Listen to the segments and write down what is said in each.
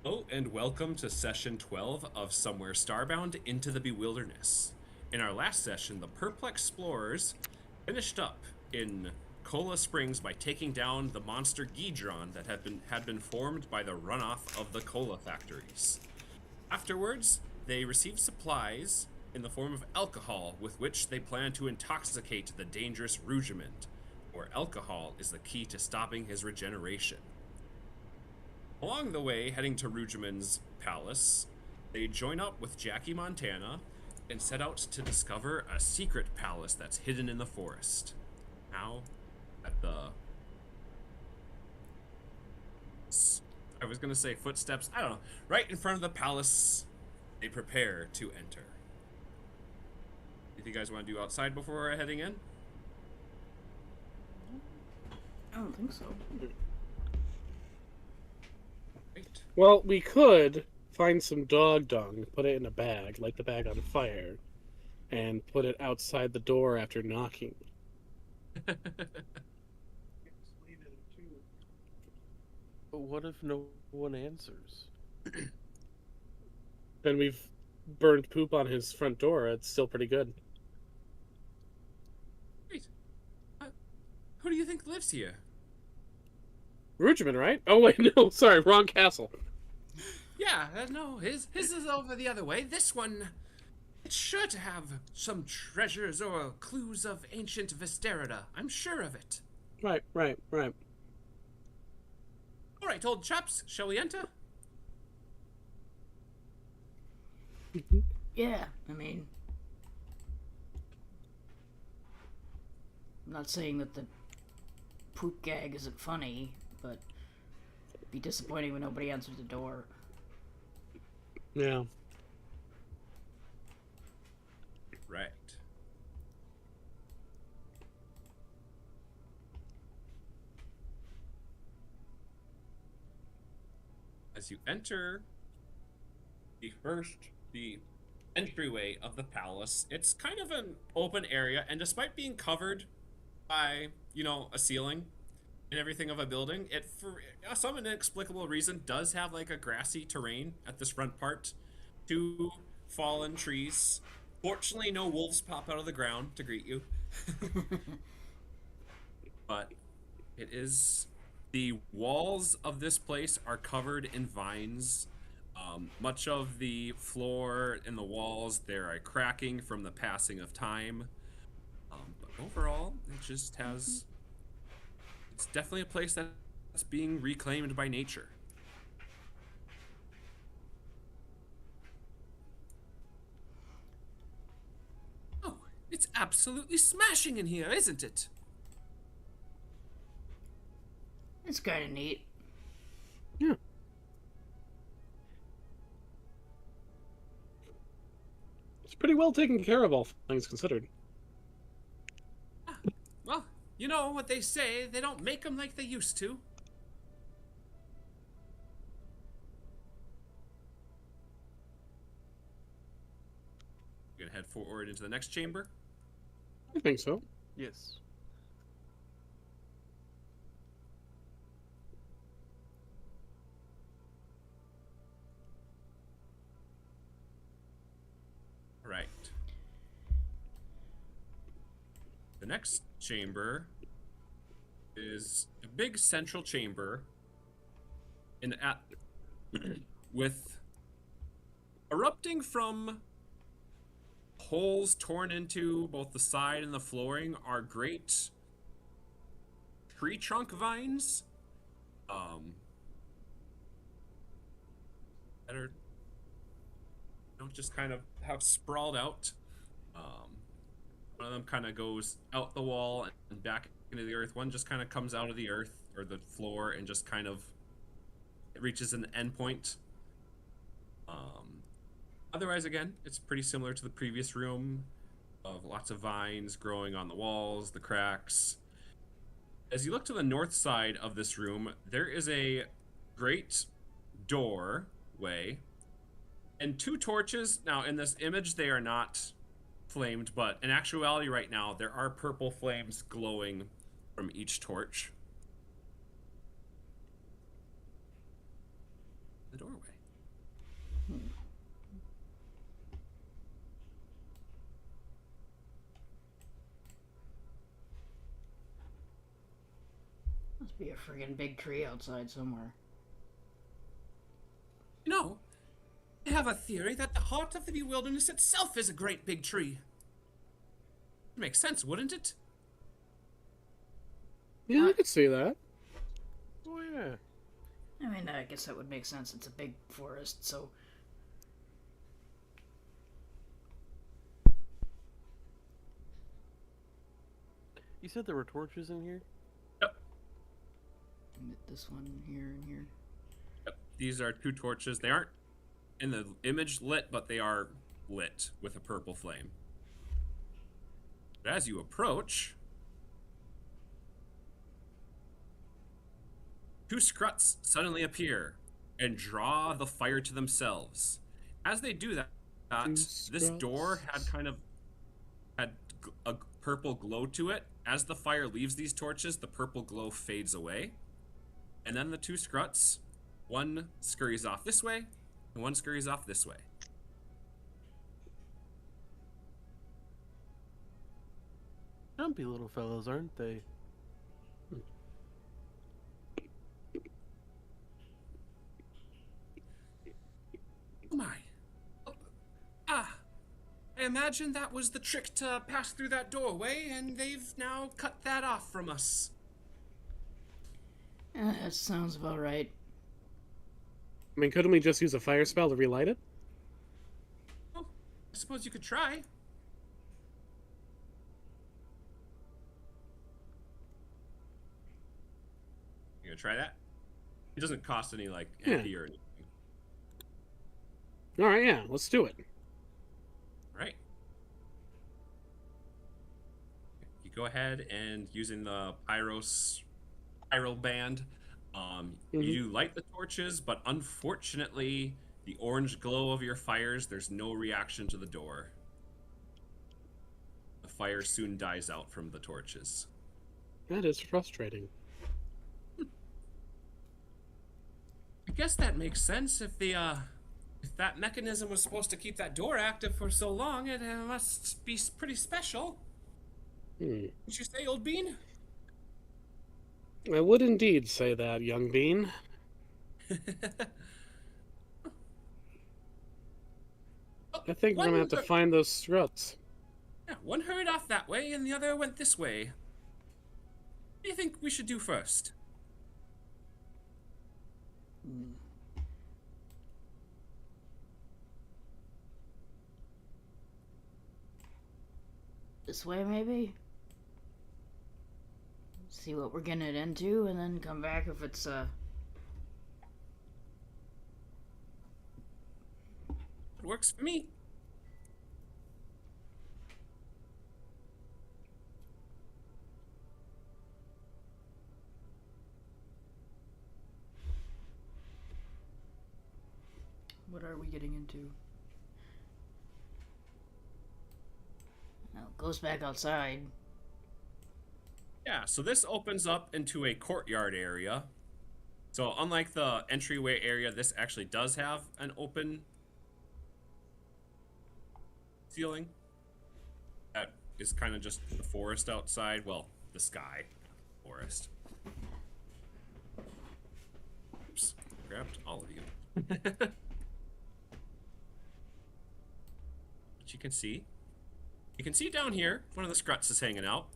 Hello and welcome to session 12 of Somewhere Starbound Into the Bewilderness. In our last session, the Perplex Explorers finished up in Cola Springs by taking down the monster Ghidron that had been formed by the runoff of the cola factories. Afterwards, they received supplies in the form of alcohol with which they plan to intoxicate the dangerous Rugiment, where alcohol is the key to stopping his regeneration. Along the way, heading to Rugiman's palace, they join up with Jackie Montana and set out to discover a secret palace that's hidden in the forest. Now, at the I was gonna say footsteps, I don't know, right in front of the palace, they prepare to enter. Anything you guys want to do outside before heading in? I don't think so. Great. Well, we could find some dog dung, put it in a bag, light the bag on fire, and put it outside the door after knocking. But what if no one answers? Then we've burned poop on his front door. It's still pretty good. Great. Who do you think lives here? Rugiment, right? Oh, wait, no, sorry, wrong castle. Yeah, no, his is over the other way. This one, it's sure to have some treasures or clues of ancient Visterida. I'm sure of it. Right. All right, old chaps, shall we enter? Yeah, I mean, I'm not saying that the poop gag isn't funny, but it'd be disappointing when nobody answers the door. Yeah. Right. As you enter the entryway of the palace, it's kind of an open area, and despite being covered by, a ceiling and everything of a building, it, for some inexplicable reason, does have like a grassy terrain at this front part. Two fallen trees. Fortunately, no wolves pop out of the ground to greet you. But it is. The walls of this place are covered in vines. Much of the floor and the walls there are cracking from the passing of time. But overall, it just has. It's definitely a place that's being reclaimed by nature. Oh, it's absolutely smashing in here, isn't it? It's kind of neat. Yeah. It's pretty well taken care of, all things considered. Ah, well, you know what they say, they don't make them like they used to. We're gonna head forward into the next chamber. I think so. Yes. Right. The next chamber is a big central chamber in at with erupting from holes torn into both the side and the flooring are great tree trunk vines that are just kind of have sprawled out. One of them kind of goes out the wall and back into the earth. One just kind of comes out of the earth or the floor and just kind of it reaches an endpoint. Otherwise, again, it's pretty similar to the previous room of lots of vines growing on the walls, the cracks. As you look to the north side of this room, there is a great doorway and two torches. Now, in this image, they are not flamed, but in actuality, right now, there are purple flames glowing from each torch. The doorway. Must be a friggin' big tree outside somewhere. You know, I have a theory that the heart of the wilderness itself is a great big tree. It makes sense, wouldn't it? Yeah, I could see that. Oh yeah. I mean, I guess that would make sense. It's a big forest, so. You said there were torches in here? Yep. This one here and here. Yep. These are 2 torches. They aren't in the image lit, but they are lit with a purple flame. But as you approach, 2 Scruts suddenly appear and draw the fire to themselves. As they do that, this door had a purple glow to it. As the fire leaves these torches, the purple glow fades away. And then the 2 Scruts, one scurries off this way, and one scurries off this way. Jumpy little fellows, aren't they? Oh my. Ah. I imagine that was the trick to pass through that doorway, and they've now cut that off from us. That sounds about right. I mean, couldn't we just use a fire spell to relight it? Well, I suppose you could try. You gonna try that? It doesn't cost any, like, MP or anything. Alright, yeah, let's do it. Right. You go ahead and using the pyro band, you light the torches, but unfortunately, the orange glow of your fires, there's no reaction to the door. The fire soon dies out from the torches. That is frustrating. I guess that makes sense. If that mechanism was supposed to keep that door active for so long, it must be pretty special. Would you say, Old Bean? I would indeed say that, young bean. I think we're gonna have to find those struts. Yeah, one hurried off that way and the other went this way. What do you think we should do first? This way, maybe? See what we're getting into, and then come back if it's, It works for me. What are we getting into? Well, it goes back outside. Yeah, so this opens up into a courtyard area. So unlike the entryway area, this actually does have an open ceiling. That is kind of just the forest outside. Well, the sky forest. Oops, grabbed all of you. But you can see down here, one of the Scruts is hanging out.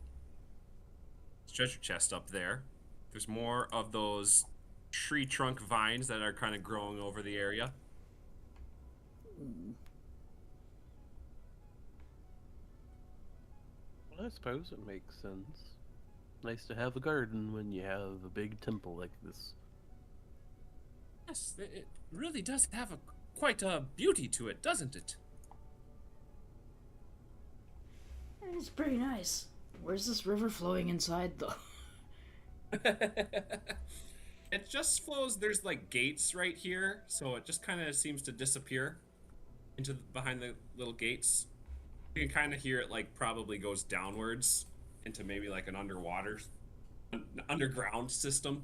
Treasure chest up there. There's more of those tree trunk vines that are kind of growing over the area. Well, I suppose it makes sense. Nice to have a garden when you have a big temple like this. Yes, it really does have quite a beauty to it, doesn't it? It's pretty nice. Where's this river flowing inside, though? It just flows. There's like gates right here, so it just kind of seems to disappear into behind the little gates. You can kind of hear it like probably goes downwards into maybe like an underground system.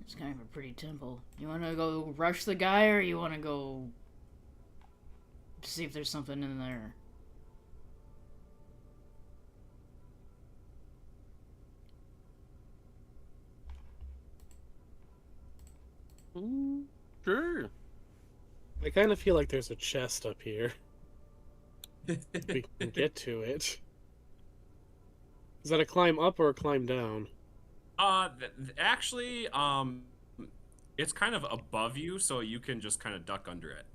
It's kind of a pretty temple. You want to go rush the guy, or you want to go see if there's something in there? Sure. I kind of feel like there's a chest up here. We can get to it. Is that a climb up or a climb down? Actually, it's kind of above you, so you can just kind of duck under it.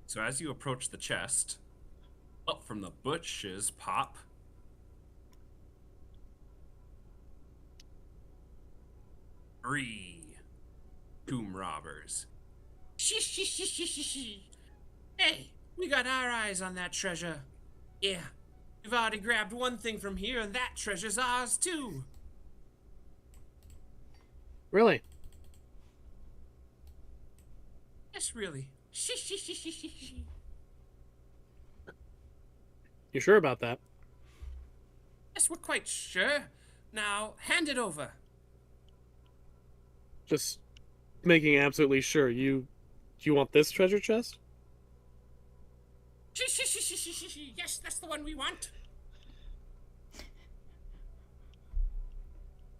So as you approach the chest, up from the bushes pop 3 tomb robbers. Hey, we got our eyes on that treasure. Yeah, we've already grabbed one thing from here, and that treasure's ours too. Really? Yes, really. You sure about that? Yes, we're quite sure. Now, hand it over. Just making absolutely sure. Do you want this treasure chest? Yes, that's the one we want.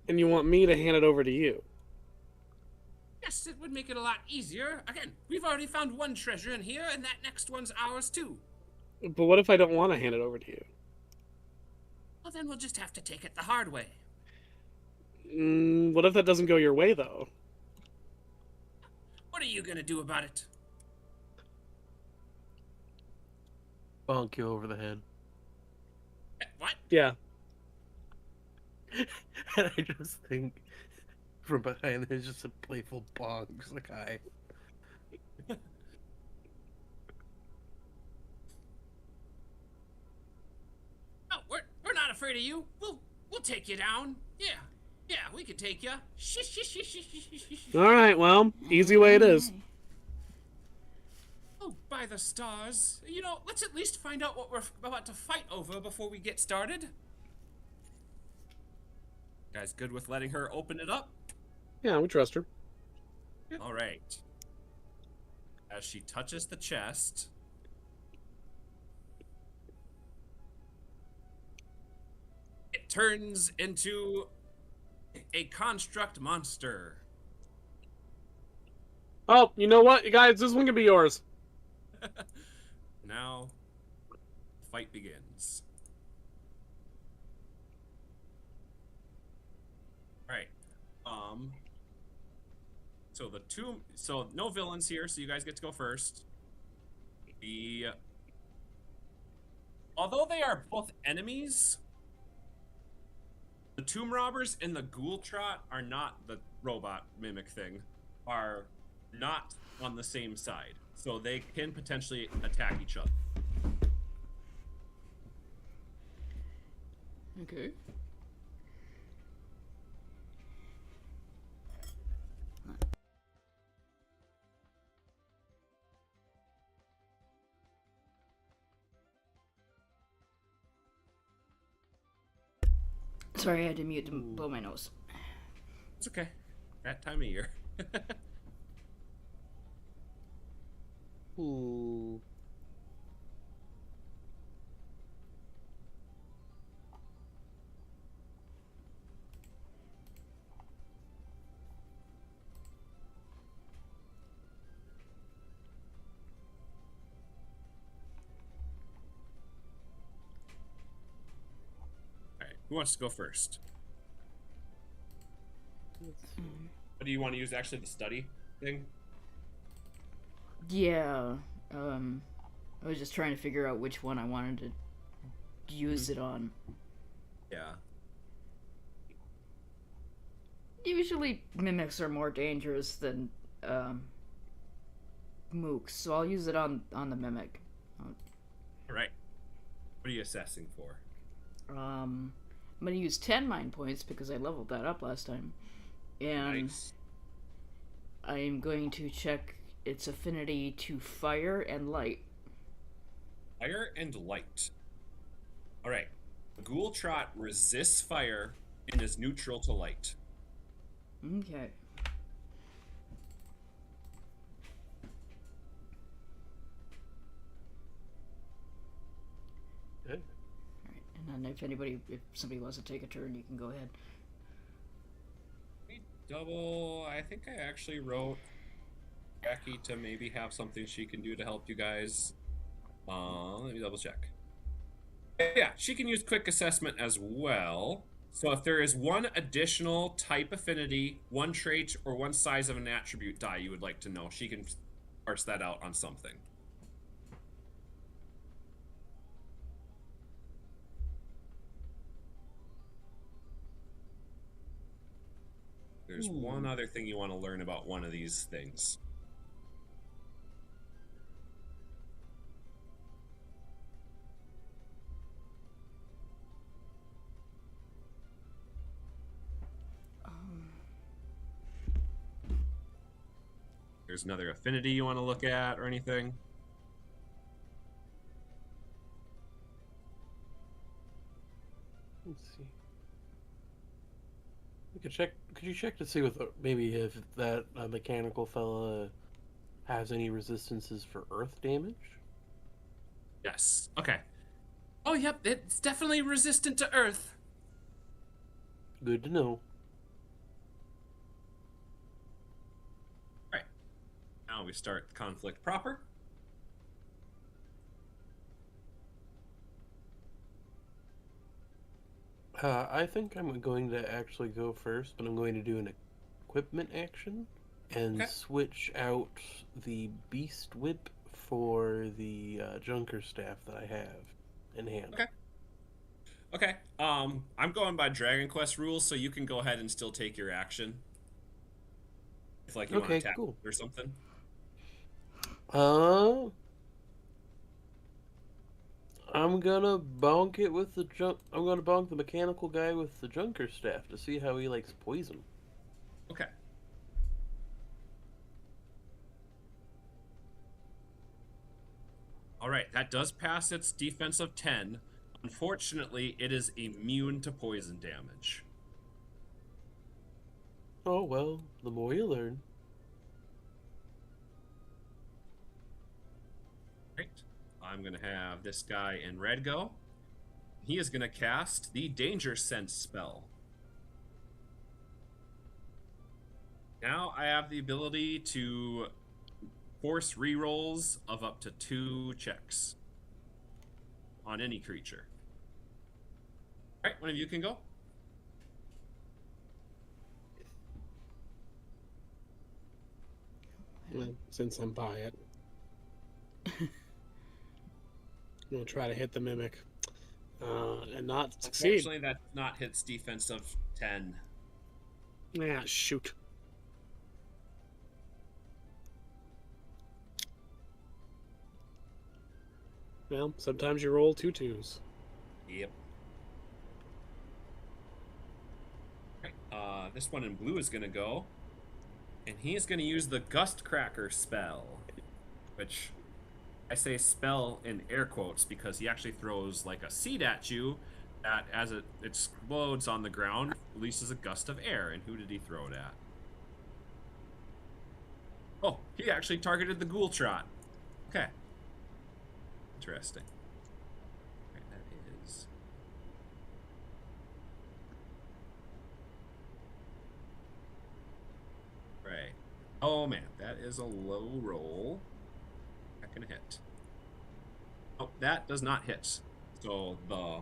And you want me to hand it over to you? Yes, it would make it a lot easier. Again, we've already found one treasure in here, and that next one's ours too. But what if I don't want to hand it over to you? Well, then we'll just have to take it the hard way. What if that doesn't go your way, though? What are you gonna do about it? Bonk you over the head. What? Yeah. And I just think from behind there's just a playful bonks the guy. Oh, we're not afraid of you. We'll take you down. Yeah, we can take you. All right, well, easy way it is. Oh, by the stars. You know, let's at least find out what we're about to fight over before we get started. Guys good with letting her open it up? Yeah, we trust her. All right. As she touches the chest, it turns into a construct monster. Oh, you know what, you guys? This one can be yours. Now, the fight begins. Alright. So no villains here, so you guys get to go first. Although they are both enemies, the tomb robbers and the ghoul trot are not the robot mimic thing, are not on the same side. So they can potentially attack each other. Okay. Sorry, I had to mute to blow my nose. It's okay. That time of year. Ooh. Alright, who wants to go first? Let's see. What do you want to use, actually, the study thing? Yeah. I was just trying to figure out which one I wanted to use it on. Yeah. Usually mimics are more dangerous than mooks, so I'll use it on the mimic. Alright. What are you assessing for? I'm gonna use 10 mind points because I leveled that up last time. And Nice. I'm going to check its affinity to fire and light. Fire and light. Alright. The ghoul trot resists fire and is neutral to light. Okay. Okay. Alright, and then if somebody wants to take a turn, you can go ahead. Double. I think I actually wrote Jackie to maybe have something she can do to help you guys. Let me double check. Yeah, she can use quick assessment as well. So if there is one additional type affinity, one trait, or one size of an attribute die you would like to know, she can parse that out on something. There's one other thing you want to learn about one of these things. There's another affinity you want to look at or anything? Let's see. We could check. Could you check to see with maybe if that mechanical fella has any resistances for earth damage? Yes. Okay. Oh, yep. It's definitely resistant to earth. Good to know. Right. Now we start the conflict proper. I think I'm going to actually go first, but I'm going to do an equipment action and switch out the beast whip for the junker staff that I have in hand. Okay. Okay. I'm going by Dragon Quest rules, so you can go ahead and still take your action. If like you want to tap cool. or something. I'm gonna bonk it with the I'm gonna bonk the mechanical guy with the junker staff to see how he likes poison. Okay. All right, that does pass its defense of 10. Unfortunately, it is immune to poison damage. Oh well, the more you learn. Right. I'm going to have this guy in red go. He is going to cast the Danger Sense spell. Now I have the ability to force rerolls of up to 2 checks on any creature. All right, one of you can go. Well, since I'm by it, I'm gonna try to hit the mimic and not succeed. Unfortunately, that not hits defense of 10. Ah, shoot. Well, sometimes you roll 2 2s. Yep. This one in blue is going to go. And he is going to use the Gust Cracker spell. Which, I say spell in air quotes because he actually throws like a seed at you that as it explodes on the ground, releases a gust of air. And who did he throw it at? Oh, he actually targeted the Ghoul Trot. Okay. Interesting. Right, that is... Right. Oh, man. That is a low roll. Not gonna hit. Oh, that does not hit. So the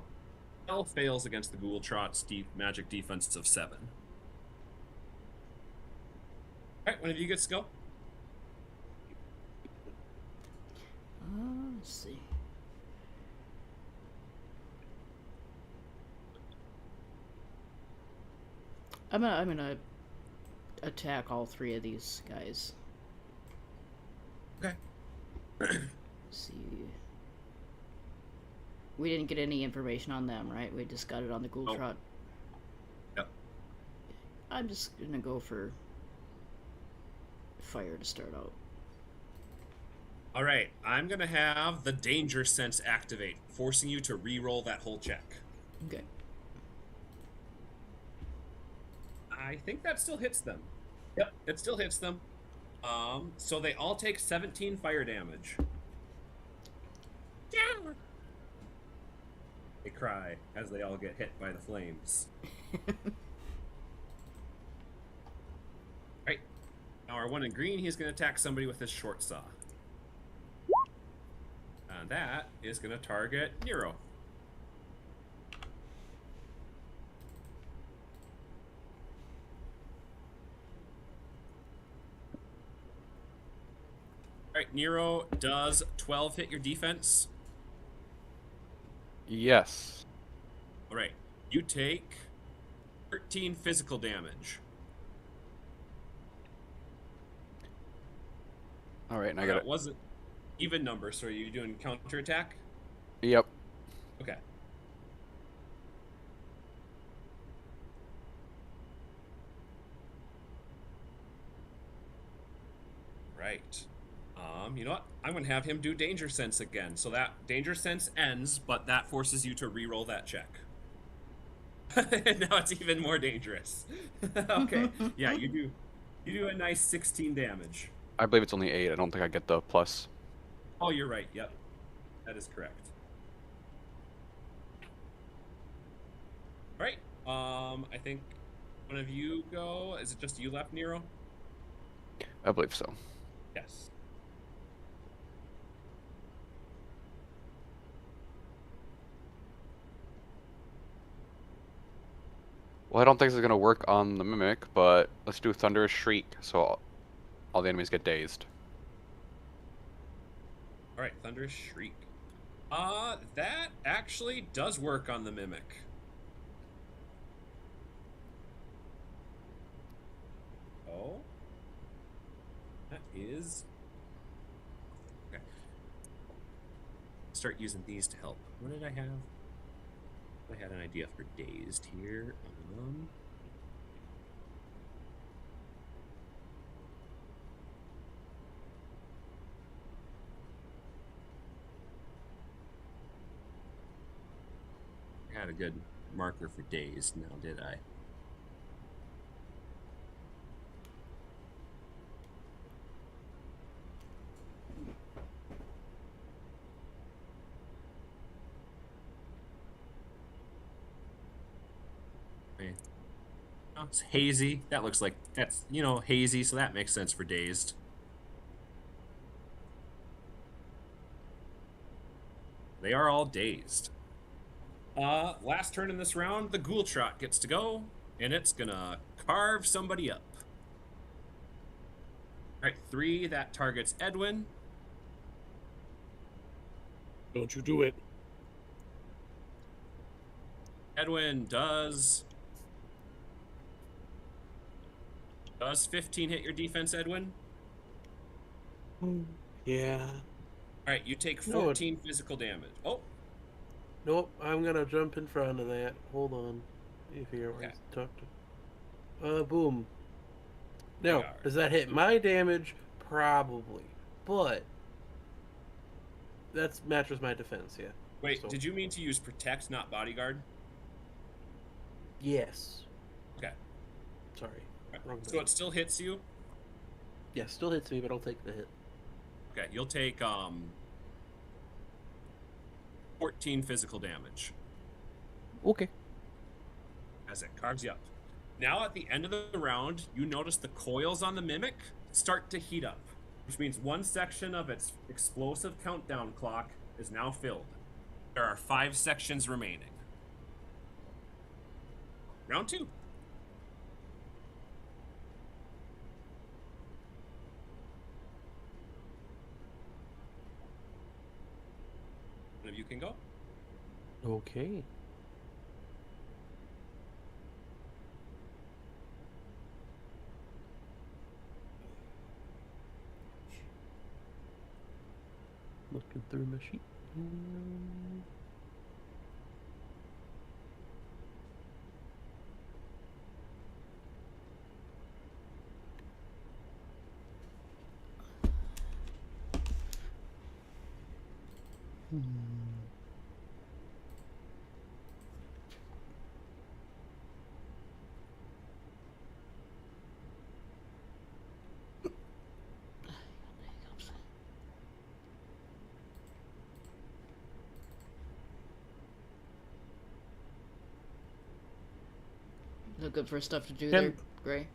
spell fails against the Ghoul Trot's magic defense of 7. Alright, one of you gets to go. Let's see. I'm gonna attack all 3 of these guys. Okay. Let's see. We didn't get any information on them, right? We just got it on the Ghoul Trot. Yep. I'm just gonna go for fire to start out. Alright, I'm gonna have the Danger Sense activate, forcing you to re-roll that whole check. Okay. I think that still hits them. Yep, it still hits them. So they all take 17 fire damage. Yeah. They cry as they all get hit by the flames. Right. Now our one in green, he's going to attack somebody with his short saw. And that is going to target Nero. All right, Nero, does 12 hit your defense? Yes. All right, you take 13 physical damage. All right, and I Oh, got that it. wasn't even number, so are you doing counterattack? Yep. Okay. Right. You know what? I'm gonna have him do Danger Sense again. So that Danger Sense ends, but that forces you to re-roll that check. Now it's even more dangerous. Okay. Yeah, you do a nice 16 damage. I believe it's only 8. I don't think I get the plus. Oh, you're right. Yep. That is correct. All right. I think one of you go. Is it just you left, Nero? I believe so. Yes. Well, I don't think this is going to work on the Mimic, but let's do Thunderous Shriek, so all the enemies get dazed. All right, Thunderous Shriek. That actually does work on the Mimic. Oh. That is... Okay. Start using these to help. What did I have? I had an idea for dazed here. I had a good marker for dazed now, did I? Okay. Oh, it's hazy. That looks like that's, hazy, so that makes sense for dazed. They are all dazed. Last turn in this round, the Ghoul Trot gets to go, and it's gonna carve somebody up. All right, 3, that targets Edwin. Don't you do it. Edwin does 15 hit your defense, Edwin? Yeah. All right, you take 14 physical damage. Oh, Nope, I'm gonna jump in front of that. Hold on. If you Okay. talk to. Boom. Now, are. does that hit my damage? Probably, but that's matches my defense. Yeah. wait, So- did you mean to use Protect, not Bodyguard? Yes. Okay. Sorry. Wrong So thing. it still hits you? Yeah, still hits me, but I'll take the hit. Okay, you'll take 14 physical damage Okay. as it carves you up. Now at the end of the round, you notice the coils on the Mimic start to heat up, which means one section of its explosive countdown clock is now filled. There are 5 sections remaining. Round 2. One of you can go. Okay. Looking through my sheet. Looking for stuff to do Can- there, Gray?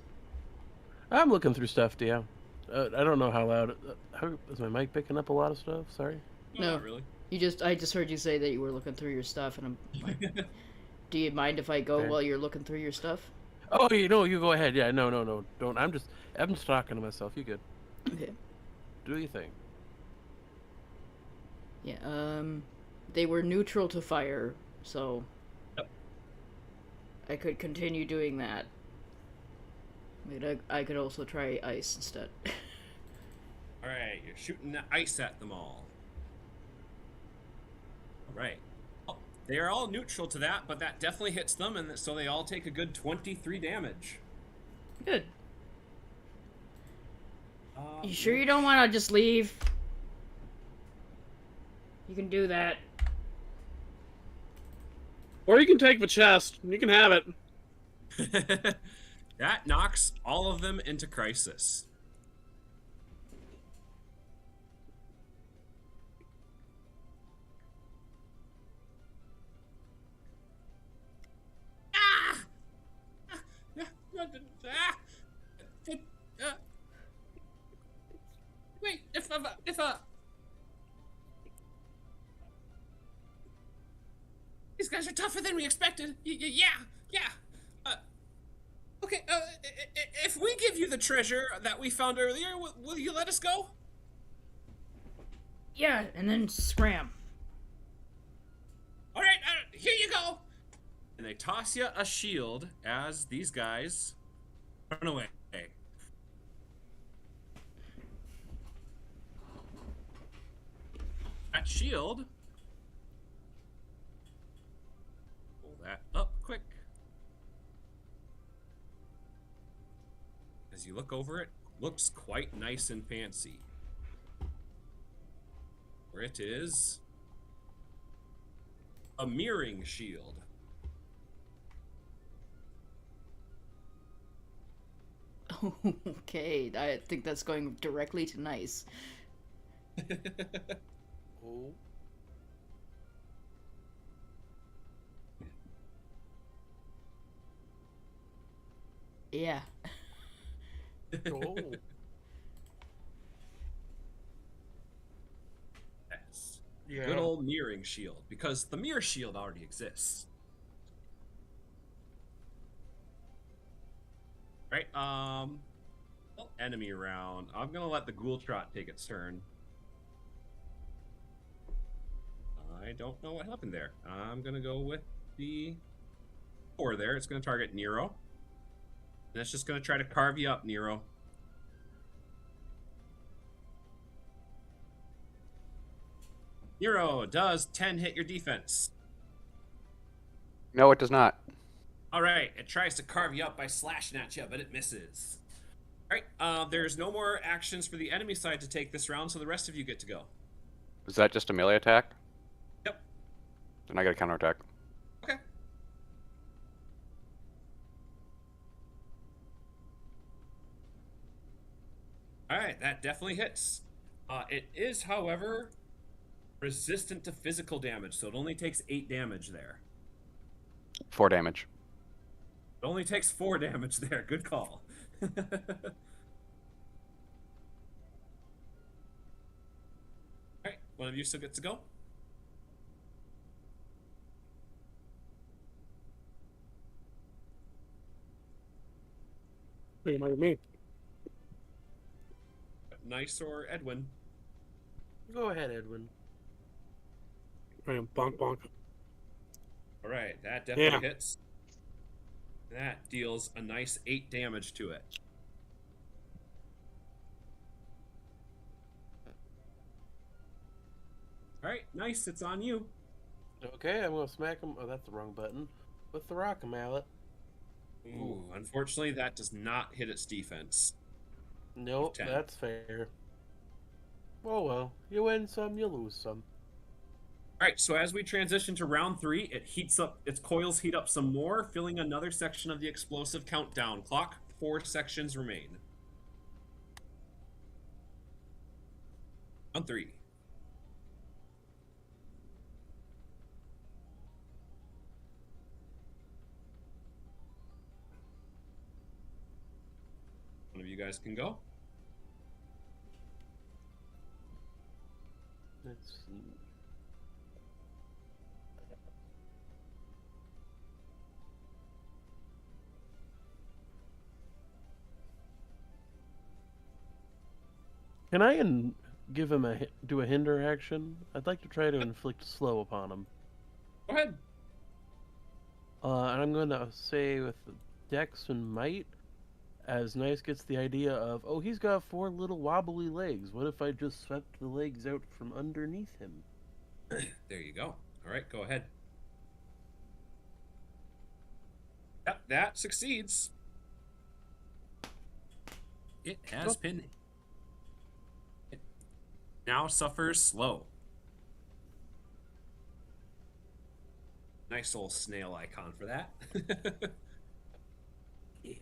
I'm looking through stuff, yeah. I don't know how loud. How is my mic picking up a lot of stuff? Sorry. No. Not really. I just heard you say that you were looking through your stuff, and I'm like, do you mind if I go Okay. while you're looking through your stuff? Oh, you go ahead. Yeah, no, don't. I'm just talking to myself. You good? Okay. Do your thing. Yeah, they were neutral to fire, so Yep. I could continue doing that. I could also try ice instead. All right, you're shooting the ice at them all. All right. Oh, they are all neutral to that, but that definitely hits them, and so they all take a good 23 damage. Good. You sure you don't want to just leave? You can do that. Or you can take the chest. You can have it. That knocks all of them into crisis. Ah! Wait, if these guys are tougher than we expected. Yeah. Okay, if we give you the treasure that we found earlier, will you let us go? Yeah, and then scram. All right, here you go. And they toss you a shield as these guys run away. That shield. Pull that up quick. As you look over it, looks quite nice and fancy. Where it is a mirroring shield. Okay, I think that's going directly to nice. Oh. Yeah. Oh. Yes. Yeah. Good old mirroring shield, because the mirror shield already exists. Right, enemy round. I'm gonna let the ghoul trot take its turn. I don't know what happened there. I'm gonna go with the 4 there. It's gonna target Nero. And it's just gonna try to carve you up, Nero. Nero, does 10 hit your defense? No, it does not. All right, it tries to carve you up by slashing at you, but it misses. All right, there's no more actions for the enemy side to take this round, so the rest of you get to go. Is that just a melee attack? Yep. Then I get a counterattack. Okay. All right, that definitely hits. It is, however, resistant to physical damage, so it only takes 8 damage there. 4 damage. It only takes 4 damage there. Good call. Alright, one of you still gets to go. Wait, might be me. Nice or Edwin. Go ahead, Edwin. I am bonk bonk. Alright, that definitely Yeah. hits. That deals a nice 8 damage to it. Alright, nice, it's on you. Okay, I'm gonna smack him. Oh, that's the wrong button. With the rocket mallet. Ooh, unfortunately, that does not hit its defense. Nope, 10. that's fair. Oh well, you win some, you lose some. Alright, so as we transition to round 3, it heats up, its coils heat up some more, filling another section of the explosive countdown clock. 4 sections remain. Round 3. guys can go. Let's see. Can I give him do a hinder action? I'd like to try to inflict slow upon him. Go ahead. And I'm going to say with Dex and Might, as Nice gets the idea of, oh, he's got 4 little wobbly legs. What if I just swept the legs out from underneath him? There you go. All right, go ahead. Yep, that succeeds. It has been. It now suffers slow. Nice little snail icon for that. Yeah.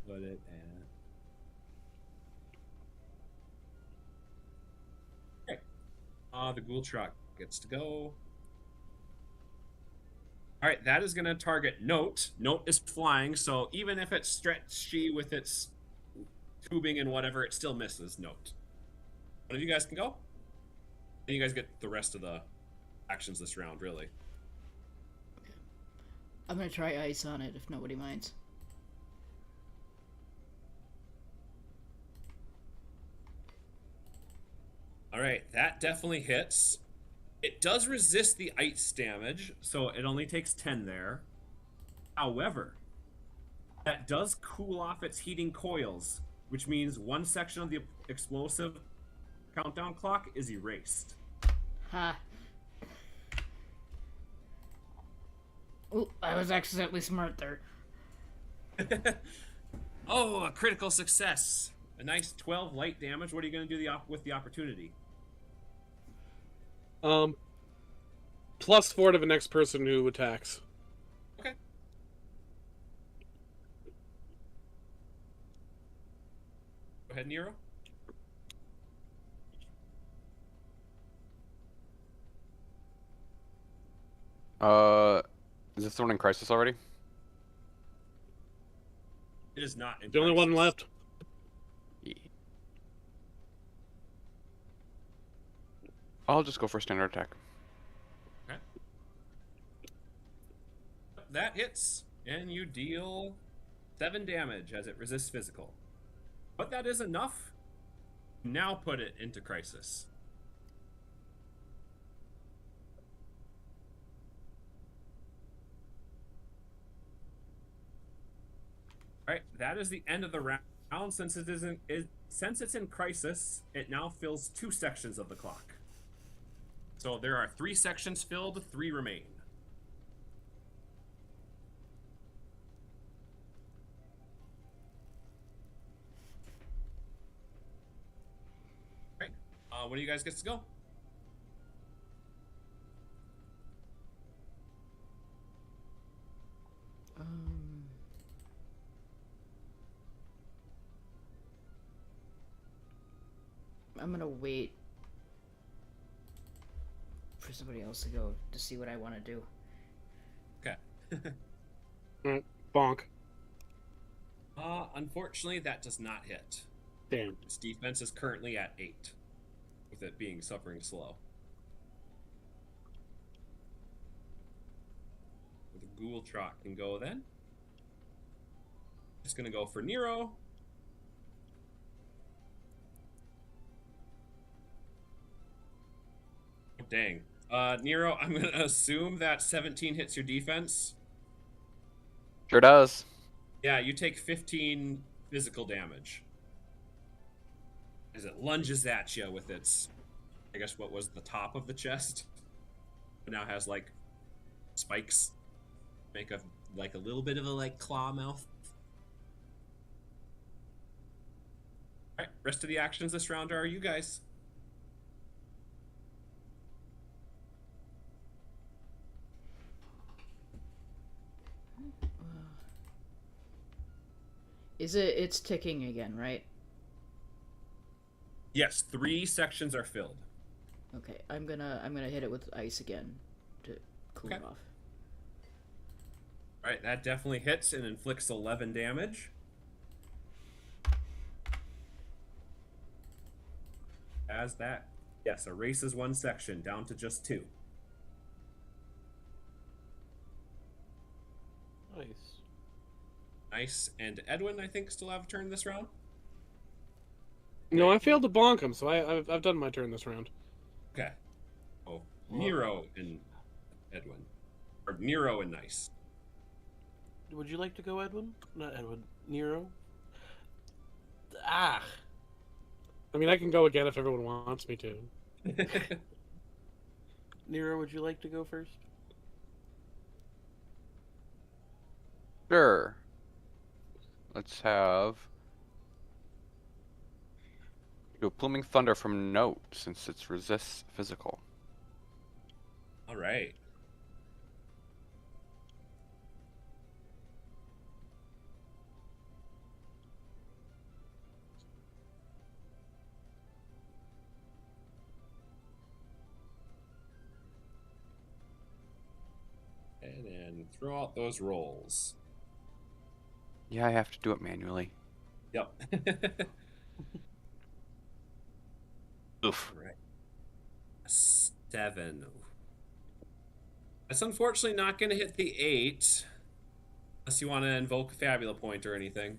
Put it at. Okay. The ghoul truck gets to go. All right, that is going to target Note. Note is flying, so even if it's stretchy with its tubing and whatever, it still misses Note. One of you guys can go. And you guys get the rest of the actions this round, really. I'm gonna try ice on it if nobody minds. All right, that definitely hits. It does resist the ice damage, so it only takes 10 there. However, that does cool off its heating coils, which means one section of the explosive countdown clock is erased. Ha. Ooh, I was accidentally smart there. Oh, a critical success. A nice 12 light damage. What are you going to do with the opportunity? +4 to the next person who attacks. Okay. Go ahead, Nero. Is this the one in crisis already? It is not in The only one crisis. left. Yeah. I'll just go for a standard attack. Okay. That hits, and you deal 7 damage as it resists physical. But that is enough. Now put it into crisis. All right, that is the end of the round. Since it's in crisis, it now fills 2 sections of the clock. So there are 3 sections filled, 3 remain. All right, what do you guys get to go? I'm gonna wait for somebody else to go to see what I want to do. Okay. Alright, bonk. Unfortunately, that does not hit. Damn. Its defense is currently at 8, with it being suffering slow. The ghoul trot can go then. Just gonna go for Nero. Oh, dang. Nero, I'm gonna assume that 17 hits your defense. Sure does. Yeah, you take 15 physical damage as it lunges at you with its, I guess what was the top of the chest, but now has like spikes, make a little bit of a claw mouth. All right, rest of the actions this round are you guys. It's ticking again, right? Yes, 3 sections are filled. Okay, I'm gonna hit it with ice again to cool it off. All right, that definitely hits and inflicts 11 damage. As that, yes, erases one section down to just 2. Nice. Nice. And Edwin, I think, still have a turn this round. No, I failed to bonk him, so I've done my turn this round. Okay. Oh, Nero and Edwin. Or Nero and Nice. Would you like to go, Edwin? Not Edwin. Nero? Ah! I mean, I can go again if everyone wants me to. Nero, would you like to go first? Sure. Let's have do a pluming thunder from note since it resists physical. All right. And then throw out those rolls. Yeah, I have to do it manually. Yep. Oof. All right. 7. That's unfortunately not going to hit the 8. Unless you want to invoke a Fabula Point or anything.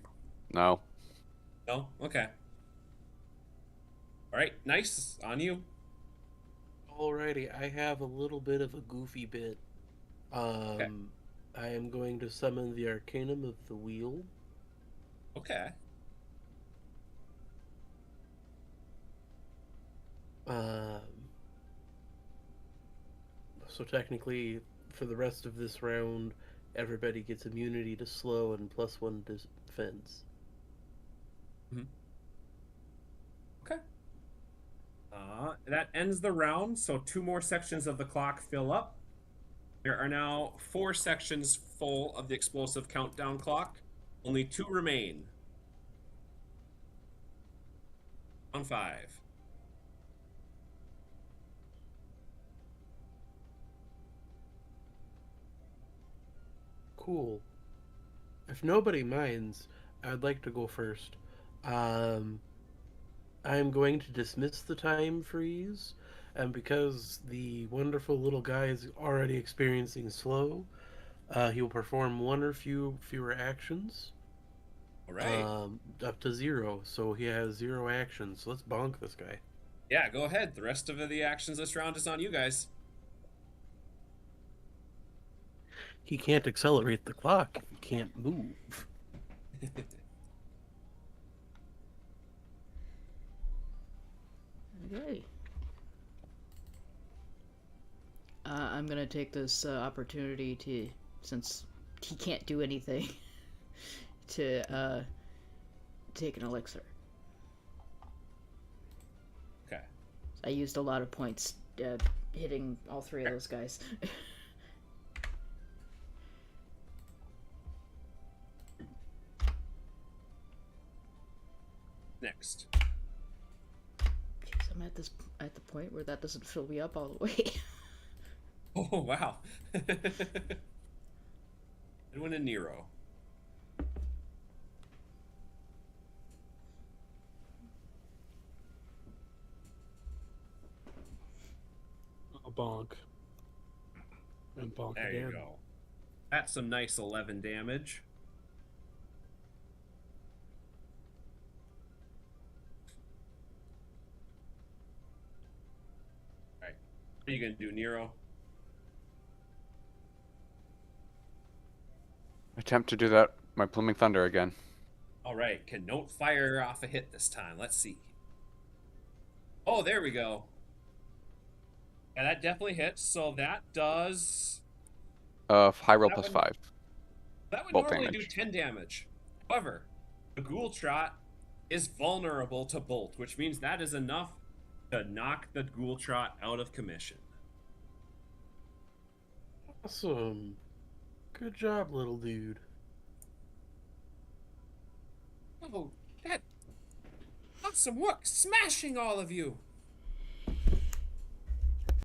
No. No? Okay. All right. Nice. On you. Alrighty, I have a little bit of a goofy bit. Okay. I am going to summon the Arcanum of the Wheel. Okay. So technically, for the rest of this round, everybody gets immunity to slow and +1 defense. Okay. That ends the round, so 2 more sections of the clock fill up. There are now 4 sections full of the explosive countdown clock. Only 2 remain. On 5. Cool. If nobody minds, I'd like to go first. I'm going to dismiss the time freeze, and because the wonderful little guy is already experiencing slow, he will perform 1 or fewer actions. All right. Up to 0, so he has 0 actions. So let's bonk this guy. Yeah, go ahead. The rest of the actions this round is on you guys. He can't accelerate the clock if he can't move. Okay. I'm gonna take this opportunity to, since he can't do anything, to take an elixir. Okay. I used a lot of points hitting all 3 of those guys. Next. Jeez, I'm at the point where that doesn't fill me up all the way. Oh, wow. Edwin and Nero. I'll bonk. And bonk There again. you go. That's some nice 11 damage. All right. What are you going to do, Nero? Attempt to do that. My pluming thunder again. All right. Can Note fire off a hit this time? Let's see. Oh, there we go. Yeah, that definitely hits. So that does... High roll That plus would- 5. That would Bolt normally damage. do 10 damage. However, the Ghoul Trot is vulnerable to Bolt, which means that is enough to knock the Ghoul Trot out of commission. Awesome. Good job, little dude. Oh, that... Awesome work smashing all of you.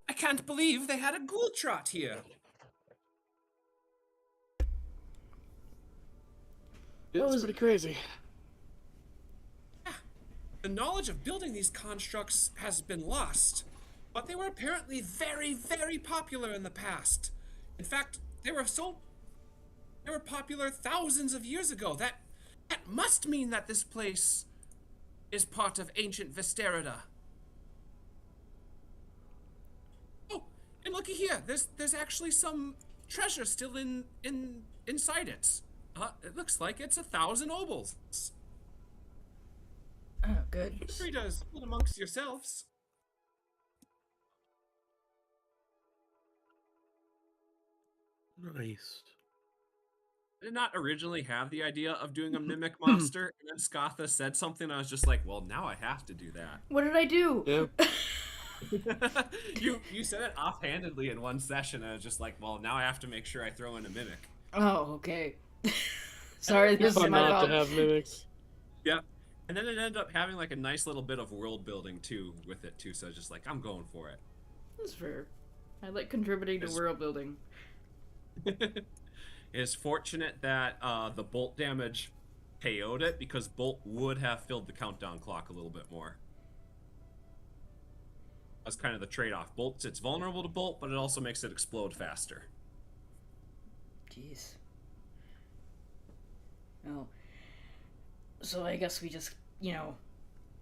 I can't believe they had a Ghoul Trot here. It's pretty crazy. The knowledge of building these constructs has been lost, but they were apparently very, very popular in the past. In fact, they were popular thousands of years ago. That must mean that this place is part of ancient Visterida. Oh, and looky here. There's actually some treasure still inside it. It looks like it's 1,000 obols. Oh, good. Feel free to split amongst yourselves. Nice. I did not originally have the idea of doing a mimic monster, and then Scatha said something, and I was just like, well, now I have to do that. What did I do? Yeah. You said it offhandedly in one session, and I was just like, well, now I have to make sure I throw in a mimic. Oh, okay. Sorry, this is Fun my not fault. to have mimics. Yeah. And then it ended up having like a nice little bit of world building too with it too, so I was just like, I'm going for it. That's fair. I like contributing to Yes. world building. It's fortunate that the bolt damage KO'd it, because bolt would have filled the countdown clock a little bit more. That's kind of the trade-off. It's vulnerable to bolt, but it also makes it explode faster. Jeez. Oh. So I guess we just,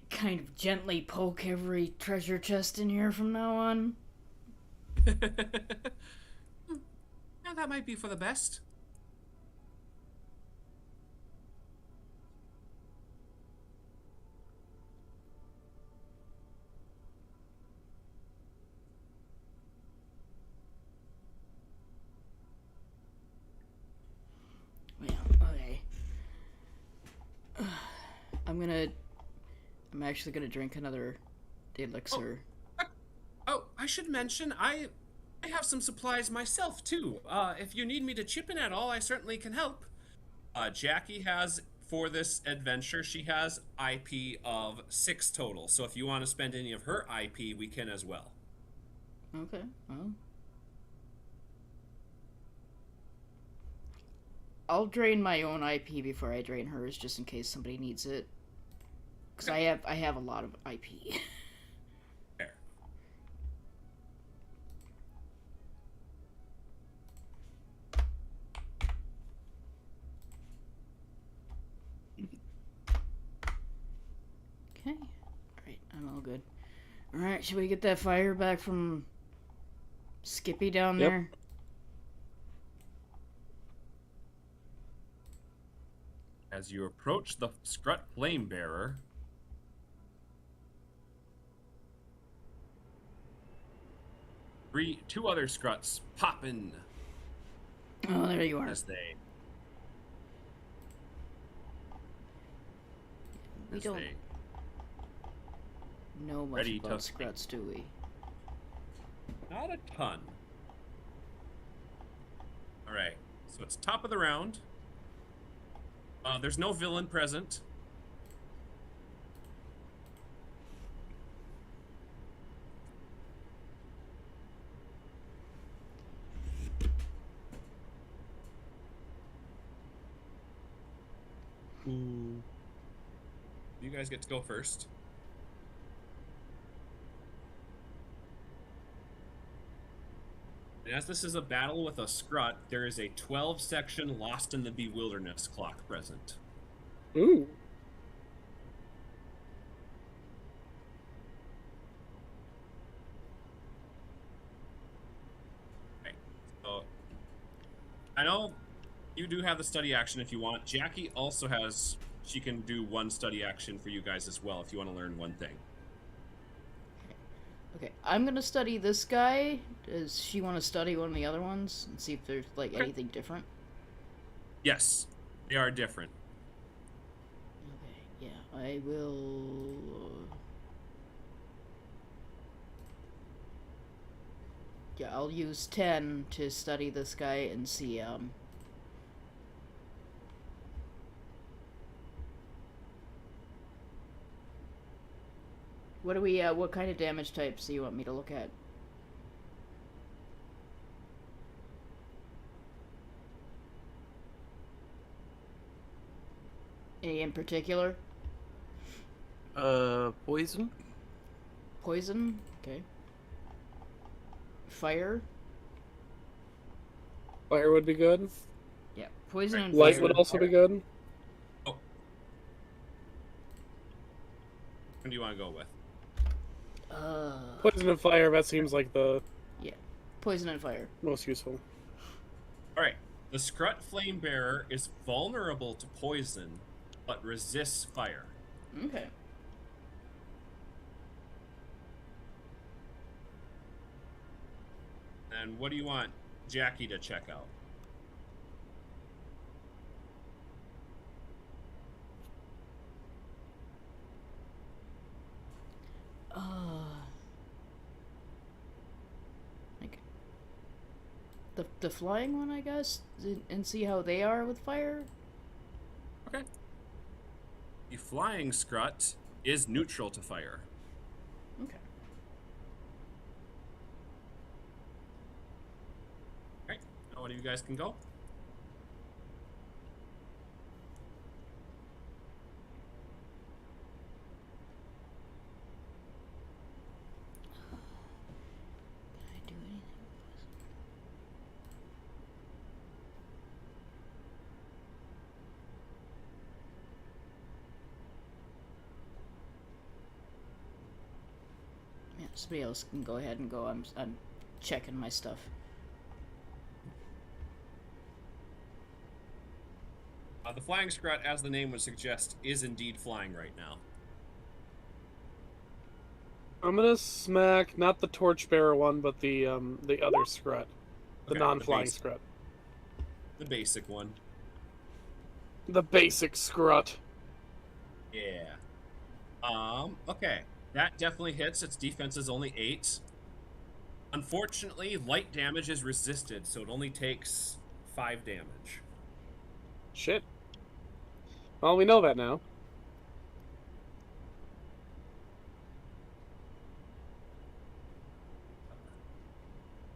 kind of gently poke every treasure chest in here from now on. Yeah, that might be for the best. Well, okay. I'm actually gonna drink another elixir. Oh, I should mention, I have some supplies myself too. If you need me to chip in at all, I certainly can help. Jackie has, for this adventure, she has IP of 6 total. So if you want to spend any of her IP, we can as well. Okay, well. I'll drain my own IP before I drain hers, just in case somebody needs it. Because I have a lot of IP. Fair. Okay. Alright, I'm all good. Alright, should we get that fire back from Skippy down Yep. there? As you approach the Scrut Flame Bearer, two other Scruts pop in Oh, there you are. as they We don't know much ready about to- Scruts, do we? not a ton. All right, so it's top of the round. There's no villain present. You guys get to go first. And as this is a battle with a Scrut, there is a 12-section Lost in the Bewilderness clock present. Ooh. Okay, so I know you do have the study action if you want. Jackie also has, she can do one study action for you guys as well if you want to learn one thing. Okay, I'm gonna study this guy. Does she want to study one of the other ones and see if there's like Okay. anything different? Yes, they are different. Okay, yeah, I will. Yeah, I'll use 10 to study this guy and see. What do we? What kind of damage types do you want me to look at? Any in particular? Poison? Poison? Okay. Fire? Fire would be good. Yeah, poison Right. and Light fire. would also be good. Oh. What do you want to go with? Poison and fire, that seems like the Yeah, poison and fire. most useful. All right. The Scrut Flame Bearer is vulnerable to poison, but resists fire. Okay. And what do you want Jackie to check out? Like the flying one, I guess, and see how they are with fire. Okay. The Flying Scrut is neutral to fire. Okay. Okay. Now one of you guys can go. Can I do anything? Yeah, somebody else can go ahead and go. I'm checking my stuff. The Flying Scrut, as the name would suggest, is indeed flying right now. I'm gonna smack not the torchbearer one, but the other Scrut, the Okay, non-flying basic- Scrut, The basic one. the basic Scrut. Yeah. Okay. That definitely hits. Its defense is only 8. Unfortunately, light damage is resisted, so it only takes 5 damage. Shit. Well, we know that now.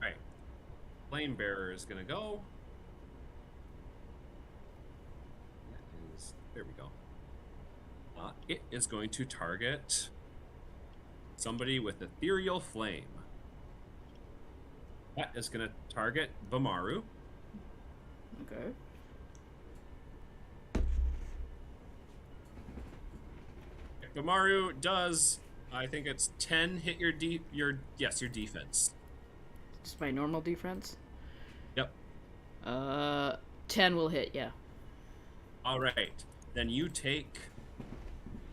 Alright. Flame Bearer is gonna go. That is, there we go. It is going to target somebody with Ethereal Flame. That is going to target Vamaru. Okay. Vamaru does, I think it's 10 hit your defense. Just my normal defense. Yep. 10 will hit. Yeah. All right. Then you take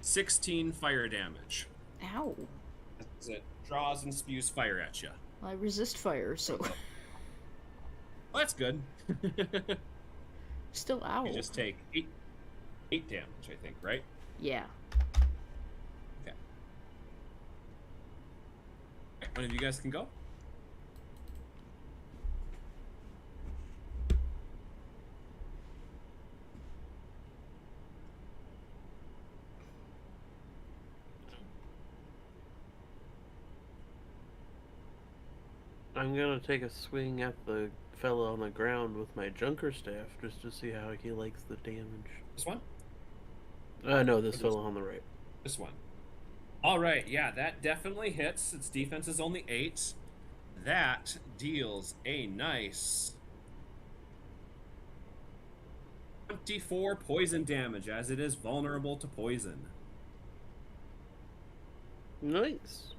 16 fire damage Ow. as it draws and spews fire at you. I resist fire, so Well, that's good. still ow. You just take 8 damage, I think, right? Yeah. Okay. One of you guys can go. I'm gonna take a swing at the fella on the ground with my junker staff just to see how he likes the damage. This one? No, this Or this fella on the right. This one. All right, yeah, that definitely hits. Its defense is only 8. That deals a nice 24 poison damage, as it is vulnerable to poison. Nice.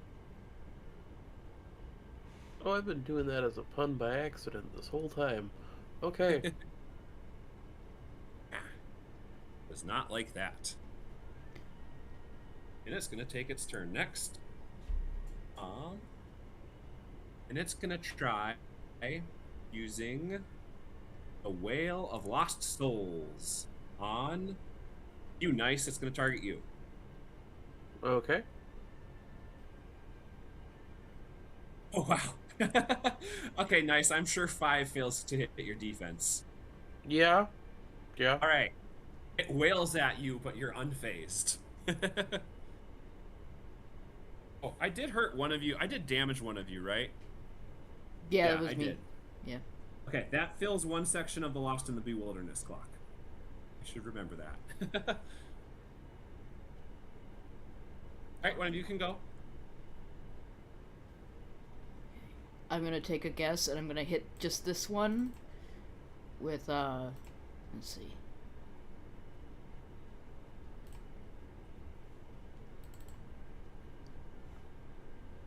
Oh, I've been doing that as a pun by accident this whole time. Okay. Does not like that. And it's going to take its turn next. And it's going to try using the Whale of Lost Souls on you. Nice, it's going to target you. Okay. Oh, wow. Okay, nice. I'm sure 5 fails to hit your defense. Yeah. Yeah. All right. It wails at you, but you're unfazed. Oh, I did hurt one of you. I did damage one of you, right? Yeah, that was I me. did. Yeah. Okay, that fills one section of the Lost in the Bewilderness clock. I should remember that. Alright, one of you can go. I'm gonna take a guess, and I'm gonna hit just this one with, let's see.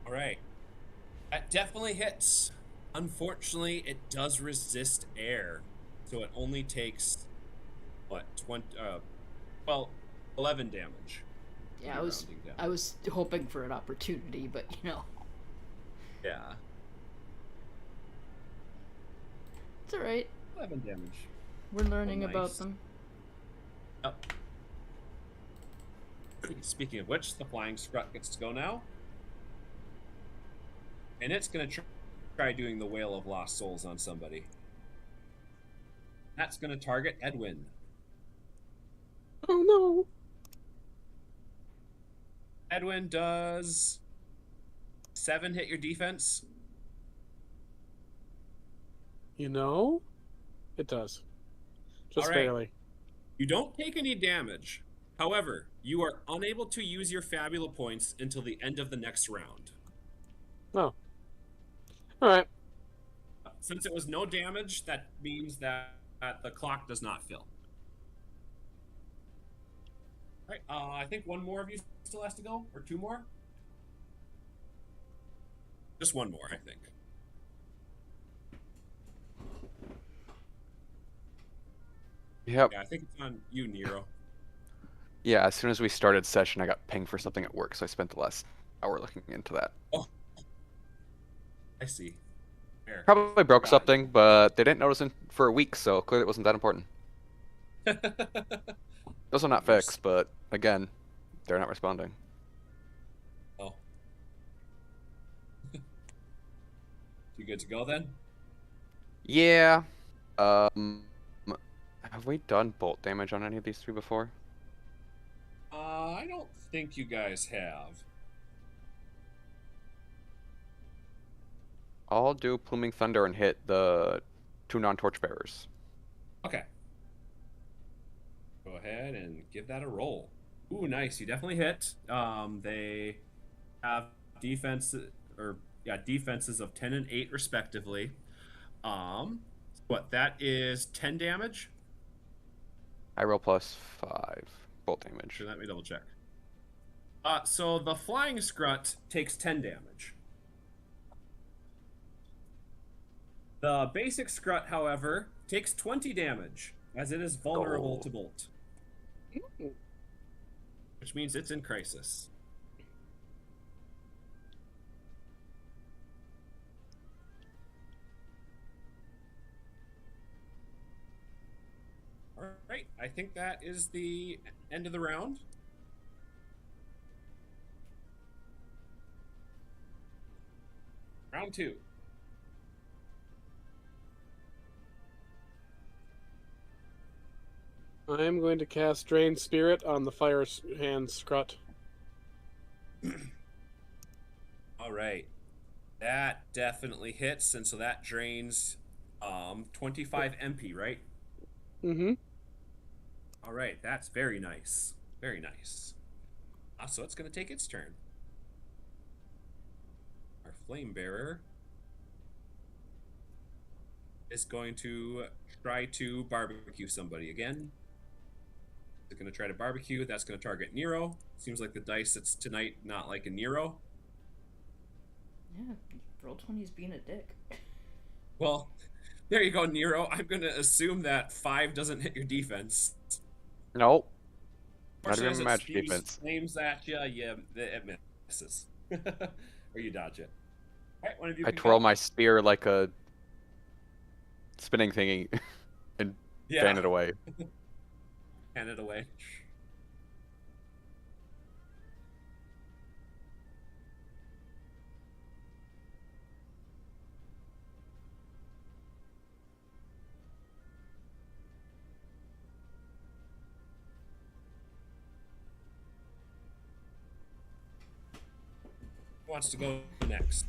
Alright. That definitely hits. Unfortunately, it does resist air. So it only takes, what, 11 damage. Yeah, Pretty rounding down. I was hoping for an opportunity, but Yeah. it's alright. 11 damage. We're learning nice. about them. Yep. Speaking of which, the flying strut gets to go now. And it's going to try doing the Whale of Lost Souls on somebody. That's going to target Edwin. Oh no! Edwin, does 7 hit your defense? You know, it does. Just All right. barely. You don't take any damage. However, you are unable to use your Fabula points until the end of the next round. Oh. Alright. Since it was no damage, that means that the clock does not fill. All right, I think one more of you still has to go, or 2 more? Just 1 more, I think. Yep. Yeah, I think it's on you, Nero. Yeah, as soon as we started session, I got pinged for something at work, so I spent the last hour looking into that. Oh, I see. Fair. Probably broke something, but they didn't notice for a week, so clearly it wasn't that important. Those are not fixed, but again, they're not responding. Oh. You good to go then? Yeah. Have we done bolt damage on any of these 3 before? I don't think you guys have. I'll do Pluming Thunder and hit the 2 non-torch bearers. Okay. Go ahead and give that a roll. Ooh, nice. You definitely hit. They have defenses of 10 and 8 respectively. That is 10 damage? I roll +5 bolt damage. Sure, let me double check. So the flying scrut takes 10 damage. The basic scrut, however, takes 20 damage, as it is vulnerable to bolt. Which means it's in crisis. Alright, I think that is the end of the round. Round 2. I am going to cast Drain Spirit on the Fire Hand Scrut. Alright. That definitely hits, and so that drains 25 MP, right? Mm-hmm. Alright, that's very nice. Very nice. So it's going to take its turn. Our Flame Bearer is going to try to barbecue somebody again. It's going to try to barbecue. That's going to target Nero. Seems like the dice it's tonight not like a Nero. Yeah, Roll20's being a dick. Well, there you go, Nero. I'm going to assume that 5 doesn't hit your defense. Nope. Not Fortunately, even as it magic spews defense. flames at you, it misses. Or you dodge it. All right, one of you I can twirl go. my spear like a spinning thingy and fan it away. Hand it away. Who wants to go next?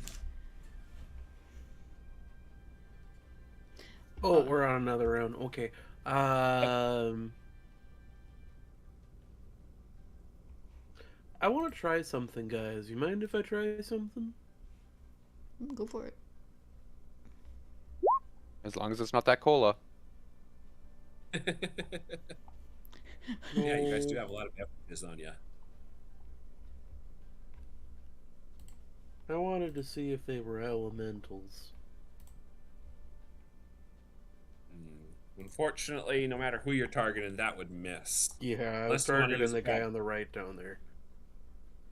Oh, we're on another round. Okay. I want to try something, guys. You mind if I try something? Go for it. As long as it's not that cola. Yeah, you guys do No. have a lot of beverages on you. I wanted to see if they were elementals. Unfortunately, no matter who you're targeting, that would miss. Yeah, I was Unless you want to targeting use the a guy fab- on the right down there.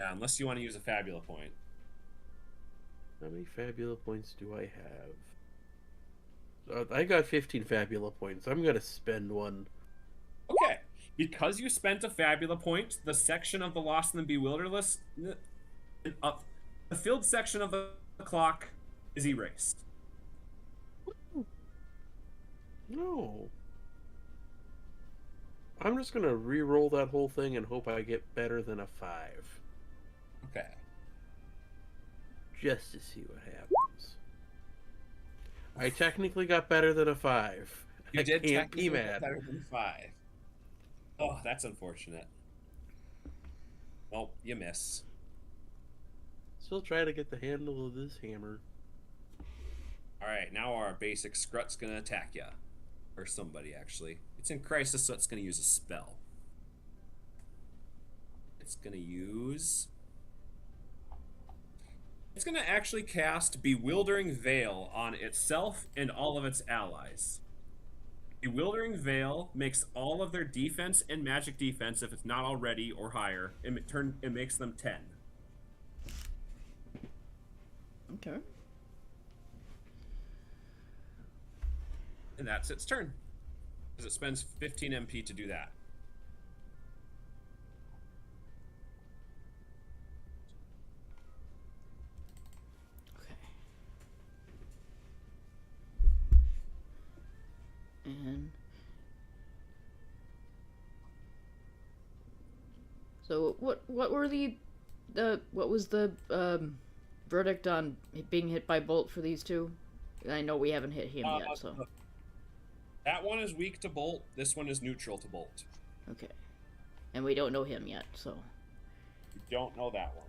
Yeah, unless you want to use a Fabula point. How many Fabula points do I have? I got 15 Fabula points. I'm gonna spend one. Okay, because you spent a Fabula point, the section of the Lost and the Bewildered list, the filled section of the clock is erased. No. I'm just gonna re-roll that whole thing and hope I get better than a 5. Okay. Just to see what happens. I technically got better than a 5. You I did can't be technically get mad. better than 5. Oh, that's unfortunate. Well, you miss. Still try to get the handle of this hammer. Alright, now our basic Scrut's gonna attack ya. Or somebody, actually. It's in Crisis, so it's gonna use a spell. It's gonna use... It's gonna actually cast Bewildering Veil on itself and all of its allies. Bewildering Veil makes all of their defense and magic defense, if it's not already or higher, it makes them 10. Okay. And that's its turn. Because it spends 15 MP to do that. Okay. And so what were the what was the verdict on being hit by bolt for these two? I know we haven't hit him yet, so That one is weak to bolt. This one is neutral to bolt. okay. And we don't know him yet, so You don't know that one.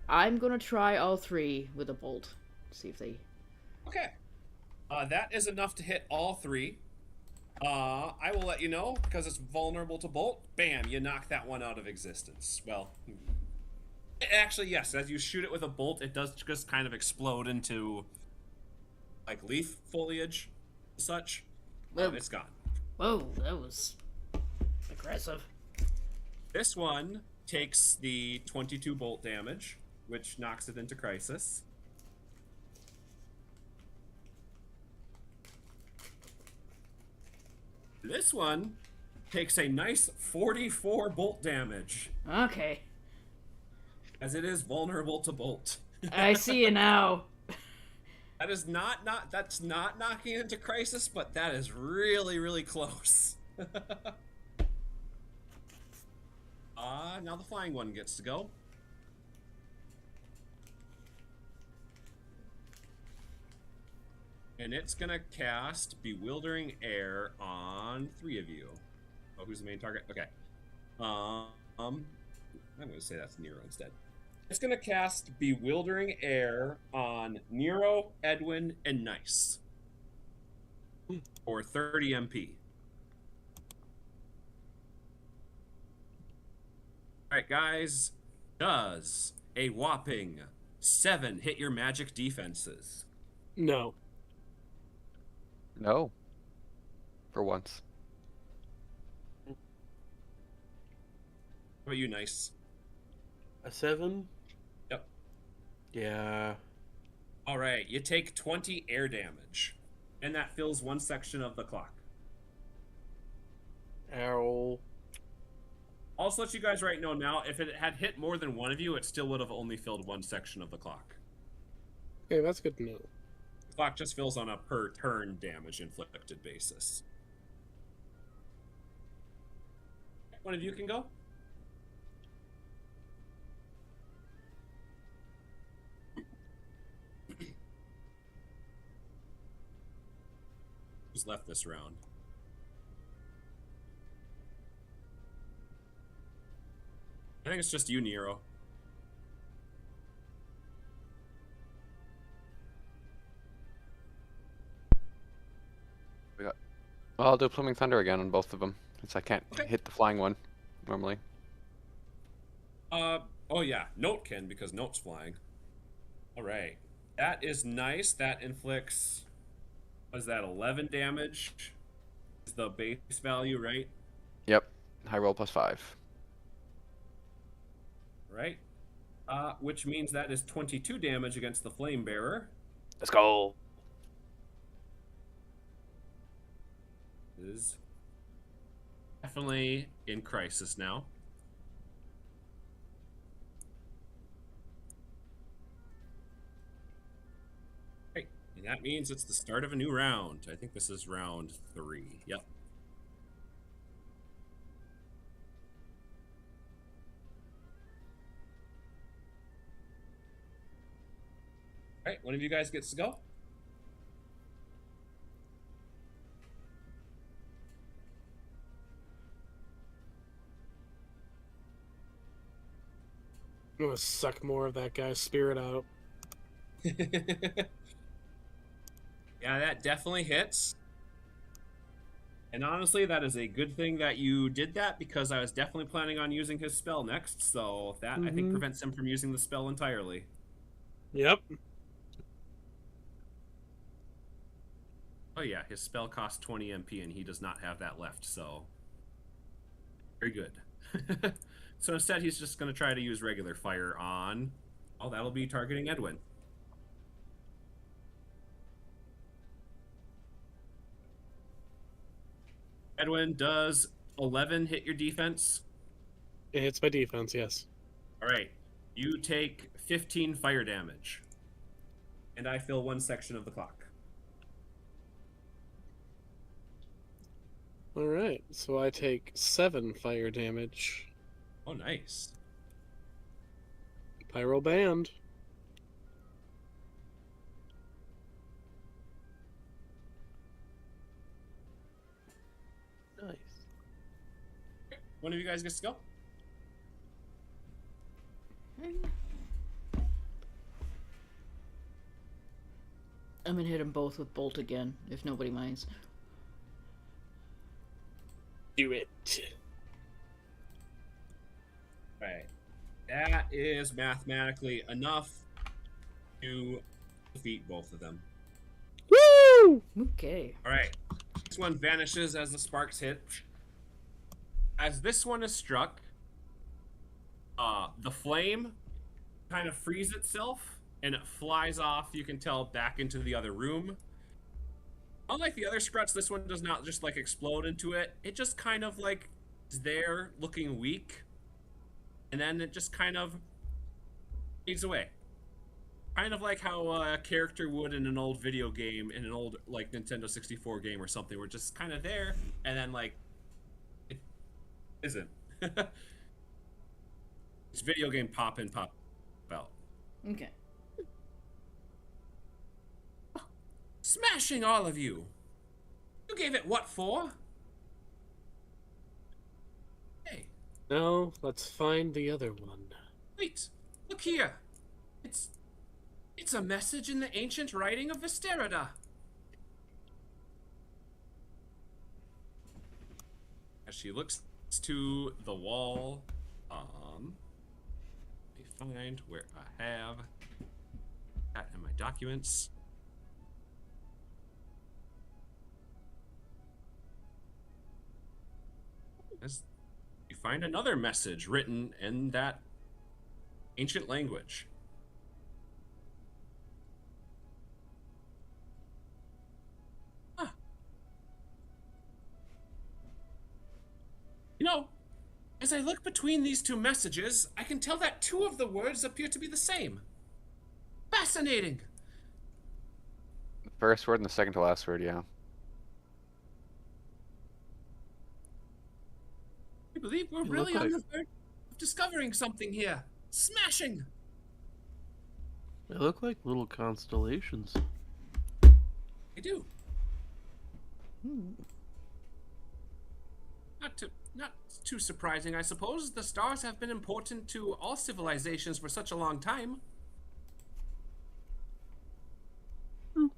I'm gonna try all three with a bolt. See if they. Okay. That is enough to hit all three. I will let you know, because it's vulnerable to bolt. Bam, you knock that one out of existence. Well, actually, yes, as you shoot it with a bolt, it does just kind of explode into, like, leaf foliage and such. Well, It's gone. whoa, that was aggressive. This one takes the 22 bolt damage, which knocks it into Crisis. This one takes a nice 44 bolt damage, Okay, as it is vulnerable to bolt. I see you now. That is that's not knocking into Crisis, but that is really, really close. Now the flying one gets to go. And it's gonna cast Bewildering Air on 3 of you. Oh, who's the main target? Okay. I'm gonna say that's Nero instead. It's gonna cast Bewildering Air on Nero, Edwin, and Nice. For 30 MP. Alright, guys. Does a whopping 7 hit your magic defenses? No. No. For once. How about you, Nice? A 7? Yep. Yeah. Alright, you take 20 air damage. And that fills one section of the clock. Ow. I'll just let you guys right now, if it had hit more than one of you, it still would have only filled one section of the clock. Okay, that's good to know. The clock just fills on a per turn damage inflicted basis. One of you can go. Who's left this round? I think it's just you, Nero. Well, I'll do Pluming Thunder again on both of them, since I can't Okay. hit the flying one normally. Oh yeah, Note can because Note's flying. All right, that is nice. That inflicts, what is that, 11 damage? Is the base value, right? Yep. High roll +5. Right. Which means that is 22 damage against the Flame Bearer. Let's go. Is definitely in crisis now. Right, and that means it's the start of a new round. I think this is round 3. Yep. All right, one of you guys gets to go. I'm gonna suck more of that guy's spirit out. Yeah, that definitely hits. And honestly, that is a good thing that you did that, because I was definitely planning on using his spell next, so that I think prevents him from using the spell entirely. Yep. Oh yeah, his spell costs 20 MP and he does not have that left, so very good. So instead he's just going to try to use regular fire on... Oh, that'll be targeting Edwin. Edwin, does 11 hit your defense? It hits my defense, yes. All right. You take 15 fire damage. And I fill one section of the clock. Alright, so I take 7 fire damage. Oh, nice. Pyro band. Nice. One of you guys gets to go. I'm gonna hit them both with bolt again, if nobody minds. Do it. Right. That is mathematically enough to defeat both of them. Woo! Okay. All right. This one vanishes as the sparks hit. As this one is struck, the flame kind of frees itself and it flies off, you can tell, back into the other room. Unlike the other struts, this one does not just like explode into it. It just kind of like is there looking weak, and then it just kind of fades away. Kind of like how a character would in an old video game, in an old like Nintendo 64 game or something, where it's just kind of there, and then like it isn't. It's video game pop in, pop out. Okay. Smashing all of you! You gave it what for? Hey, Now, let's find the other one. wait! Look here! It's a message in the ancient writing of Visterida. As she looks to the wall, let me find where I have that in my documents. As you find another message written in that ancient language. Huh. You know, as I look between these two messages, I can tell that 2 of the words appear to be the same. Fascinating! The first word and the second to last word, yeah. I believe we're You really look on like- the verge of discovering something here. Smashing! They look like little constellations. I do. Not too surprising, I suppose. The stars have been important to all civilizations for such a long time. I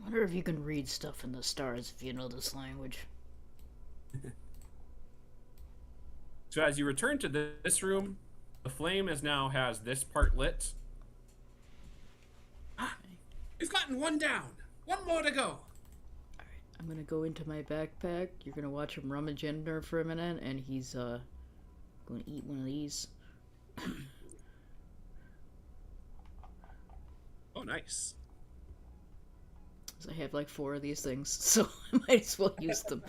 wonder if you can read stuff in the stars if you know this language. So as you return to this room, the flame has this part lit. Ah, we've gotten one down. One more to go. I'm gonna go into my backpack. You're gonna watch him rummage in there for a minute, and he's gonna eat one of these. Oh, nice. I have like 4 of these things, so I might as well use them.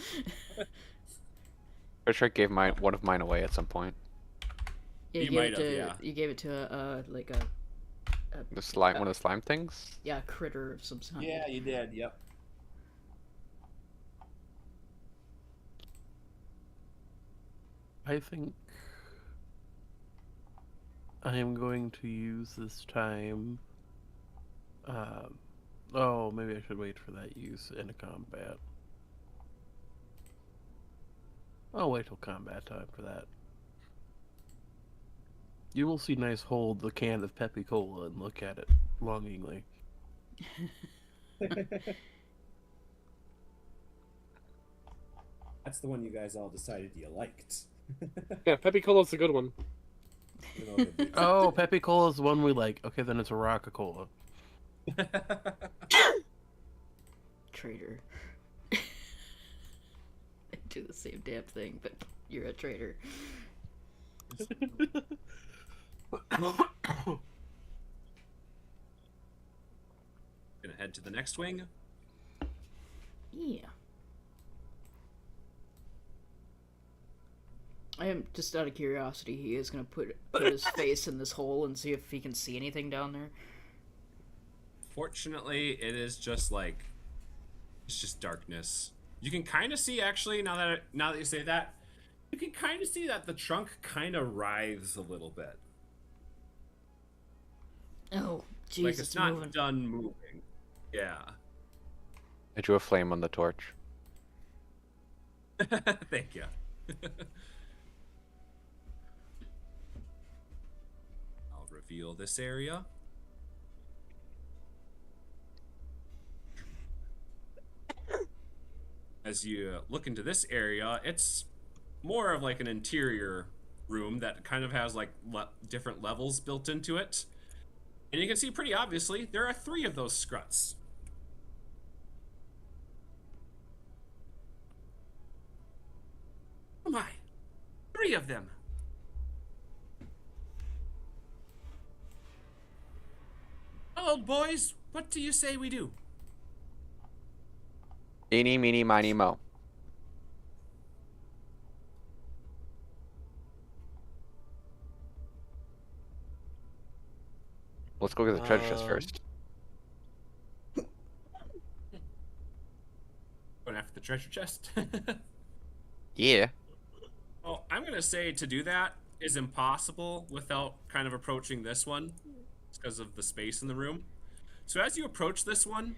Pretty sure I gave one of mine away at some point. Yeah, You might have, yeah. You gave it to like The slime, one of the slime things. a critter of some kind. Yeah, you did. Yep. I think I am going to use this time. Oh, maybe I should wait for that use in a combat. I'll wait till combat time for that. You will see nice hold the can of Peppy Cola and look at it longingly. That's the one you guys all decided you liked. Yeah, Peppy Cola's a good one. Oh, Peppy Cola is the one we like. Okay, then it's a Roca-Cola. Traitor. I do the same damn thing, but you're a traitor. Gonna head to the next wing. Yeah. I am just out of curiosity. He is gonna put his face in this hole and see if he can see anything down there. Fortunately, it is just like it's just darkness. You can kind of see actually now that you say that, you can kind of see that the trunk kind of writhes a little bit. Oh, jeez, Like it's not moving. done moving. Yeah. I drew a flame on the torch. Thank you. I'll reveal this area. As you look into this area, it's more of like an interior room that kind of has like different levels built into it. And you can see pretty obviously there are 3 of those scruts. Oh my, 3 of them. Well, boys, what do you say we do? Eeny, meeny, miny, mo. Let's go get the treasure chest first. Going after the treasure chest? Yeah. Well, I'm going to say to do that is impossible without kind of approaching this one. It's because of the space in the room. So as you approach this one,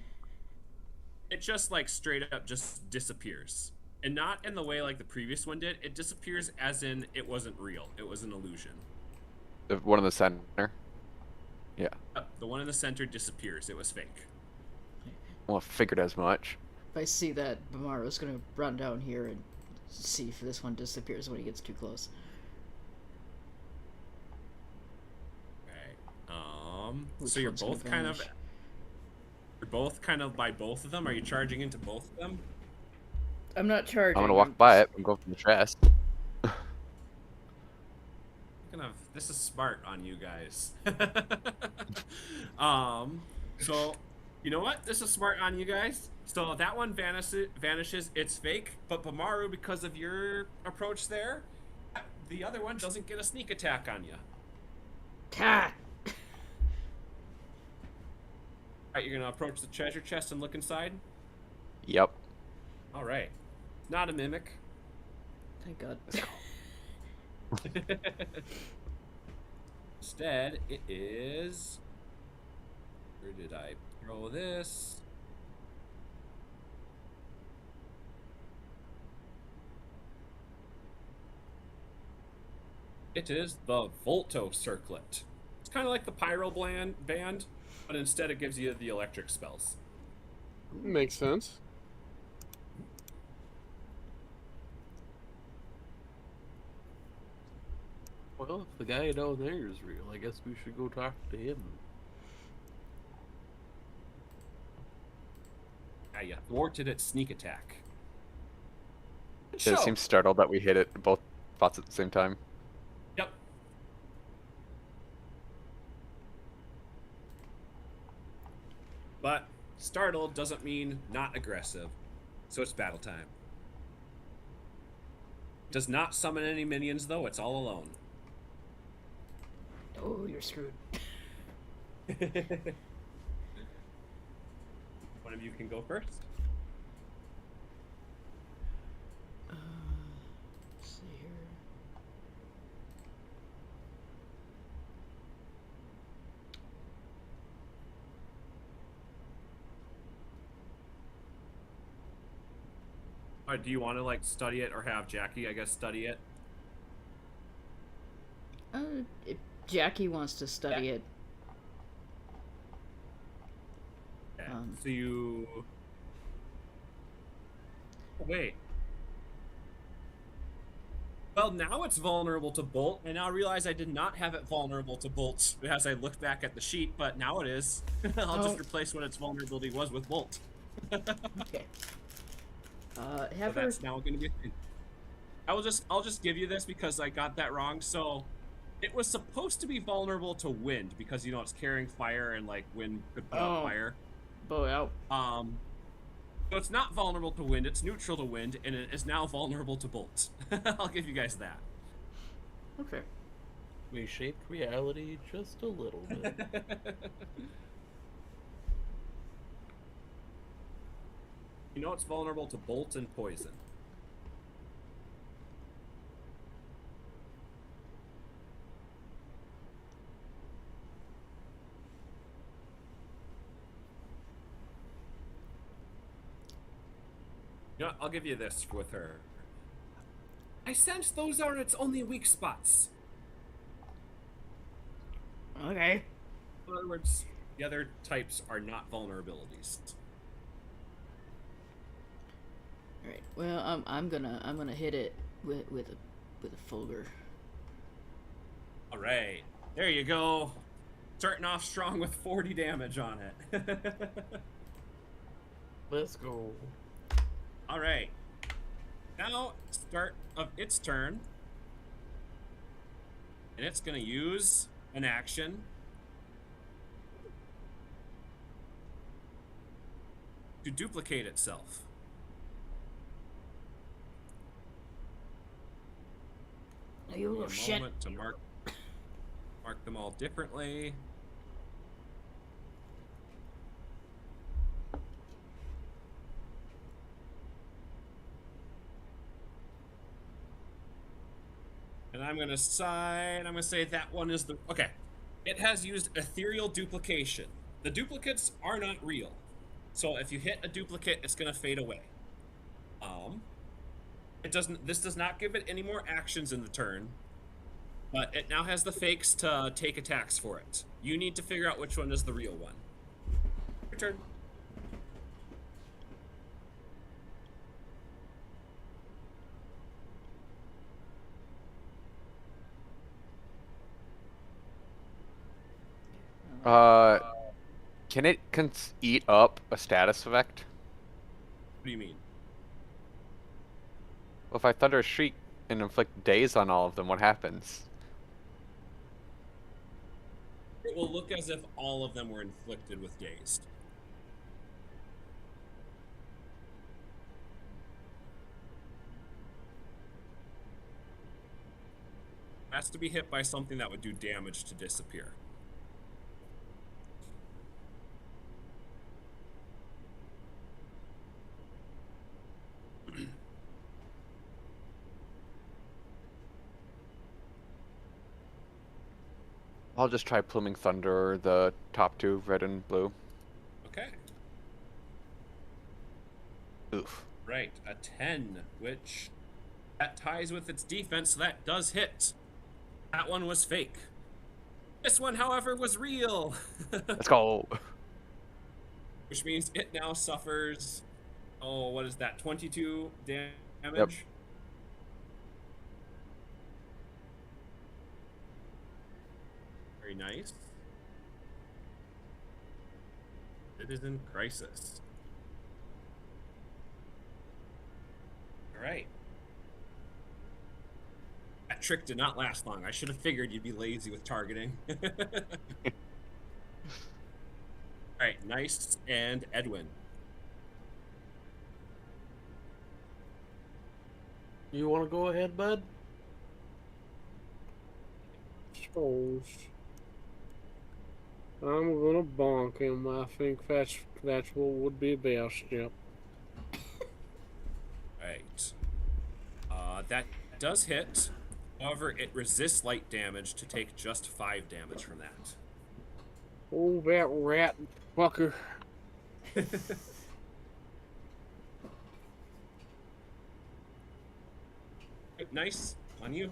it just like straight up just disappears. And not in the way like the previous one did. It disappears as in it wasn't real. It was an illusion. The one in the center. Yeah. The one in the center disappears. It was fake. Well, I figured as much. If I see that, Bamaro's gonna run down here and see if this one disappears when he gets too close. Okay. Which So you're one's gonna both kind of vanish? by both of them. Are you charging into both of them? I'm not charging. I'm gonna walk by it and go from the chest. This is smart on you guys. So you know what? This is smart on you guys. So that one vanishes. It's fake. But Bamaru, because of your approach there, the other one doesn't get a sneak attack on you. Ta! Alright, you're gonna approach the treasure chest and look inside? Yep. Alright. Not a mimic. Thank God. Instead, it is... Where did I throw this? It is the Volto Circlet. It's kind of like the Pyro band, but instead it gives you the electric spells. Makes sense. Well, if the guy down there is real, I guess we should go talk to him. Yeah, you thwarted its sneak attack. Good It show. seems startled that we hit it both spots at the same time. Yep. But startled doesn't mean not aggressive, so it's battle time. Does not summon any minions though, it's all alone. Oh, you're screwed. One of you can go first. Let's see here. Or do you want to like study it or have Jackie, I guess, study it? If Jackie wants to study it. Okay. Um. So you. Oh, wait. Well, now it's vulnerable to bolt. I now realize I did not have it vulnerable to bolts as I look back at the sheet, but now it is. I'll just replace what its vulnerability was with bolt. Okay. So Have her. that's now going to be a thing. I'll just give you this because I got that wrong. So it was supposed to be vulnerable to wind because you know it's carrying fire and like wind could put out fire. Bow out. So it's not vulnerable to wind, it's neutral to wind, and it is now vulnerable to bolt. I'll give you guys that. Okay. We shaped reality just a little bit. You know it's vulnerable to bolt and poison. You know what? I'll give you this with her. I sense those are its only weak spots. Okay. In other words, the other types are not vulnerabilities. All right. Well, I'm gonna hit it with a fulgur. All right, there you go. Starting off strong with 40 damage on it. Let's go. All right. Now, start of its turn. And it's going to use an action to duplicate itself. Oh, you little A shit. moment to mark them all differently. And I'm gonna say that one is the okay. It has used ethereal duplication. The duplicates are not real, so if you hit a duplicate, it's gonna fade away. It doesn't. This does not give it any more actions in the turn, but it now has the fakes to take attacks for it. You need to figure out which one is the real one. Your turn. Can it eat up a status effect? What do you mean? Well, if I thunder a shriek and inflict daze on all of them, what happens? It will look as if all of them were inflicted with dazed. Has to be hit by something that would do damage to disappear. I'll just try pluming thunder, the top two, red and blue. Okay. Oof. Right, a 10, which that ties with its defense, so that does hit. That one was fake. This one, however, was real. Let's go. Which means it now suffers, oh, what is that, 22 damage? Yep. Very nice. Citizen Crisis. Alright. That trick did not last long. I should have figured you'd be lazy with targeting. Alright, nice. And Edwin. You want to go ahead, bud? Suppose. I'm gonna bonk him. I think that's what would be best. Yep. Right. That does hit. However, it resists light damage to take just 5 damage from that. Oh, that rat fucker. Nice. On you.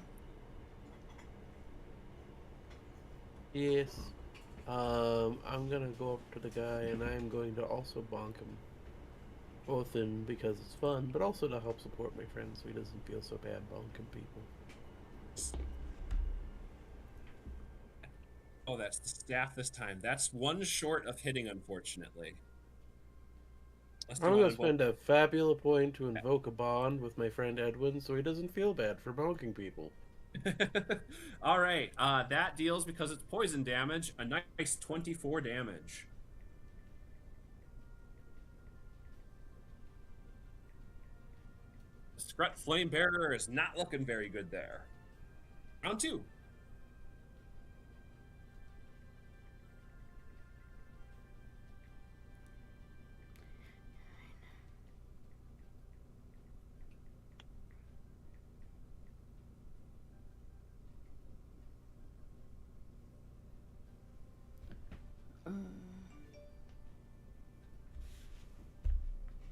Yes. I'm gonna go up to the guy and I'm going to also bonk him. Both in because it's fun, but also to help support my friend so he doesn't feel so bad bonking people. Oh, that's the staff this time. That's one short of hitting, unfortunately. I'm gonna spend a fabulous point to invoke a bond with my friend Edwin so he doesn't feel bad for bonking people. All right, that deals, because it's poison damage, a nice 24 damage. The Scrut Flame Bearer is not looking very good there. Round 2.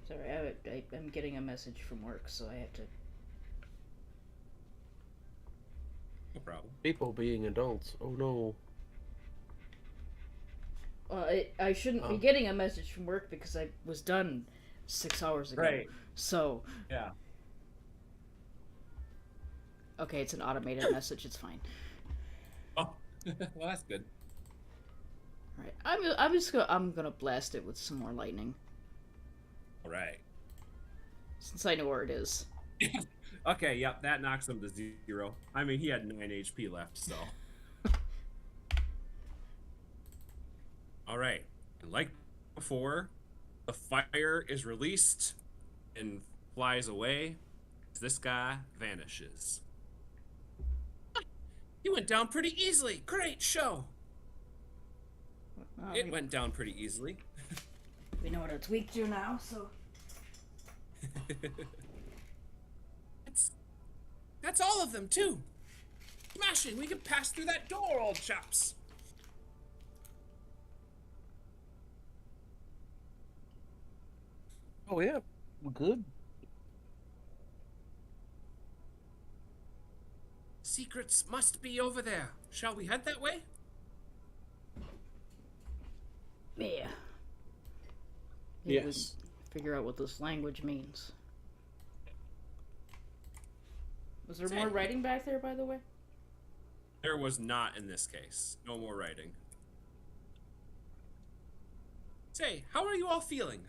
Sorry, I'm getting a message from work, so I have to. No problem. People being adults. Oh no. Well, I shouldn't be getting a message from work because I was done 6 hours ago. Right. So. Yeah. Okay, it's an automated message. It's fine. Oh, well, that's good. All right, I'm gonna blast it with some more lightning All right. since I know where it is. Okay, yep, that knocks him to 0. I mean, he had 9 HP left, so. All right, and like before, the fire is released and flies away as this guy vanishes. He went down pretty easily. Great show. Well, It went down pretty easily. we know what it's weak to now, so. That's all of them, too. Smashing, we can pass through that door, old chaps. Oh yeah, good. Secrets must be over there. Shall we head that way? Yeah. Yes. Figure out what this language means. Was there more writing back there, by the way? There was not in this case. No more writing. Say, how are you all feeling?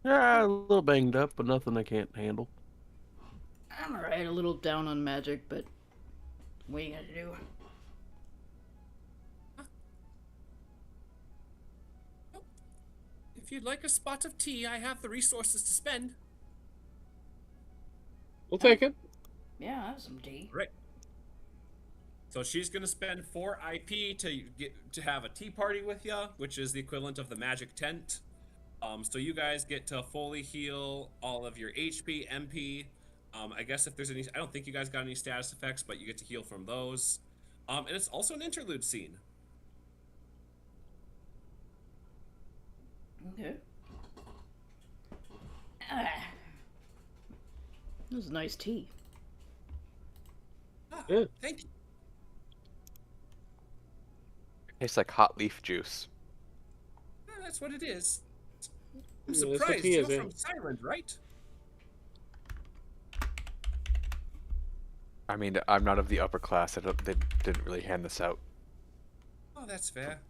Yeah, a little banged up, but nothing I can't handle. I'm alright, a little down on magic, but what are you gonna do? If you'd like a spot of tea, I have the resources to spend. We'll take it. Yeah, I have some tea. Right. So she's gonna spend 4 IP to have a tea party with ya, which is the equivalent of the magic tent. So you guys get to fully heal all of your HP, MP. I guess if there's any, I don't think you guys got any status effects, but you get to heal from those. And it's also an interlude scene. Okay. Ah. This is nice tea. Ah, Yeah. thank you. Tastes like hot leaf juice. Ah, that's what it is. I'm Yeah, that's what surprised. tea You're is, yeah. from Thailand, right? I mean, I'm not of the upper class. They didn't really hand this out. Oh, that's fair.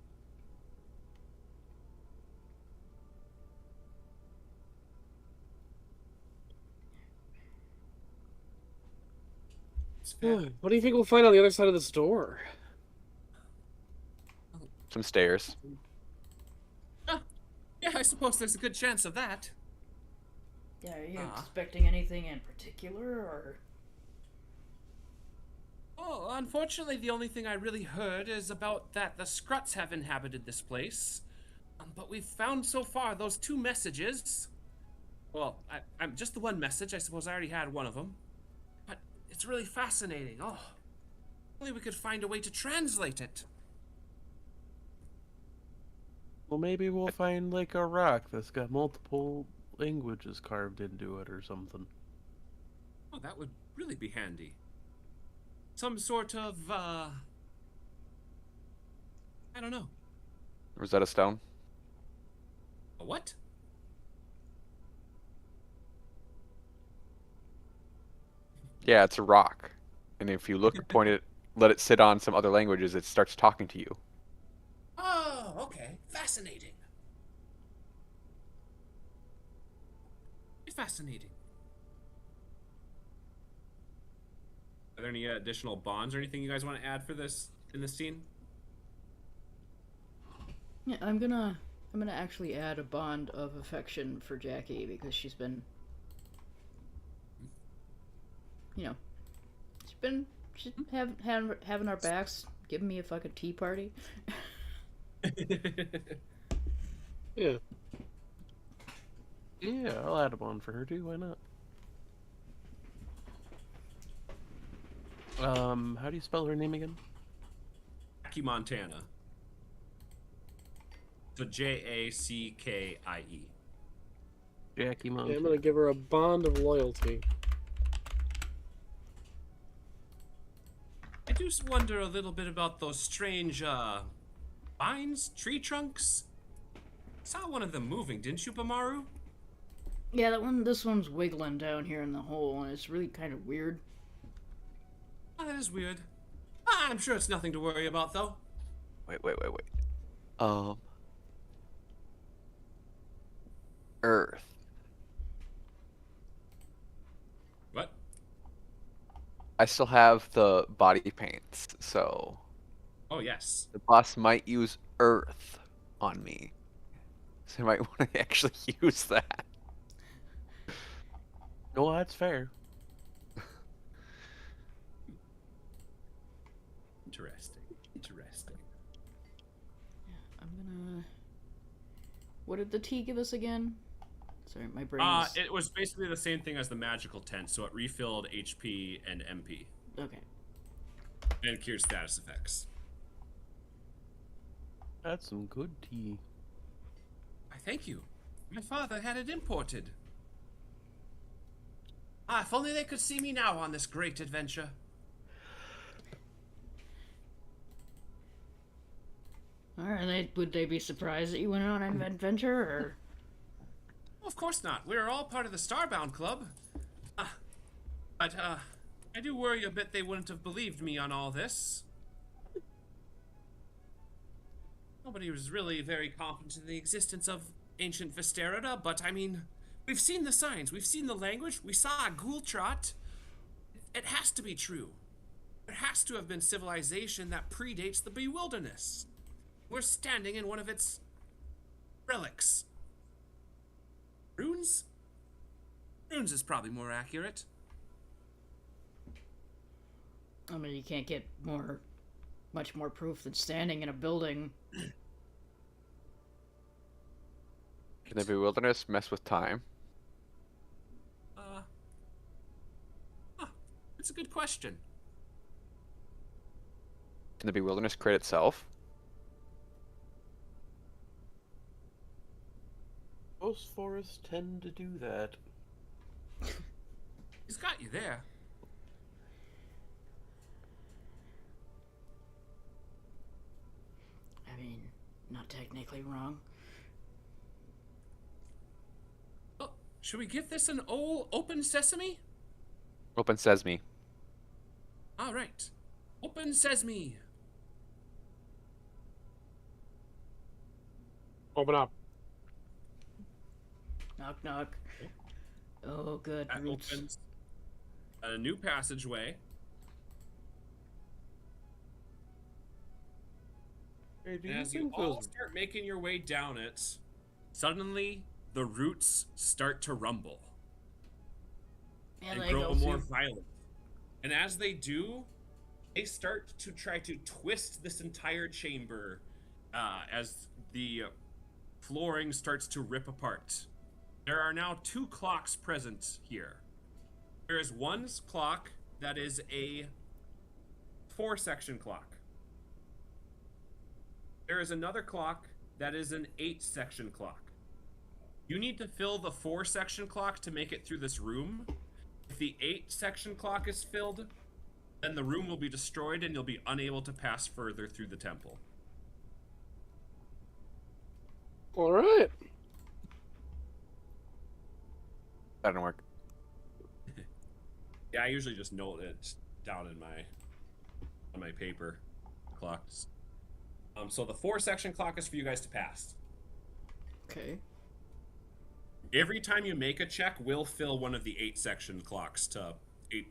It's fair. What do you think we'll find on the other side of this door? Some stairs. Ah, yeah, I suppose there's a good chance of that. Yeah, are you Ah. expecting anything in particular, or? Oh, unfortunately, the only thing I really heard is about that the Scruts have inhabited this place. But we've found so far those 2 messages. Well, I'm just the one message. I suppose I already had one of them. But it's really fascinating. Oh, only we could find a way to translate it. Well, maybe we'll find like a rock that's got multiple languages carved into it or something. Oh, that would really be handy. Some sort of, I don't know. Rosetta Stone. A what? Yeah, it's a rock. And if you look, point it, let it sit on some other languages, it starts talking to you. Oh, okay. Fascinating. Fascinating. Are there any additional bonds or anything you guys want to add for this in this scene? Yeah, I'm gonna actually add a bond of affection for Jackie because she's been, you know, she's having our backs, giving me a fucking tea party. Yeah. Yeah, I'll add a bond for her too. Why not? How do you spell her name again? Jackie Montana. So Jackie. Jackie Montana. Yeah, I'm gonna give her a bond of loyalty. I do wonder a little bit about those strange, vines, tree trunks. Saw one of them moving, didn't you, Bamaru? Yeah, this one's wiggling down here in the hole, and it's really kind of weird. Oh, that is weird. I'm sure it's nothing to worry about, though. Wait. Earth. What? I still have the body paints, so Oh, yes. the boss might use Earth on me. So I might want to actually use that. Oh, that's fair. Interesting. I'm gonna. What did the tea give us again? Sorry, my brain is... It was basically the same thing as the magical tent, so it refilled HP and MP. Okay. And cured status effects. That's some good tea. Why, thank you. My father had it imported. If only they could see me now on this great adventure. Alright, would they be surprised that you went on an adventure, or...? Well, of course not. We're all part of the Starbound Club. But I do worry a bit they wouldn't have believed me on all this. Nobody was really very confident in the existence of ancient Visterida, but I mean, we've seen the signs, we've seen the language, we saw a ghoul trot. It has to be true. There has to have been civilization that predates the Bewilderness. We're standing in one of its relics. Runes? Runes is probably more accurate. I mean, you can't get much more proof than standing in a building. Can the Bewilderness mess with time? That's a good question. Can the Bewilderness create itself? Most forests tend to do that. He's got you there. not technically wrong. Oh, should we give this an old open sesame? Open sesame. All right. Open sesame. Open up. Knock, knock. Oh, good. That Roots. opens a new passageway. Hey, do And you as you think all those? start making your way down it, suddenly the roots start to rumble And and they grow go more through. violent. And as they do, they start to try to twist this entire chamber as the flooring starts to rip apart. There are now 2 clocks present here. There is one clock that is a 4-section clock. There is another clock that is an 8-section clock. You need to fill the 4-section clock to make it through this room. If the 8-section clock is filled, then the room will be destroyed and you'll be unable to pass further through the temple. All right. That didn't work. Yeah, I usually just note it down in on my paper clocks. So the 4-section clock is for you guys to pass. Okay. Every time you make a check, we'll fill one of the 8-section clocks to the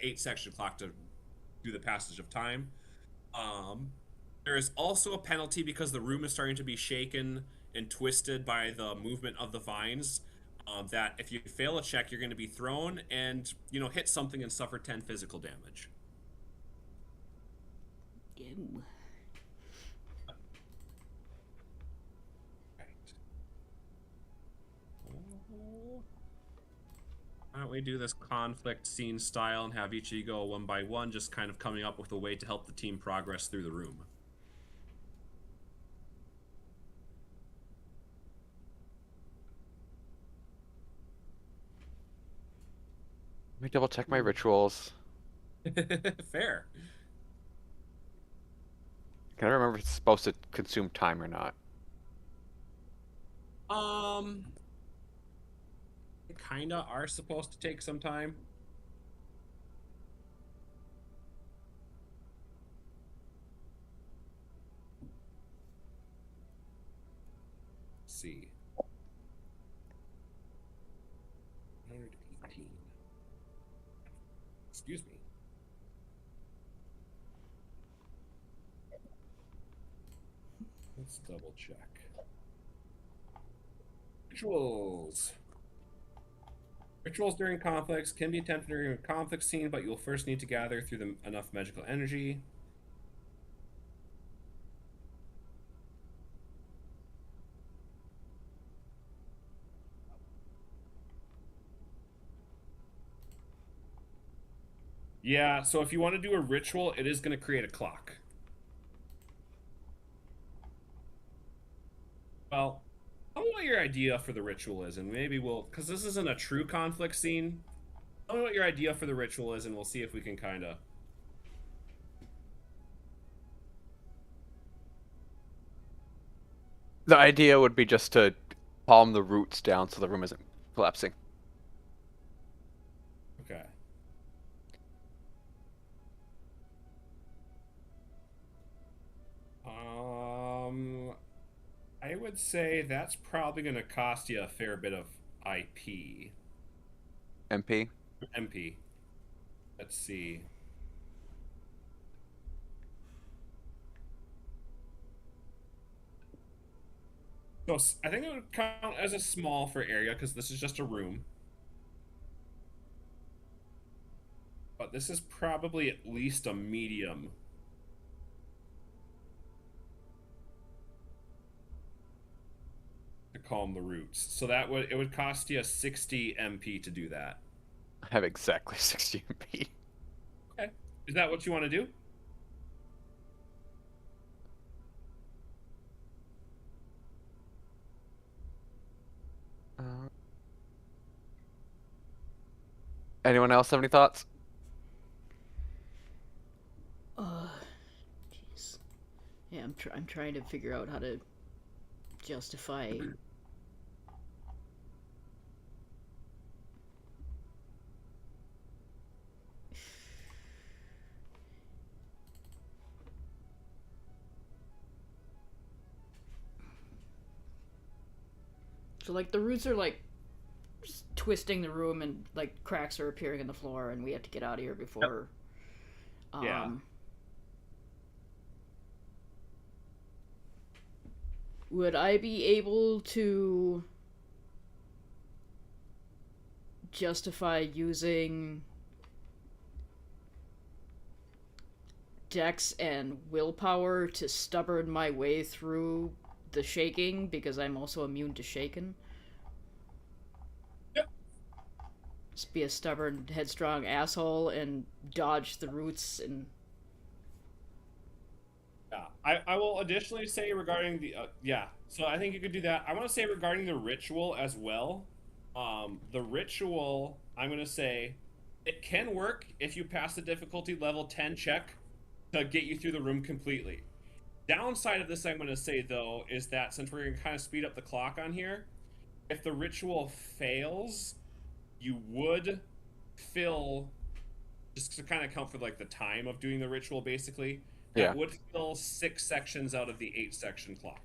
8-section clock to do the passage of time. There is also a penalty because the room is starting to be shaken and twisted by the movement of the vines. That if you fail a check, you're going to be thrown and hit something and suffer 10 physical damage. Ew. Why don't we do this conflict scene style and have each of you go one by one, just kind of coming up with a way to help the team progress through the room. Let me double check my rituals. Fair. Can I remember if it's supposed to consume time or not? They kinda are supposed to take some time. Let's see. 118. Excuse me. Let's double check. Rituals. Rituals during conflicts can be attempted during a conflict scene, but you'll first need to gather through enough magical energy. Yeah, so if you want to do a ritual, it is going to create a clock. Well, tell me what your idea for the ritual is, and maybe because this isn't a true conflict scene, tell me what your idea for the ritual is, and we'll see if we can kind of... The idea would be just to palm the roots down so the room isn't collapsing. Okay. I would say that's probably going to cost you a fair bit of IP. MP? MP. Let's see. So I think it would count as a small for area because this is just a room. But this is probably at least a medium. To calm the roots. So it would cost you 60 MP to do that. I have exactly 60 MP. Okay. Is that what you want to do? Anyone else have any thoughts? Jeez. Yeah, I'm trying to figure out how to justify. So like the roots are like twisting the room and like cracks are appearing in the floor and we have to get out of here before Yeah. Would I be able to justify using dex and willpower to stubborn my way through the shaking because I'm also immune to shaken? Yep. Just be a stubborn, headstrong asshole and dodge the roots and. Yeah, I will additionally say regarding the yeah. So I think you could do that. I want to say regarding the ritual as well. The ritual, I'm gonna say, it can work if you pass the difficulty level 10 check to get you through the room completely. Downside of this, I'm gonna say though, is that since we're gonna kind of speed up the clock on here, if the ritual fails, you would fill just to kind of count for like the time of doing the ritual basically. That Yeah. would fill 6 sections out of the 8-section clock.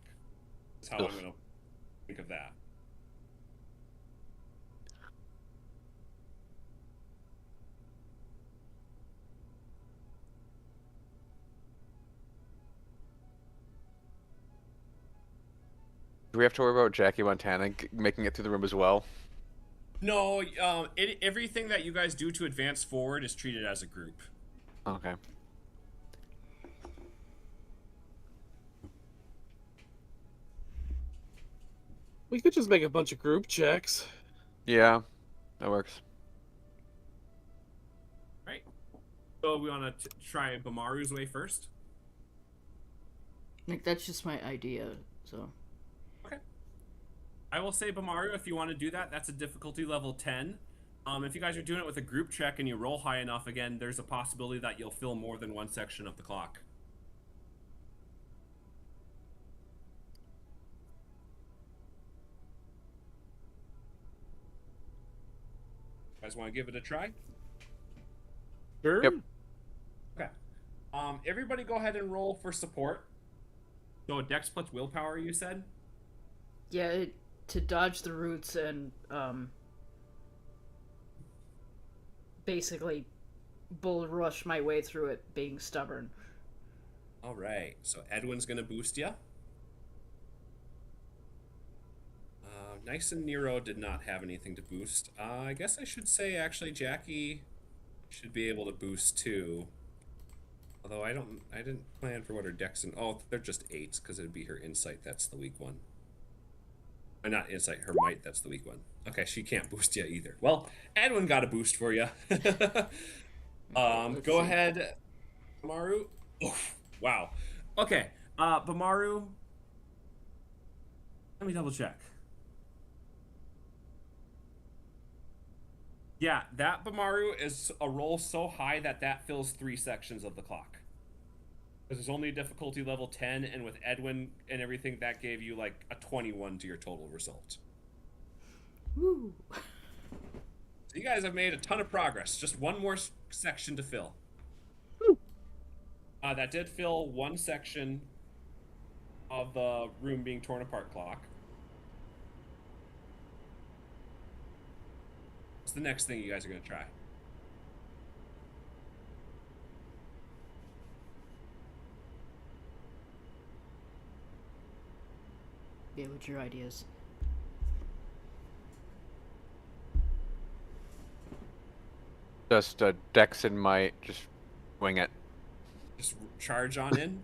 That's how I'm going to think of that. Do we have to worry about Jackie Montana making it through the room as well? No, everything that you guys do to advance forward is treated as a group. Okay. We could just make a bunch of group checks. Yeah, that works. Right. So we want to try Bamaru's way first. Like, that's just my idea, so. Okay. I will say Bamaru, if you want to do that, that's a difficulty level 10. If you guys are doing it with a group check and you roll high enough, again, there's a possibility that you'll fill more than one section of the clock. You guys want to give it a try? Sure. Yep. Okay. Everybody go ahead and roll for support. So Dex plus willpower, you said? Yeah, to dodge the roots and, basically bull rush my way through it being stubborn. All right. So Edwin's going to boost you. Nice and Nero did not have anything to boost. I guess I should say, actually, Jackie should be able to boost too. Although I didn't plan for what her dex and they're just 8s because it'd be her insight that's the weak one. Or not insight, her might that's the weak one. Okay, she can't boost you either. Well, Edwin got a boost for you. Go ahead, Bamaru. Oof, wow. Okay, Bamaru. Let me double check. Yeah, that Bamaru is a roll so high that fills 3 sections of the clock. Because there's only a difficulty level 10, and with Edwin and everything, that gave you like a 21 to your total result. Woo! So you guys have made a ton of progress. Just one more section to fill. That did fill 1 section of the room being torn apart clock. What's the next thing you guys are going to try? Yeah, what's your ideas? Just Dex and might, just wing it. Just charge on in?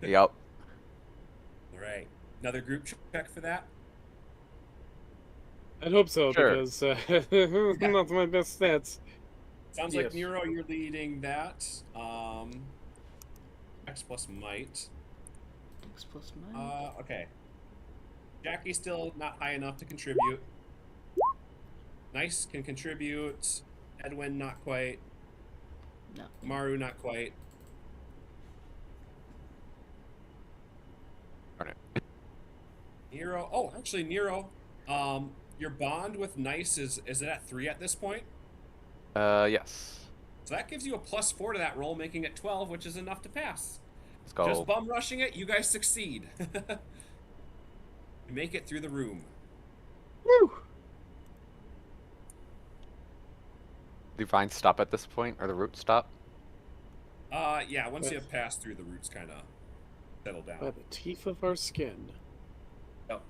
Yep. All right. Another group check for that? I'd hope so, Sure. because not my best stats. Sounds Yes. like Nero, you're leading that. X plus might. Dex plus mine. Okay. Jackie's still not high enough to contribute. Nice can contribute. Edwin, not quite. No. Maru, not quite. Darn it. Nero. Oh, actually, Nero. Your bond with Nice is it at 3 at this point? Yes. So that gives you a +4 to that roll, making it 12, which is enough to pass. Let's Just go. bum rushing it, you guys succeed. You make it through the room. Woo! The vines stop at this point, or the roots stop? Yeah, once you Yes. have passed through, the roots kind of settle By down. the teeth of our skin. Yep.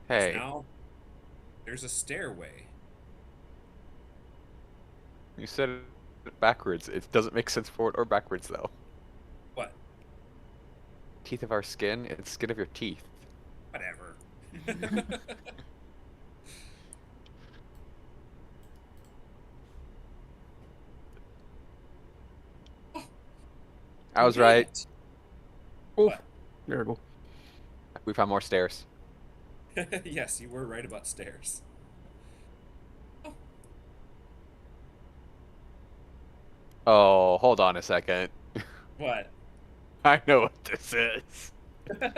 Hey, Now, there's a stairway. you said it backwards. It doesn't make sense forward or backwards, though. What? Teeth of our skin? It's skin of your teeth. Whatever. I was You right. did Oh, What? there we go. We found more stairs. it. Yes, you were right about stairs. Oh, hold on a second. What? I know what this is. I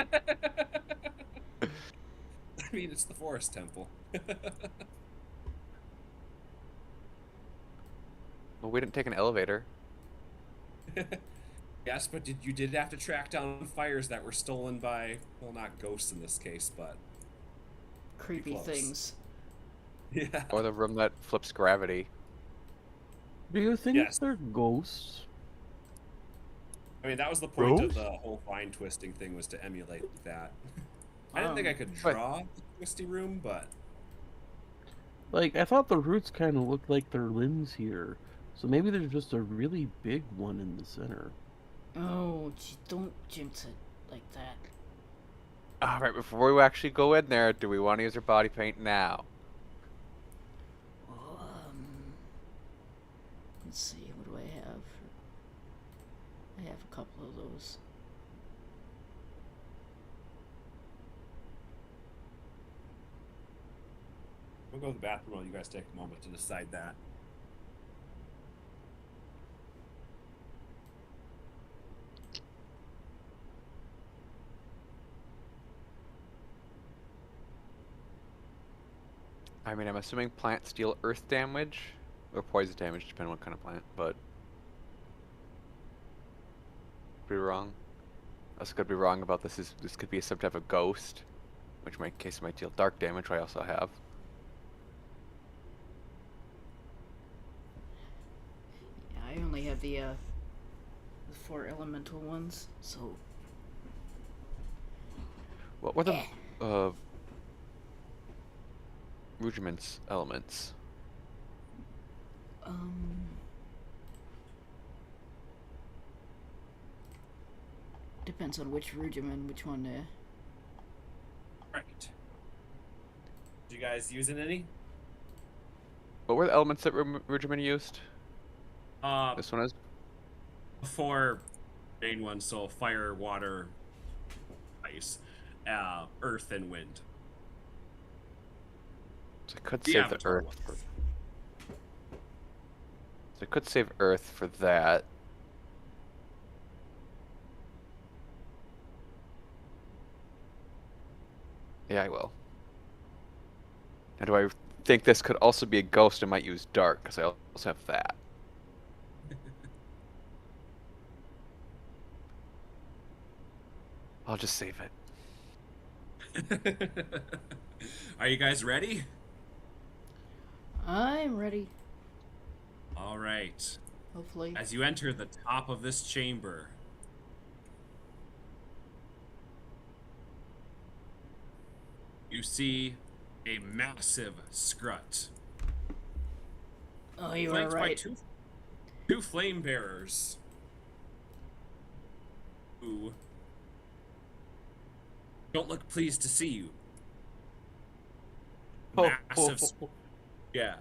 mean, it's the forest temple. Well, we didn't take an elevator. Yes, but you did have to track down fires that were stolen by, well, not ghosts in this case, but Creepy close. things. yeah. Or the room that flips gravity. Do you think Yes. they're ghosts? I mean, that was the point of Rose? the whole vine twisting thing, was to emulate that. I didn't think I could But- draw the twisty room, but Like, I thought the roots kind of looked like their limbs here. So maybe there's just a really big one in the center. Oh, don't jinx it like that. Alright, before we actually go in there, do we want to use our body paint now? Let's see, what do I have? I have a couple of those. we'll go to the bathroom while you guys take a moment to decide that. I mean, I'm assuming plants deal earth damage or poison damage, depending on what kind of plant, but could be wrong. Also could be wrong about this. This could be some type of ghost, which in my case might deal dark damage, which I also have. Yeah, I only have the 4 elemental ones, so What were the rudiments elements? depends on which regimen, which one. Right. Did you guys using any? What were the elements that Rudiman used? This one is? 4 main ones, so fire, water, ice, earth, and wind. So I could The save the Avatar earth. one. So I could save earth for that. Yeah, I will. Now, do I think this could also be a ghost? I might use dark, because I also have that. I'll just save it. Are you guys ready? I'm ready, All right. hopefully. As you enter the top of this chamber, you see a massive scrut. Oh, you are Flanked by right. two flame bearers who don't look pleased to see you. Massive. Yeah.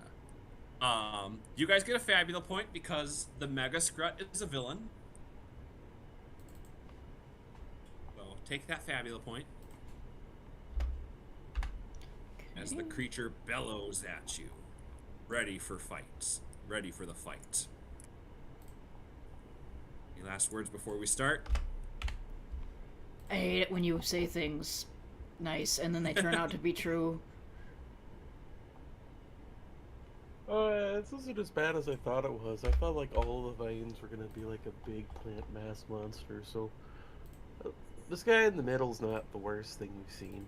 You guys get a fabula point because the Mega Scrut is a villain. So take that fabula point. As the creature bellows at you, ready for fights, ready for the fight. Any last words before we start? I hate it when you say things nice and then they turn out to be true. This isn't as bad as I thought it was. I thought like all the vines were gonna be like a big plant mass monster, so this guy in the middle's not the worst thing we've seen.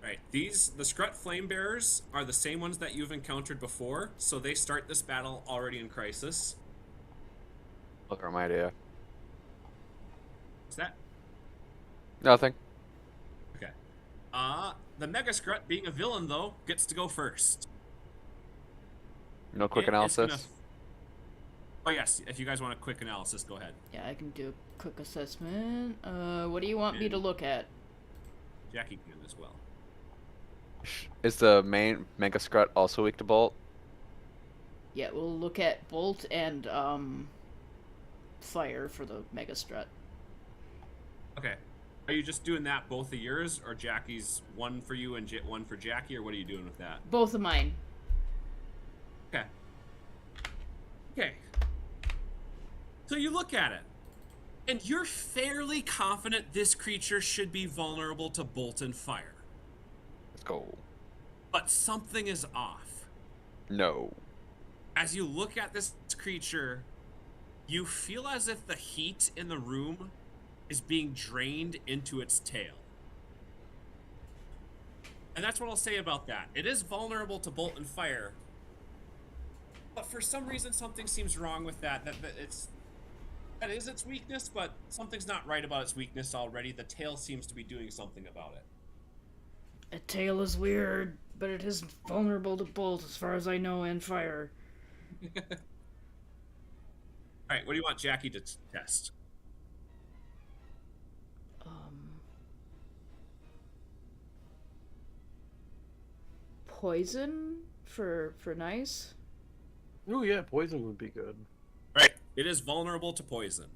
Right. The Scrut Flame Bearers are the same ones that you've encountered before, so they start this battle already in crisis. Look at my idea. What's that? Nothing. Okay. The Mega Scrut, being a villain though, gets to go first. No quick It's analysis. gonna- Oh yes, if you guys want a quick analysis, go ahead. Yeah, I can do a quick assessment. What do you want me to look at? Jackie can as well. Is the main Mega Scrut also weak to Bolt? Yeah, we'll look at Bolt and, Fire for the Mega Strut. Okay. Are you just doing that both of yours, or Jackie's one for you and one for Jackie, or what are you doing with that? Both of mine. Okay. Okay. So you look at it, and you're fairly confident this creature should be vulnerable to Bolt and Fire. Let's go. But something is off. No. As you look at this creature, you feel as if the heat in the room is being drained into its tail. And that's what I'll say about that. It is vulnerable to Bolt and Fire, but for some reason something seems wrong with that. That is its weakness, but something's not right about its weakness already. The tail seems to be doing something about it. A tail is weird, but it isn't vulnerable to Bolt as far as I know, and Fire. Alright, what do you want Jackie to test? Poison for nice? Oh yeah, poison would be good. Right, it is vulnerable to poison.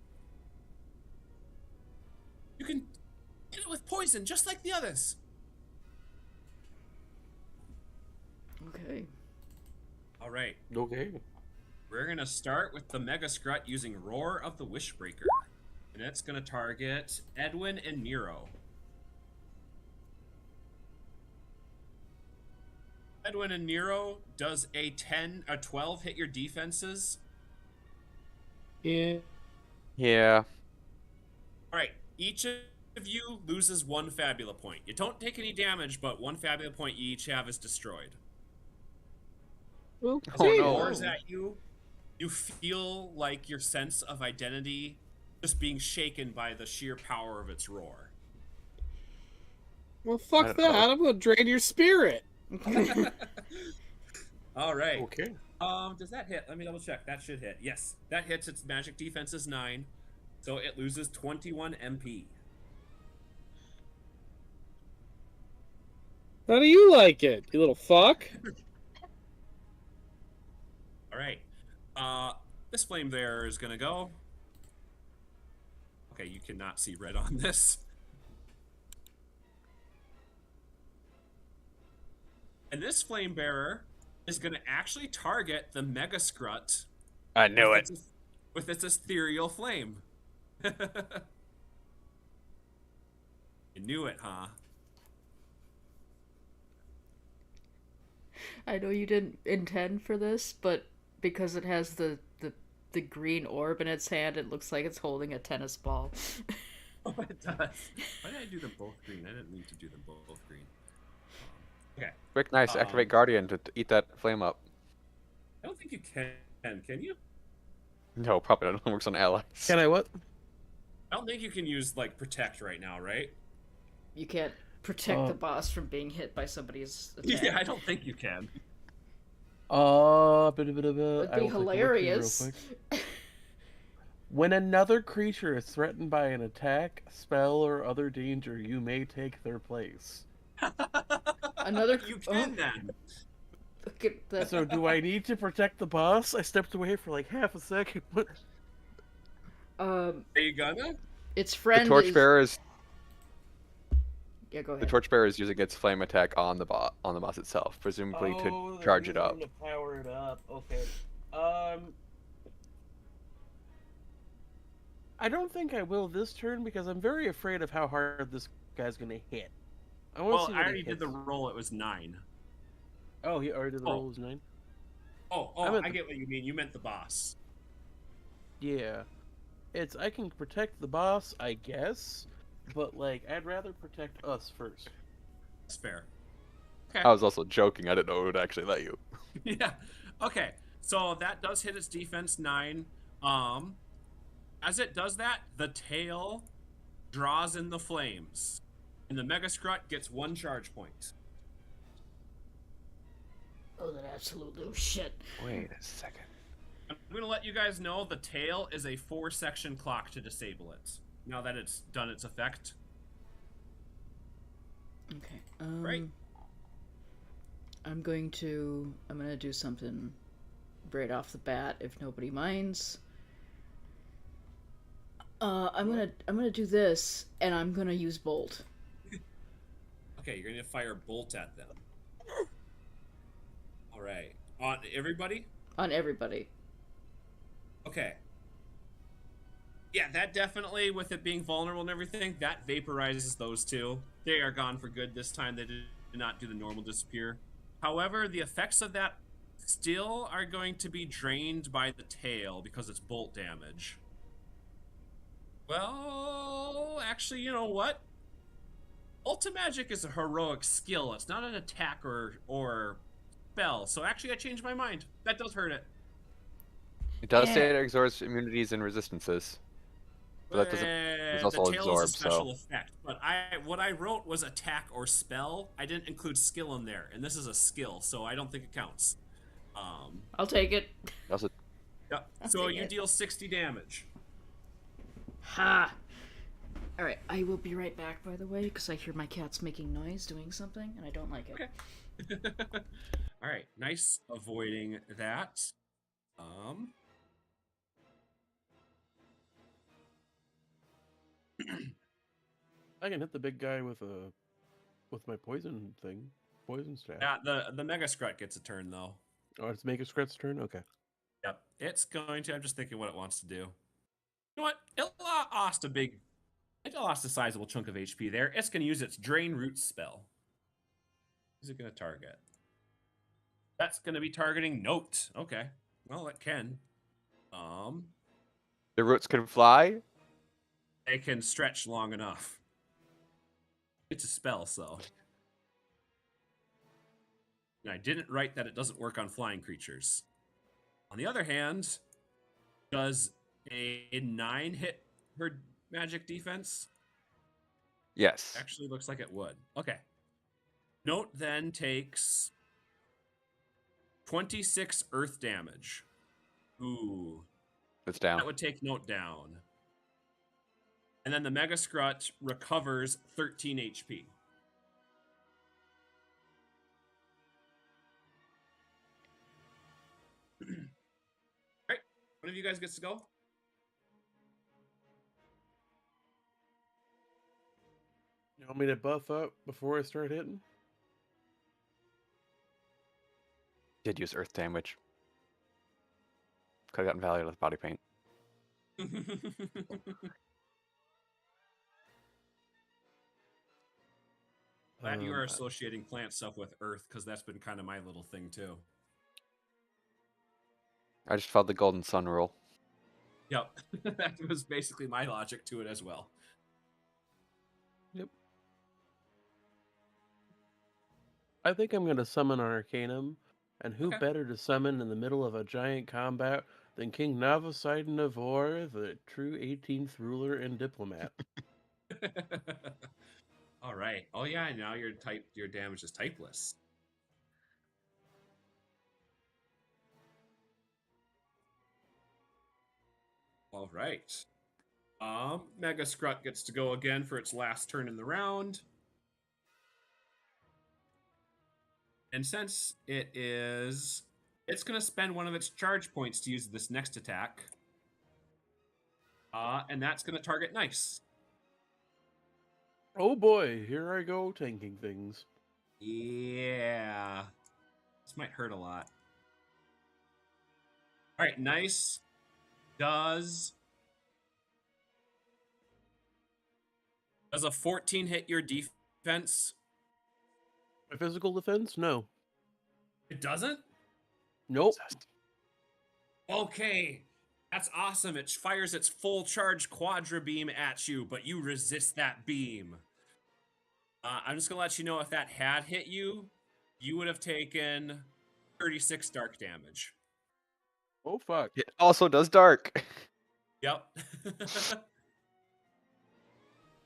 You can hit it with poison just like the others. Okay. Alright, Okay. we're gonna start with the Mega Scrut using Roar of the Wishbreaker. And it's gonna target Edwin and Nero. Edwin and Nero, does a 12 hit your defenses? Yeah. Yeah. Alright, each of you loses one Fabula point. You don't take any damage, but one Fabula point you each have is destroyed. Well, As Oh, it no. roars at you, you feel like your sense of identity just being shaken by the sheer power of its roar. well, I fuck don't that. know. I'm gonna drain your spirit. Alright. Okay. Does that hit? Let me double check. That should hit. Yes, that hits. Its magic defense is 9, so it loses 21 MP. How do you like it, you little fuck? Alright. This flame there is gonna go. Okay, you cannot see red on this. And this flame bearer is gonna actually target the Mega Scrut I knew it. with its ethereal flame. You knew it, huh? I know you didn't intend for this, but because it has the green orb in its hand, it looks like it's holding a tennis ball. Oh, it does. Why did I do them both green? I didn't mean to do them both green. Okay. Quick, nice. Activate Guardian to eat that flame up. I don't think you can you? No, probably not. It works on allies. Can I what? I don't think you can use, like, Protect right now, right? You can't protect the boss from being hit by somebody's attack. Yeah, I don't think you can. It'd be hilarious. When another creature is threatened by an attack, spell, or other danger, you may take their place. Another You can then. Look at the... So do I need to protect the boss? I stepped away for like half a second. Are you gonna? its The friend torchbearer is Yeah, go the ahead. torchbearer is using its flame attack on the boss itself, presumably to charge it up. To power it up. Okay. I don't think I will this turn because I'm very afraid of how hard this guy's gonna hit. I want to Well, see I what he already did hits. the roll. It was 9. Oh, he already did the Oh. roll was 9. I get what you mean. You meant the boss. Yeah, it's I can protect the boss, I guess, but like I'd rather protect us first. That's fair. Okay. I was also joking. I didn't know it would actually let you. Yeah. Okay. So that does hit its defense 9. As it does that, the tail draws in the flames, and the Mega Scrut gets 1 charge point. Oh, that absolute little shit. Wait a second. I'm going to let you guys know the tail is a 4-section clock to disable it. Now that it's done its effect. Okay. Right. I'm gonna do something right off the bat if nobody minds. I'm gonna do this, and I'm gonna use bolt. Okay, you're going to fire bolt at them. All right. On everybody? On everybody. Okay. Yeah, that definitely, with it being vulnerable and everything, that vaporizes those two. They are gone for good this time. They did not do the normal disappear. However, the effects of that still are going to be drained by the tail because it's bolt damage. Well, actually, you know what? Ultimagic is a heroic skill. It's not an attack or spell. So actually, I changed my mind. That does hurt it. It does say it absorbs immunities and resistances. But that doesn't. There's also the tail absorb, is a special so. effect. But what I wrote was attack or spell. I didn't include skill in there, and this is a skill, so I don't think it counts. I'll take it. Also, Yeah. So take you it. deal 60 damage. Ha! Alright, I will be right back, by the way, because I hear my cat's making noise doing something, and I don't like it. Okay. All right. Nice avoiding that. I can hit the big guy with my poison thing, poison staff. Yeah, the Mega Scrut gets a turn though. Oh, it's Mega Scrut's turn. Okay. Yep. It's going to. I'm just thinking what it wants to do. You know what? It lost a sizable chunk of HP there. It's going to use its Drain Root spell. Who's it going to target? That's going to be targeting Note. Okay. Well, it can. the roots can fly. They can stretch long enough. It's a spell, so. And I didn't write that it doesn't work on flying creatures. On the other hand, does a 9 hit her magic defense? Yes. Actually looks like it would. Okay. Note then takes 26 earth damage. Ooh. It's down. That would take Note down. And then the Mega Scrut recovers 13 HP. Alright. One of you guys gets to go. You want me to buff up before I start hitting? Did use earth damage. Could have gotten value with body paint. Glad you are associating plant stuff with earth, because that's been kind of my little thing too. I just followed the golden sun rule. Yep. That was basically my logic to it as well. Yep. I think I'm going to summon Arcanum, and who Okay. better to summon in the middle of a giant combat than King Navasidon of War, the true 18th ruler and diplomat. All right. Oh yeah, now your damage is typeless. All right. Mega Scrut gets to go again for its last turn in the round. And since it's going to spend one of its charge points to use this next attack. And that's going to target Nice. Oh boy, here I go tanking things. Yeah. This might hurt a lot. All right, Nice does Does a 14 hit your defense? My physical defense? No. It doesn't? Nope. Okay. That's awesome. It fires its full charge quadra beam at you, but you resist that beam. I'm just going to let you know if that had hit you, you would have taken 36 dark damage. Oh, fuck. It also does dark. Yep.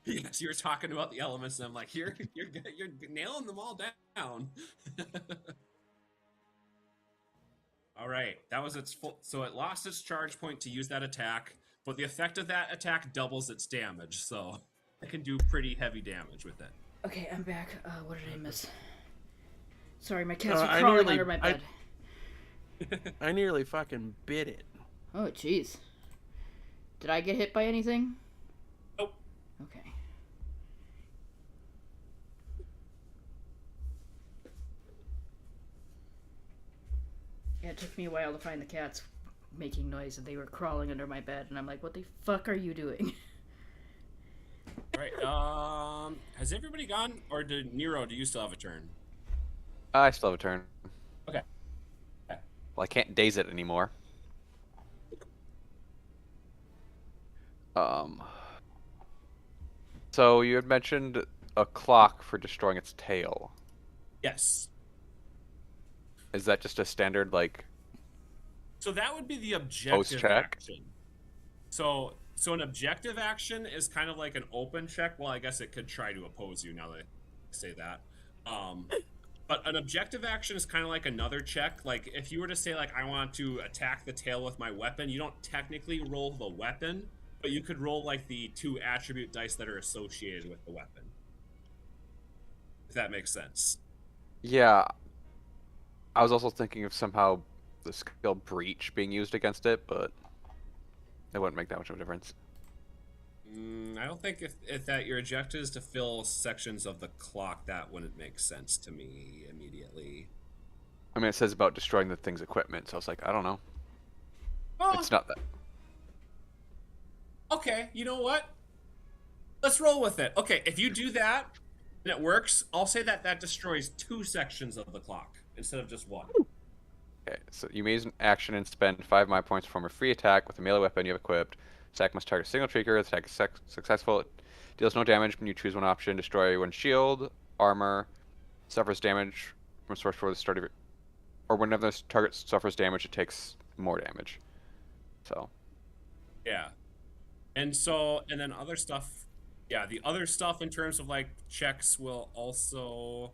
Yes, you were talking about the elements, and I'm like, you're nailing them all down. All right, that was its full. So it lost its charge point to use that attack, but the effect of that attack doubles its damage, so it can do pretty heavy damage with it. Okay, I'm back. What did I miss? Sorry, my cats are I crawling nearly- under my bed. I nearly fucking bit it. Oh, jeez. Did I get hit by anything? Nope. Okay. Yeah, it took me a while to find the cats making noise, and they were crawling under my bed, and I'm like, what the fuck are you doing? All right. Has everybody gone, or did Nero? Do you still have a turn? I still have a turn. Okay. Well, I can't daze it anymore. So you had mentioned a clock for destroying its tail. Yes. Is that just a standard, like... So that would be the objective Post-check? action. So an objective action is kind of like an open check. Well, I guess it could try to oppose you now that I say that. But an objective action is kind of like another check. Like if you were to say like I want to attack the tail with my weapon, you don't technically roll the weapon, but you could roll like the 2 attribute dice that are associated with the weapon. If that makes sense. Yeah. I was also thinking of somehow the skill breach being used against it, but it wouldn't make that much of a difference. I don't think if that your objective is to fill sections of the clock, that wouldn't make sense to me immediately. I mean, it says about destroying the thing's equipment, so I was like, I don't know. Oh, It's not that. okay, you know what? Let's roll with it. Okay, if you do that and it works, I'll say that that destroys 2 sections of the clock instead of just 1. Okay, so you may use an action and spend 5 my points to perform a free attack with a melee weapon you have equipped. Attack must target a single trigger. The attack is successful. It deals no damage when you choose one option. Destroy one shield, armor, suffers damage from a source for the start of your... Or whenever this target suffers damage, it takes more damage. So... Yeah. And then other stuff, yeah, the other stuff in terms of like checks will also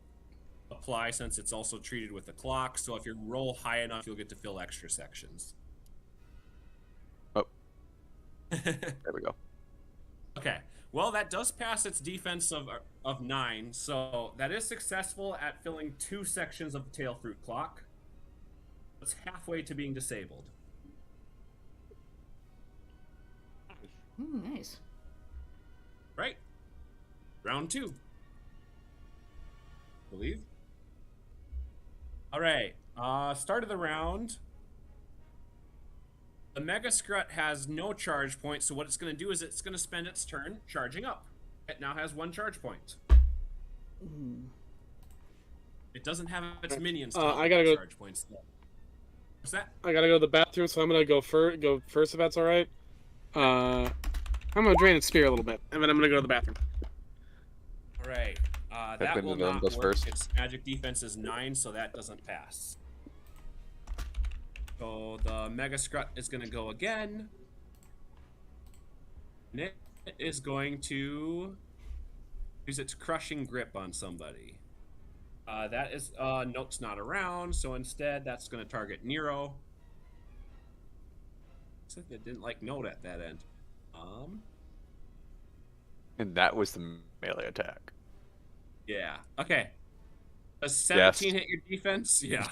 apply since it's also treated with the clock. So if you roll high enough, you'll get to fill extra sections. Oh. There we go. Okay. Well, that does pass its defense of 9, so that is successful at filling 2 sections of the tail fruit clock. It's halfway to being disabled. Nice. Right. Round 2. Believe. All right. Start of the round. The Mega Scrut has no charge point, so what it's going to do is it's going to spend its turn charging up. It now has 1 charge point. It doesn't have its minions. I gotta go. Charge points. What's that? I gotta go to the bathroom, so I'm gonna go first if that's all right. I'm gonna drain its spear a little bit, and then I'm gonna go to the bathroom. All right. That Edmund will Villain not goes work. first. Its magic defense is 9, so that doesn't pass. So the Mega Scrut is going to go again. And it is going to use its crushing grip on somebody. That is Note's not around, so instead that's going to target Nero. Looks like it didn't like Note at that end. And that was the melee attack. Yeah. Okay. Does 17 hit your defense? Yeah.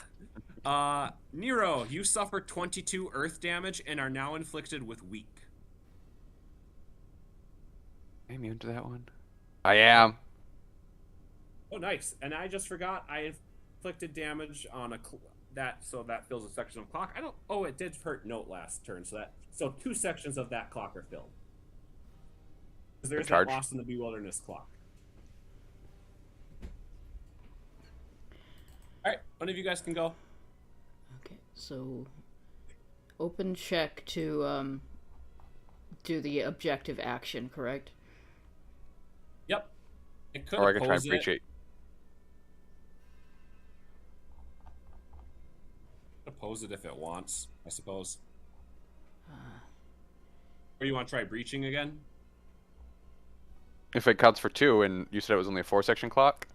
Nero, you suffer 22 earth damage and are now inflicted with weak. Am I immune to that one? I am. Oh, nice. And I just forgot I inflicted damage on so that fills a section of clock. It did hurt Note last turn, so 2 sections of that clock are filled. Because there's that Charge. Lost in the Bewilderness clock. Alright, one of you guys can go. Okay, so open check to do the objective action, correct? Yep. It could Or I can try oppose and breach it. Oppose it if it wants, I suppose. Or you want to try breaching again? If it counts for 2, and you said it was only a 4-section clock?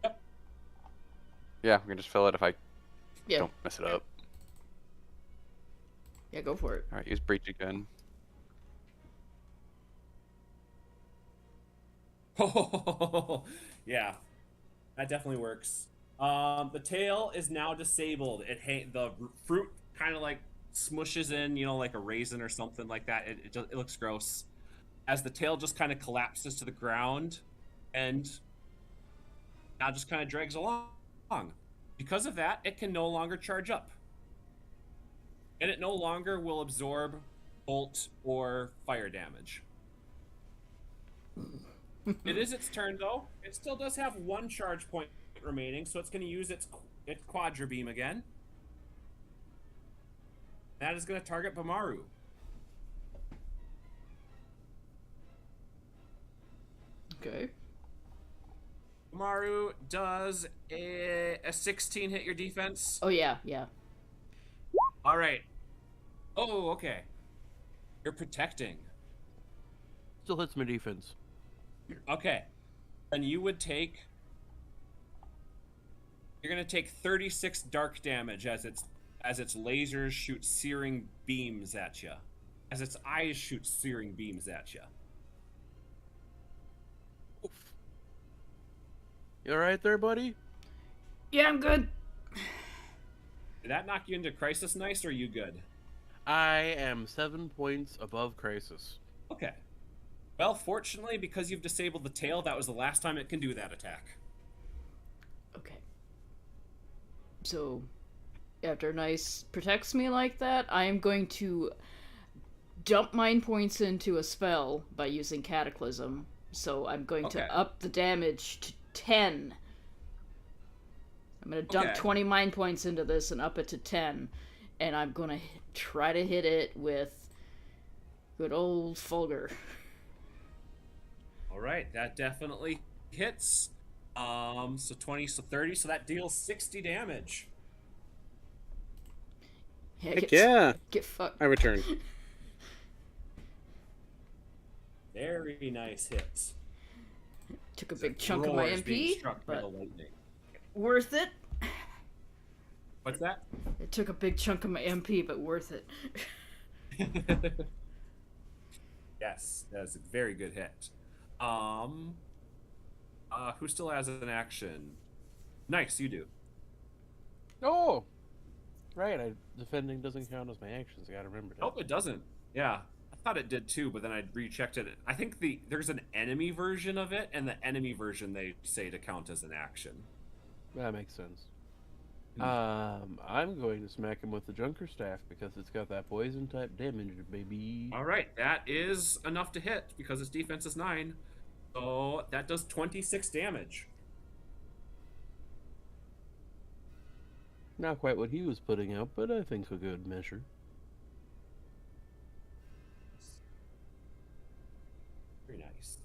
Yep. Yeah, we can just fill it if I Yeah. don't mess it up. Yeah, go for it. Alright, use breach again. Oh, yeah, that definitely works. The tail is now disabled. The fruit kind of like smushes in, like a raisin or something like that. It looks gross. As the tail just kind of collapses to the ground, and now just kind of drags along. Because of that, it can no longer charge up, and it no longer will absorb bolt or fire damage. It is its turn, though. It still does have 1 charge point remaining, so it's going to use its Quadra Beam again. That is going to target Bamaru. Okay. Bamaru, does a 16 hit your defense? Oh yeah, yeah. All right. Oh, okay. You're protecting. Still hits my defense. Okay. Then you would take... You're going to take 36 dark damage as its lasers shoot searing beams at you. As its eyes shoot searing beams at you. You alright there, buddy? Yeah, I'm good. Did that knock you into Crisis Nice, or are you good? I am 7 points above Crisis. Okay. Well, fortunately, because you've disabled the tail, that was the last time it can do that attack. Okay. So, after Nice protects me like that, I am going to dump mine points into a spell by using Cataclysm. So I'm going Okay. to up the damage to 10. I'm going to dump Okay. 20 mine points into this and up it to 10. And I'm going to try to hit it with good old Fulgur. All right, that definitely hits. So 20, so 30, so that deals 60 damage. Yeah, Heck yeah! Get fucked. I return. Very nice hits. Took a big chunk of my Roars being MP, struck by the but lightning. worth it. What's that? It took a big chunk of my MP, but worth it. Yes, that is a very good hit. Who still has an action? Nice, you do. Oh! Right, defending doesn't count as my actions. I gotta remember that. Nope, it doesn't. Yeah, I thought it did too, but then I rechecked it. I think there's an enemy version of it, and the enemy version they say to count as an action. That makes sense. I'm going to smack him with the Junker Staff because it's got that poison type damage, baby. All right, that is enough to hit because its defense is 9. So that does 26 damage. Not quite what he was putting out, but I think a good measure. Very nice.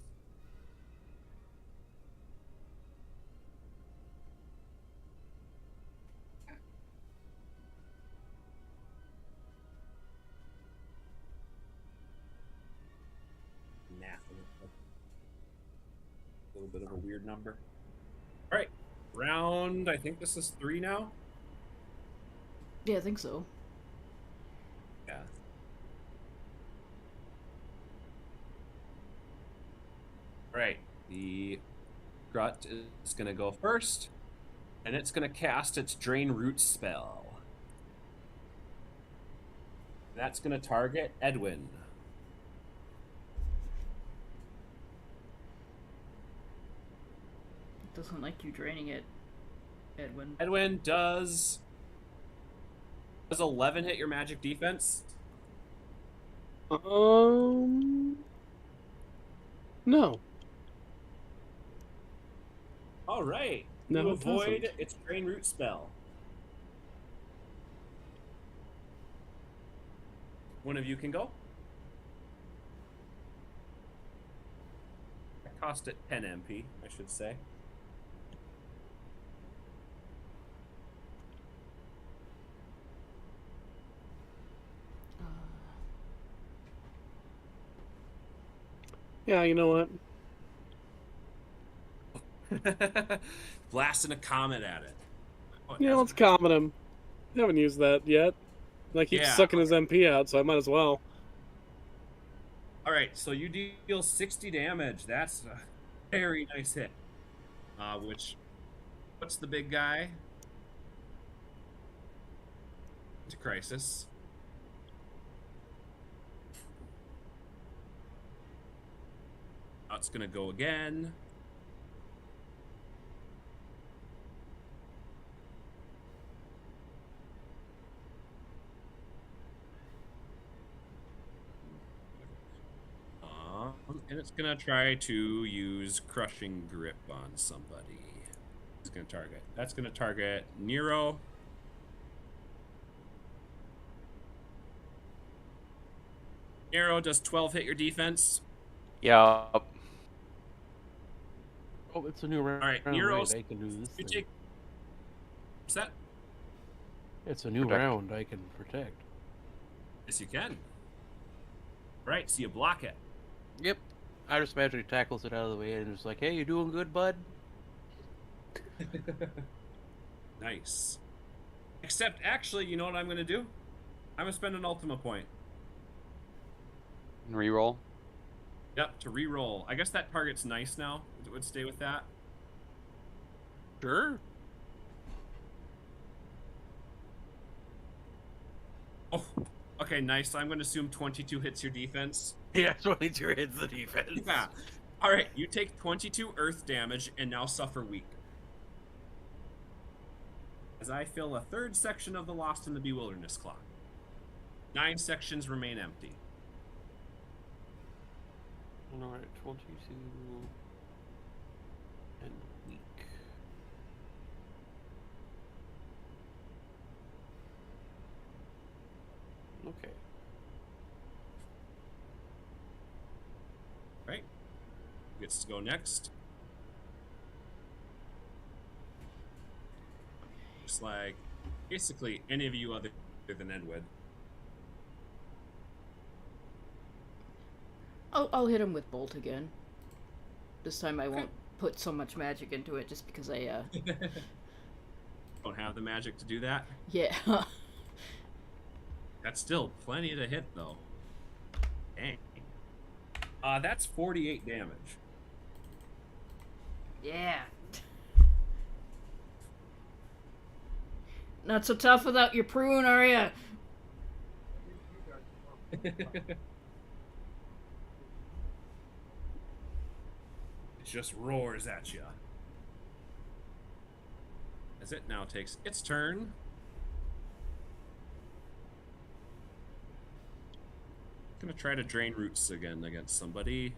Nah. A little bit of a weird number. All right, round. I think this is 3 now. Yeah, I think so. Yeah. Right. The Grut is going to go first, and it's going to cast its Drain Root spell. That's going to target Edwin. It doesn't like you draining it, Edwin. Edwin, does 11 hit your magic defense? No. All right. No, You it avoid doesn't. its drain root spell. One of you can go. That cost it 10 MP, I should say. Yeah, you know what? Blasting a comet at it. Oh, it Yeah, let's hasn't- comment him. I haven't used that yet. And I keep Yeah, sucking his MP out, so I might as well. All right, so you deal 60 damage. That's a very nice hit. Which puts the big guy into crisis. Now it's gonna go again. And it's gonna try to use crushing grip on somebody. It's gonna target. That's gonna target Nero. Nero, does 12 hit your defense? Yup. Oh, it's a new round. All right, Right, Nero's. I can do this. You thing. take. What's that? It's a new Protect. round. I can protect. Yes, you can. Right, so you block it. Yep. I just magically tackles it out of the way and just like, hey, you doing good, bud? Nice. Except, actually, you know what I'm gonna do? I'm gonna spend an Ultima point. Reroll. Yep, to re-roll. I guess that target's nice now. It would stay with that. Sure. Oh, okay, nice. I'm gonna assume 22 hits your defense. Yeah, 22 hits the defense. Yeah. All right, you take 22 earth damage and now suffer weak. As I fill a third section of the Lost in the Bewilderness clock. 9 sections remain empty. Alright, 22 and weak. Okay. Right? Gets to go next. Looks like basically any of you other than Edwin. I'll hit him with bolt again. This time I won't put so much magic into it, just because I Don't have the magic to do that. yeah. That's still plenty to hit, though. Dang. That's 48 damage. Yeah. Not so tough without your prune, are ya? It just roars at you. As it now takes its turn. Gonna try to drain roots again against somebody.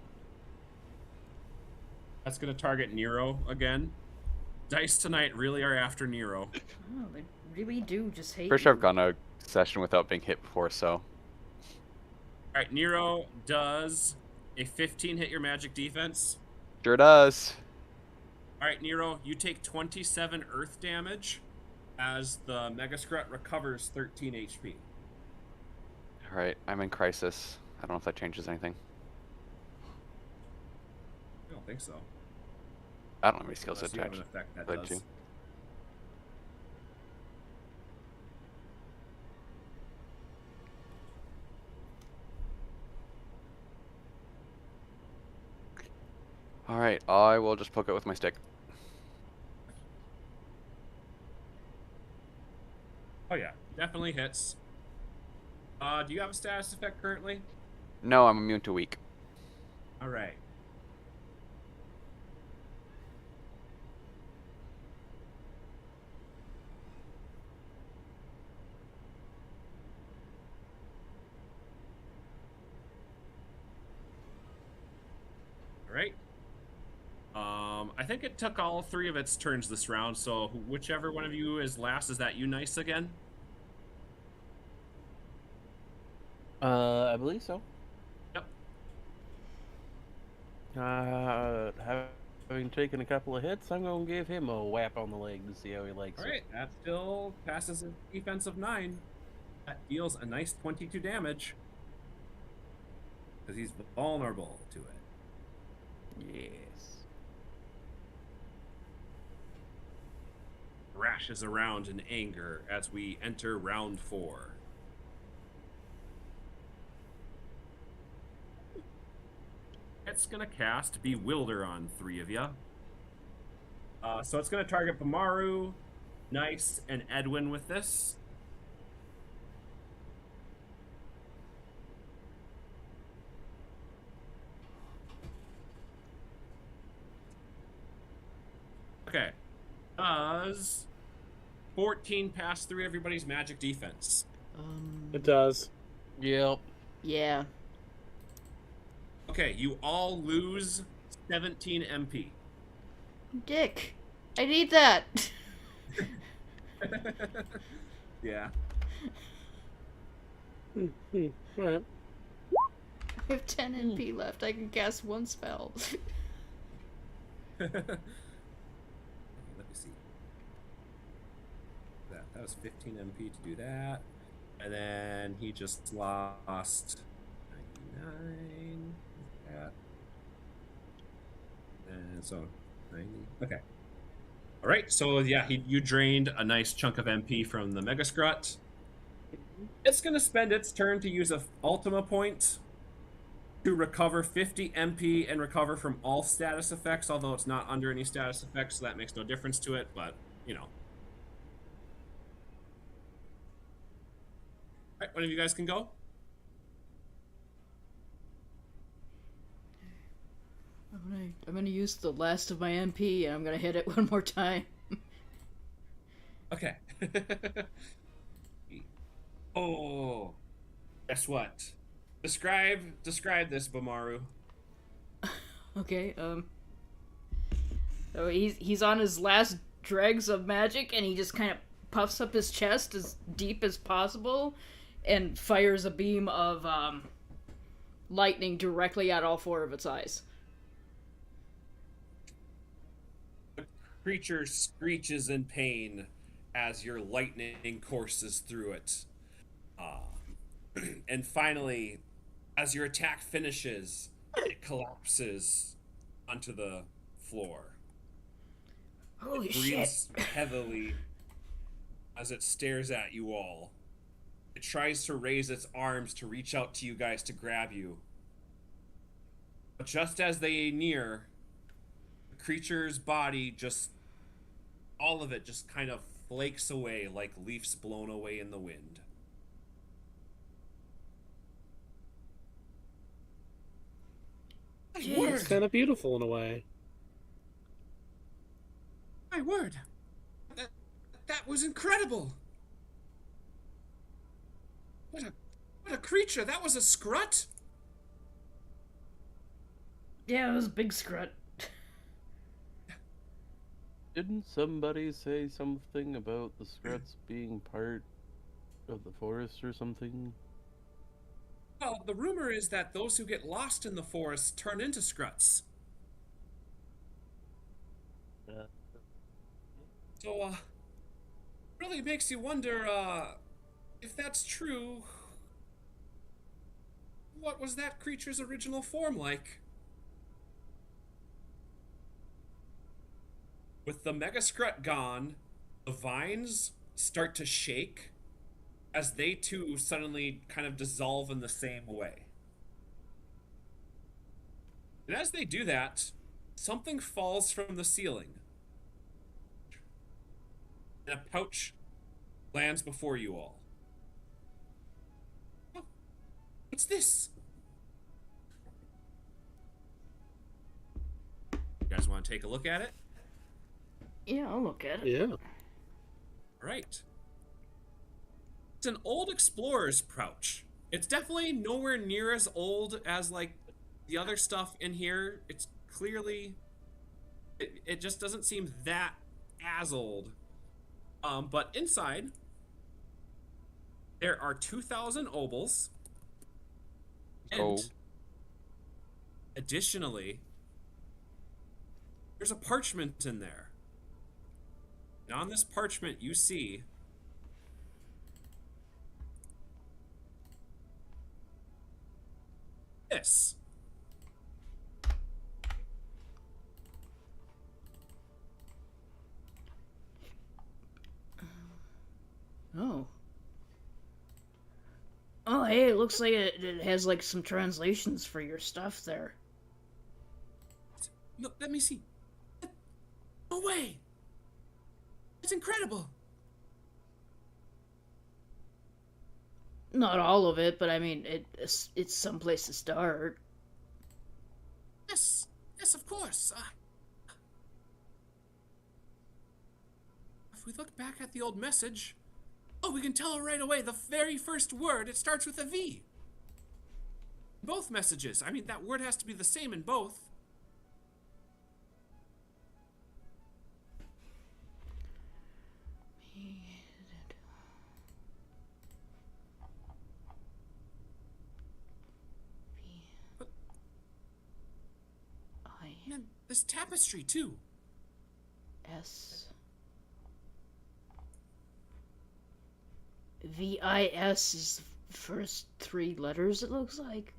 That's gonna target Nero again. Dice tonight really are after Nero. Oh, they really do just hate Pretty sure you. I've gone a session without being hit before, so. Alright, Nero does a 15 hit your magic defense. Sure does. Alright, Nero, you take 27 earth damage as the Mega Scrut recovers 13 HP. Alright, I'm in crisis. I don't know if that changes anything. I don't think so. I don't have any skills Unless you have an attached. effect that But does. you- Alright, I will just poke it with my stick. Oh yeah, definitely hits. Do you have a status effect currently? No, I'm immune to weak. Alright. right. I think it took all 3 of its turns this round, so whichever one of you is last, is that you nice again? I believe so. Yep. Having taken a couple of hits, I'm going to give him a whap on the leg to see how he likes All it. right, that still passes a defensive 9. That deals a nice 22 damage. Because he's vulnerable to it. Yes. Rashes around in anger as we enter round 4. It's gonna cast Bewilder on 3 of you. So it's gonna target Bamaru, Nice, and Edwin with this. Okay. Does 14 pass through everybody's magic defense? It does. Yep. Yeah. Okay, you all lose 17 MP. Dick. I need that. Yeah. Alright. I have 10 NP left. I can cast 1 spell. Let me see. That was 15 MP to do that. And then he just lost 99. Yeah. And so 90. Okay. All right. So yeah, you drained a nice chunk of MP from the Mega Scrut. It's gonna spend its turn to use a Ultima point to recover 50 MP and recover from all status effects, although it's not under any status effects, so that makes no difference to it, but, you know. Alright, one of you guys can go. I'm gonna use the last of my MP and I'm gonna hit it one more time. Okay. Oh. Guess what? Describe this, Bamaru. Okay, so he's on his last dregs of magic and he just kind of puffs up his chest as deep as possible and fires a beam of lightning directly at all 4 of its eyes. The creature screeches in pain as your lightning courses through it. And finally, as your attack finishes, it collapses onto the floor. Holy It shit. breathes heavily as it stares at you all. It tries to raise its arms to reach out to you guys to grab you. But just as they near, the creature's body just, all of it just kind of flakes away like leaves blown away in the wind. It's kind of beautiful in a way. My word! That was incredible! What a creature! That was a scrut! Yeah, it was a big scrut. Didn't somebody say something about the Scruts being part of the forest or something? Well, the rumor is that those who get lost in the forest turn into scruts. So, really makes you wonder, if that's true, what was that creature's original form like? With the Mega Scrut gone, the vines start to shake as they too suddenly kind of dissolve in the same way. And as they do that, something falls from the ceiling. And a pouch lands before you all. Oh, what's this? You guys want to take a look at it? Yeah, I'll look at it. Yeah. All right. It's an old explorer's pouch. It's definitely nowhere near as old as like the other stuff in here. It's clearly, it just doesn't seem that as old. But inside, there are 2,000 obols. And Oh. additionally, there's a parchment in there. And on this parchment, you see this. Oh. Oh, hey, it looks like it has like some translations for your stuff there. No, let me see. No way! It's incredible! Not all of it, but I mean, it's some place to start. Yes, yes, of course. If we look back at the old message, oh, we can tell right away the very first word. It starts with a V. Both messages. I mean, that word has to be the same in both. And then this tapestry too. S VIS is the first three letters, it looks like.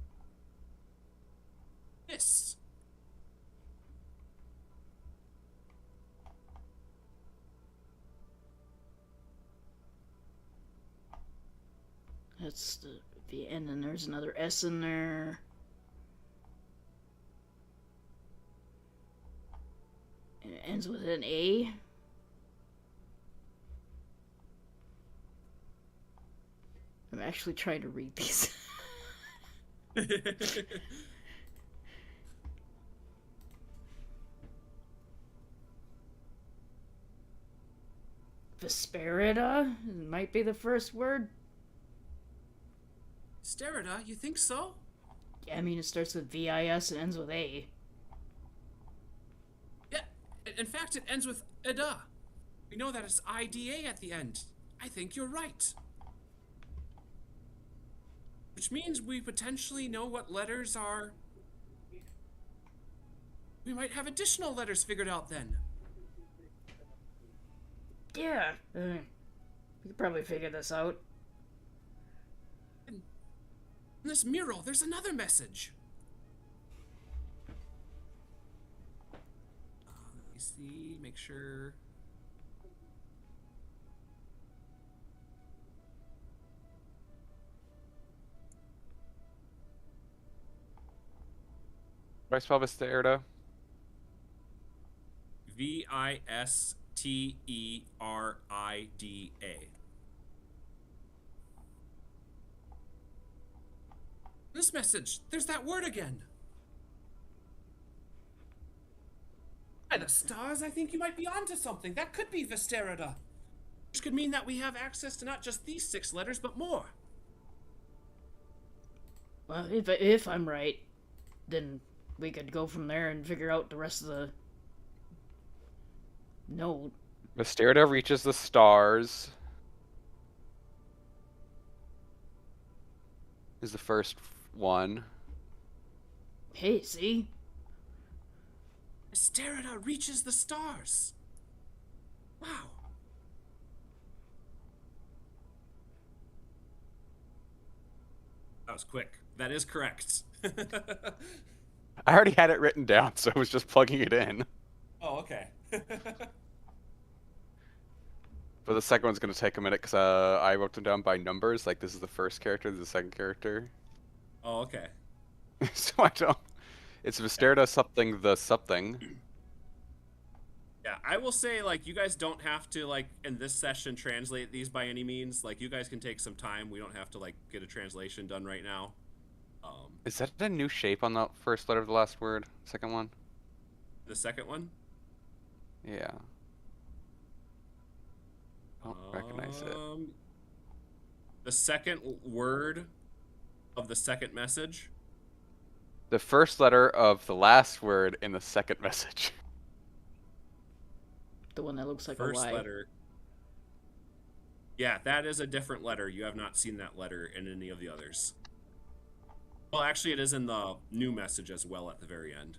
This. That's the V, and then there's another S in there. And it ends with an A. I'm actually trying to read these. Vesperida might be the first word. Sterida, you think so? Yeah, I mean, it starts with VIS and ends with A. Yeah, in fact, it ends with Ida. We know that it's IDA at the end. I think you're right. Which means we potentially know what letters are. We might have additional letters figured out then. Yeah, we could probably figure this out. In this mural, there's another message. Let me see, make sure. What do I spell Visterida? Visterida. This message, there's that word again. By the stars, I think you might be onto something. That could be Visterida. Which could mean that we have access to not just these 6 letters, but more. Well, if I'm right, then we could go from there and figure out the rest of the note. Visterida reaches the stars. Is the first one. Hey, see? Visterida reaches the stars. Wow. That was quick. That is correct. I already had it written down, so I was just plugging it in. Oh, okay. But the second one's going to take a minute because I wrote them down by numbers. Like, this is the first character, this is the second character. Oh, okay. So I don't... It's Visterida something the something. Yeah, I will say, like, you guys don't have to, like, in this session translate these by any means. Like, you guys can take some time. We don't have to, like, get a translation done right now. Is that a new shape on the first letter of the last word? Second one? The second one? Yeah. I don't recognize it. The second word of the second message The first letter of the last word in the second message. The one that looks like a First Y. letter. Yeah, that is a different letter. You have not seen that letter in any of the others. Well, actually, it is in the new message as well at the very end.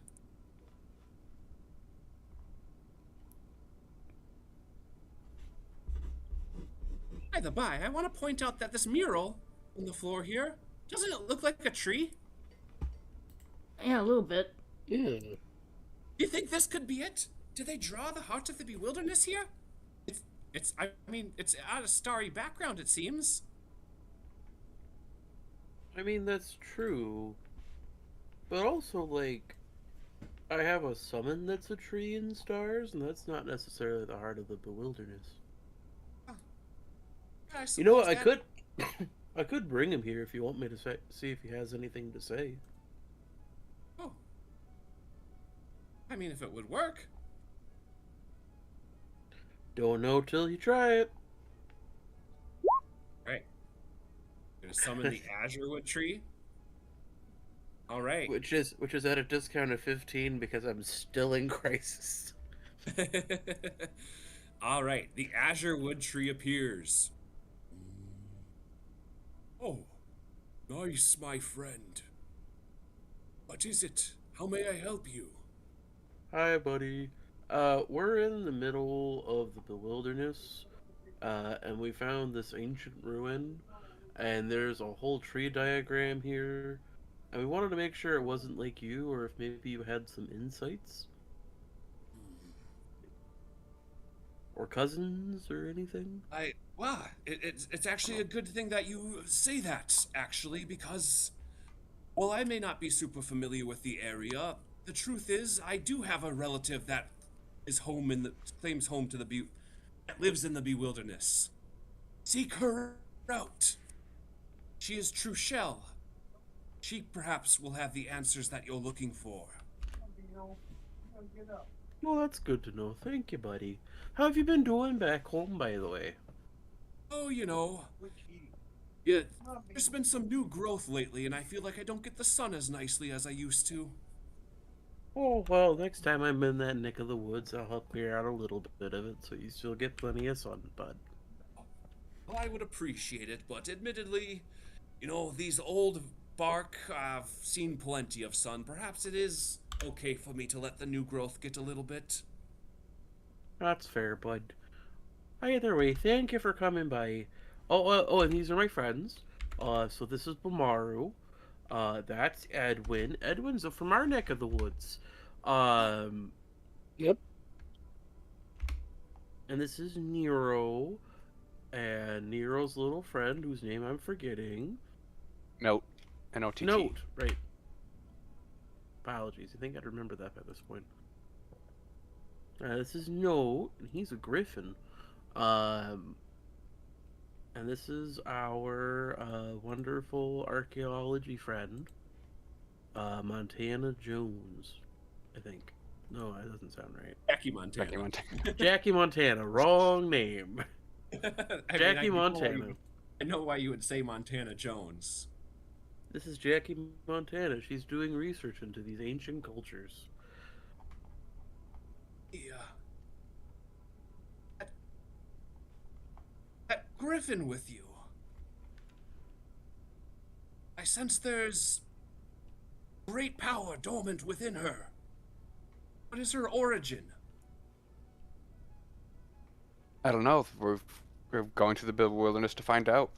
By the by, I want to point out that this mural on the floor here, doesn't it look like a tree? Yeah, a little bit. Yeah. Do you think this could be it? Did they draw the heart of the bewilderness here? I mean, it's on a starry background, it seems. I mean, that's true. But also, like, I have a summon that's a tree in stars, and that's not necessarily the heart of the bewilderness. You know what? I could, I could bring him here if you want me to see if he has anything to say. Oh. I mean, if it would work. Don't know till you try it. Right. Gonna summon the Azurewood tree. All right. Which is at a discount of 15 because I'm still in crisis. All right. The Azurewood tree appears. Oh, nice, my friend. What is it? How may I help you? Hi, buddy. We're in the middle of the wilderness, and we found this ancient ruin, and there's a whole tree diagram here, and we wanted to make sure it wasn't like you, or if maybe you had some insights, or cousins, or anything. It's actually a good thing that you say that, actually, because, while I may not be super familiar with the area, the truth is I do have a relative that is claims home to that lives in the bewilderness. Seek her out. She is Truchelle. She perhaps will have the answers that you're looking for. Well, that's good to know. Thank you, buddy. How have you been doing back home, by the way? Oh, yeah, there's been some new growth lately, and I feel like I don't get the sun as nicely as I used to. Oh, well, next time I'm in that neck of the woods, I'll help clear out a little bit of it so you still get plenty of sun, bud. Well, I would appreciate it, but admittedly, these old bark, I've seen plenty of sun. Perhaps it is okay for me to let the new growth get a little bit. That's fair, bud. Either way, thank you for coming by. And these are my friends. So this is Bamaru. That's Edwin. Edwin's from our neck of the woods. Yep. And this is Nero. And Nero's little friend, whose name I'm forgetting. Note. N-O-T-T. Note, right. Apologies. I think I'd remember that by this point. This is Note, and he's a griffin. And this is our wonderful archaeology friend, Montana Jones, I think. No, that doesn't sound right. Jackie Montana. Jackie Montana. Jackie Montana, wrong name. Jackie Montana. I know why you would say Montana Jones. This is Jackie Montana. She's doing research into these ancient cultures. Yeah. That griffin with you. I sense there's great power dormant within her. What is her origin? I don't know. We're going to the wilderness to find out.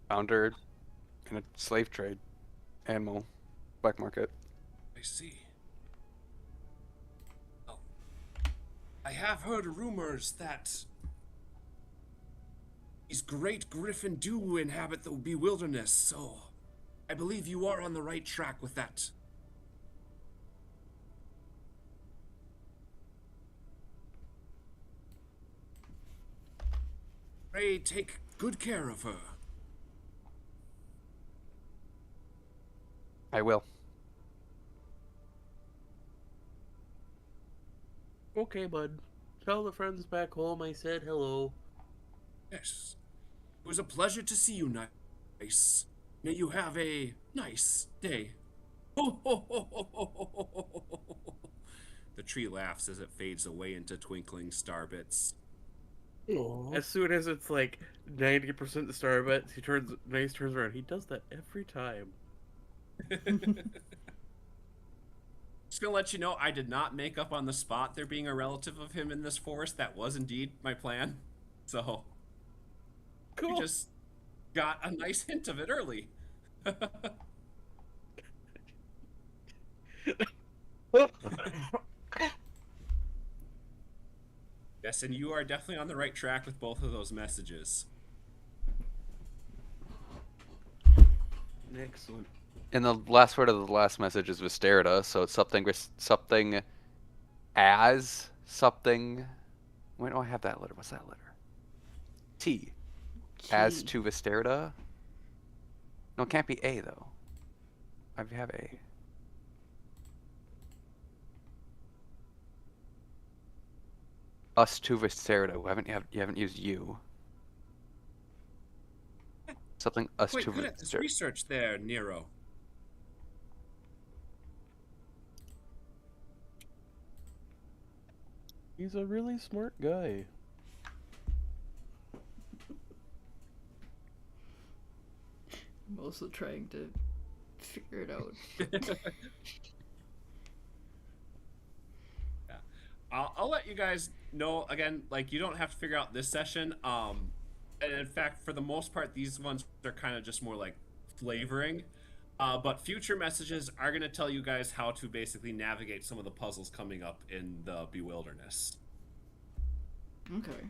Found her in a slave trade, animal, black market. I see. Well, I have heard rumors that these great griffin do inhabit the bewilderness, so I believe you are on the right track with that. Pray take good care of her. I will. Okay, bud. Tell the friends back home I said hello. Yes. It was a pleasure to see you, Nice. May you have a nice day. The tree laughs as it fades away into twinkling star bits. Aw. As soon as it's like 90% the star bets, Nice turns around. He does that every time. Just gonna let you know, I did not make up on the spot there being a relative of him in this forest. That was indeed my plan. So you Cool. just got a nice hint of it early. Yes, and you are definitely on the right track with both of those messages. Excellent. And the last word of the last message is Visterita, so it's something with something as something. Wait, oh, I have that letter. What's that letter? T. As Gee. to Visterita. No, it can't be A though. I have A. Us to Visterita. You haven't used you. Something us Quite to good at this Visterita. research there, Nero. He's a really smart guy. I'm also trying to figure it out. Yeah. I'll let you guys know again. Like, you don't have to figure out this session. And in fact, for the most part, these ones are kind of just more like flavoring. But future messages are going to tell you guys how to basically navigate some of the puzzles coming up in the Bewilderness. Okay.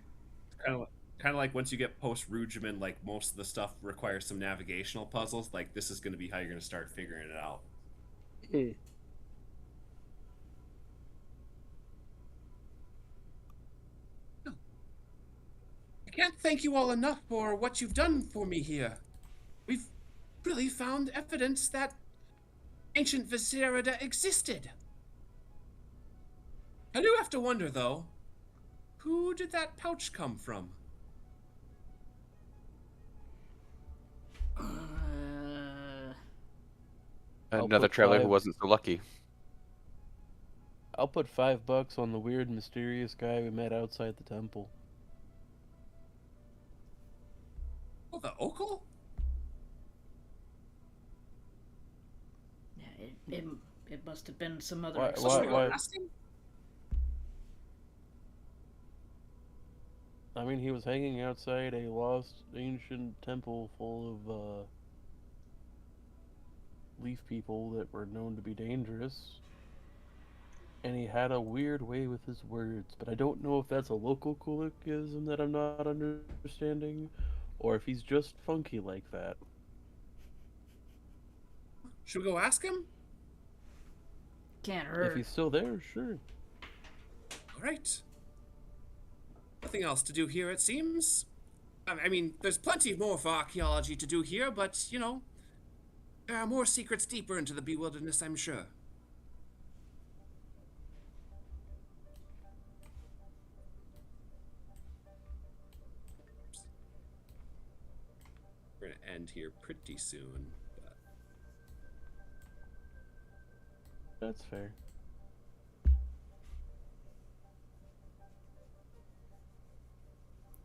Kind of like once you get post Rugeman, like most of the stuff requires some navigational puzzles. Like, this is going to be how you're going to start figuring it out. I can't thank you all enough for what you've done for me here. We've really found evidence that ancient Viserida existed. I do have to wonder, though, who did that pouch come from? I'll Another put traveler who 5. wasn't so lucky. I'll put $5 on the weird, mysterious guy we met outside the temple. Oh, the Okul? Yeah, it must have been some other. Why- Should we go why- ask him? I mean, he was hanging outside a lost ancient temple full of leaf people that were known to be dangerous. And he had a weird way with his words, but I don't know if that's a local colloquialism that I'm not understanding, or if he's just funky like that. Should we go ask him? Can't If hurt. he's still there, sure. All right. Nothing else to do here, it seems. I mean, there's plenty more for archaeology to do here, but, you know, there are more secrets deeper into the Bewilderness, I'm sure. We're going to end here pretty soon. But... That's fair.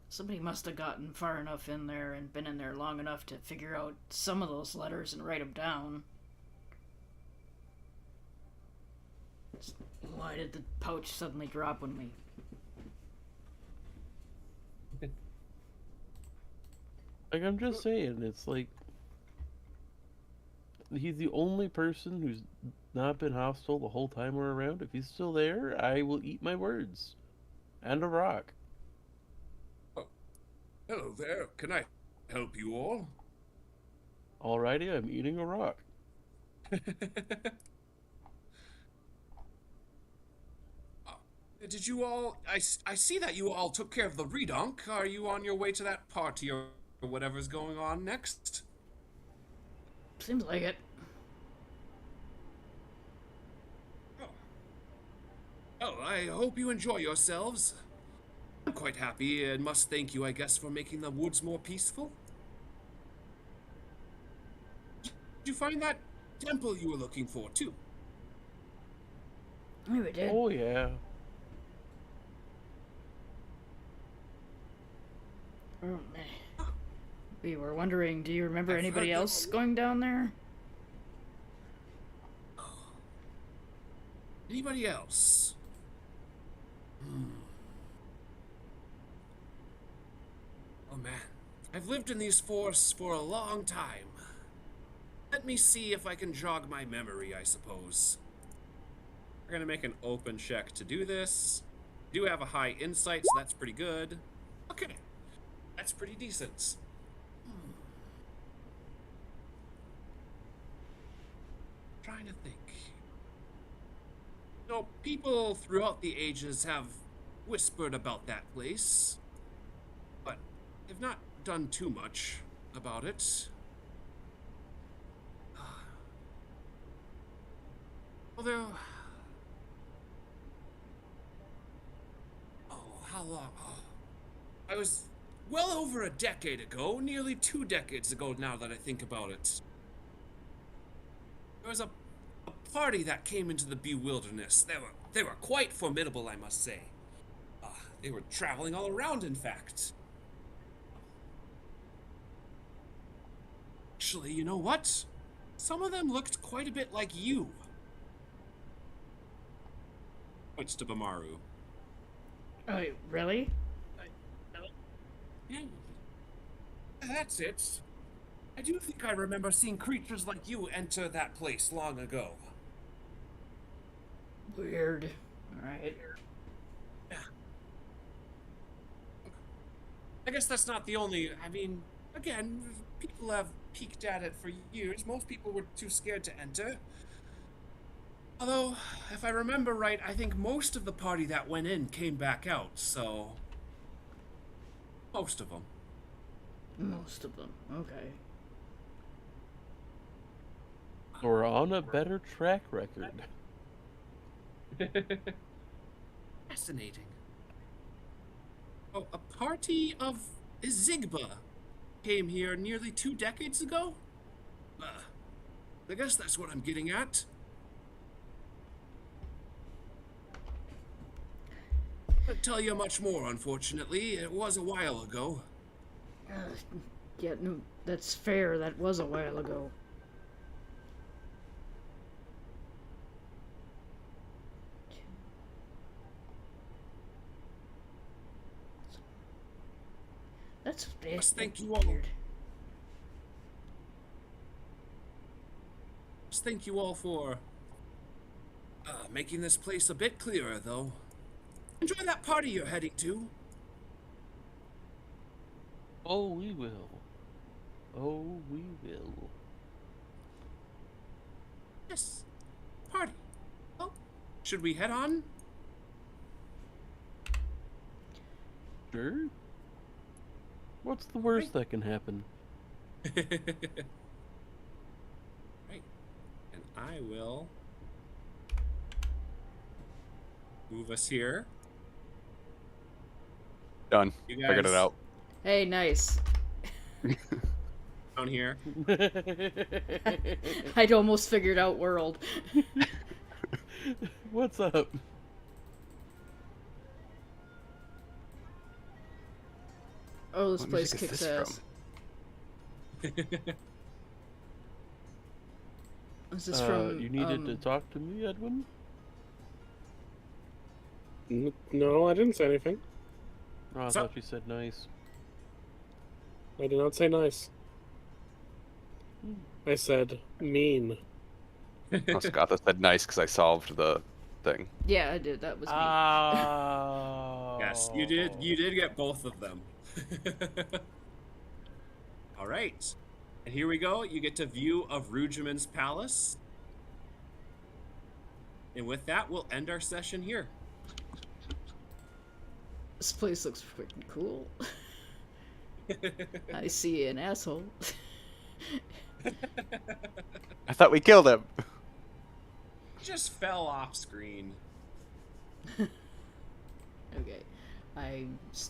Somebody must have gotten far enough in there and been in there long enough to figure out some of those letters and write them down. Why did the pouch suddenly drop on me? Like, I'm just saying, it's like he's the only person who's not been hostile the whole time we're around. If he's still there, I will eat my words. And a rock. Hello there. Can I help you all? Alrighty, I'm eating a rock. Did you all... I see that you all took care of the redunk. Are you on your way to that party or whatever's going on next? Seems like it. Oh, I hope you enjoy yourselves. I'm quite happy and must thank you, I guess, for making the woods more peaceful. Did you find that temple you were looking for, too. Oh, we did. Oh yeah. Oh, man. We were wondering, do you remember I've anybody heard else that- going down there? Anybody else? Oh man, I've lived in these forests for a long time. Let me see if I can jog my memory, I suppose. We're gonna make an open check to do this. We do have a high insight, so that's pretty good. Okay, that's pretty decent. Trying to think. You know, people throughout the ages have whispered about that place, but they've not done too much about it. Although, how long? Oh, I was well over a decade ago, nearly 2 decades ago now that I think about it. There was a party that came into the Bewilderness. They were quite formidable, I must say. They were traveling all around, in fact. Actually, you know what? Some of them looked quite a bit like you. Points to Bamaru. Oh, wait, really? Yeah, that's it. I do think I remember seeing creatures like you enter that place long ago. Weird. Alright. Yeah. I guess that's not the only. I mean, again, people have peeked at it for years. Most people were too scared to enter. Although, if I remember right, I think most of the party that went in came back out, so. Most of them. Most of them. Okay. We're on a better track record. Fascinating. Oh, a party of Izigba came here nearly 2 decades ago? I guess that's what I'm getting at. Can't tell you much more, unfortunately. It was a while ago. Yeah, no, that's fair. That was a while ago. That's Thank you all. weird. Thank you all for making this place a bit clearer, though. Enjoy that party you're heading to. Oh, we will. Oh, we will. Yes, party. Oh, should we head on? Sure. What's the worst that can happen? Right. And I will move us here. Done. You Figured guys- it out. Hey, nice. Down here. I'd almost figured out world. What's up? Oh, this What place music is kicks this ass. This is Uh, from. you needed to talk to me, Edwin? No, I didn't say anything. Oh, I What's thought up? you said nice. I did not say nice. I said mean. Oh, Scott, that said nice because I solved the thing. Yeah, I did. That was me. Oh. Yes, you did. You did get both of them. All right, and here we go. You get to view of Rujaman's palace, and with that, we'll end our session here. This place looks freaking cool. I see an asshole. I thought we killed him. Just fell off screen. Okay. I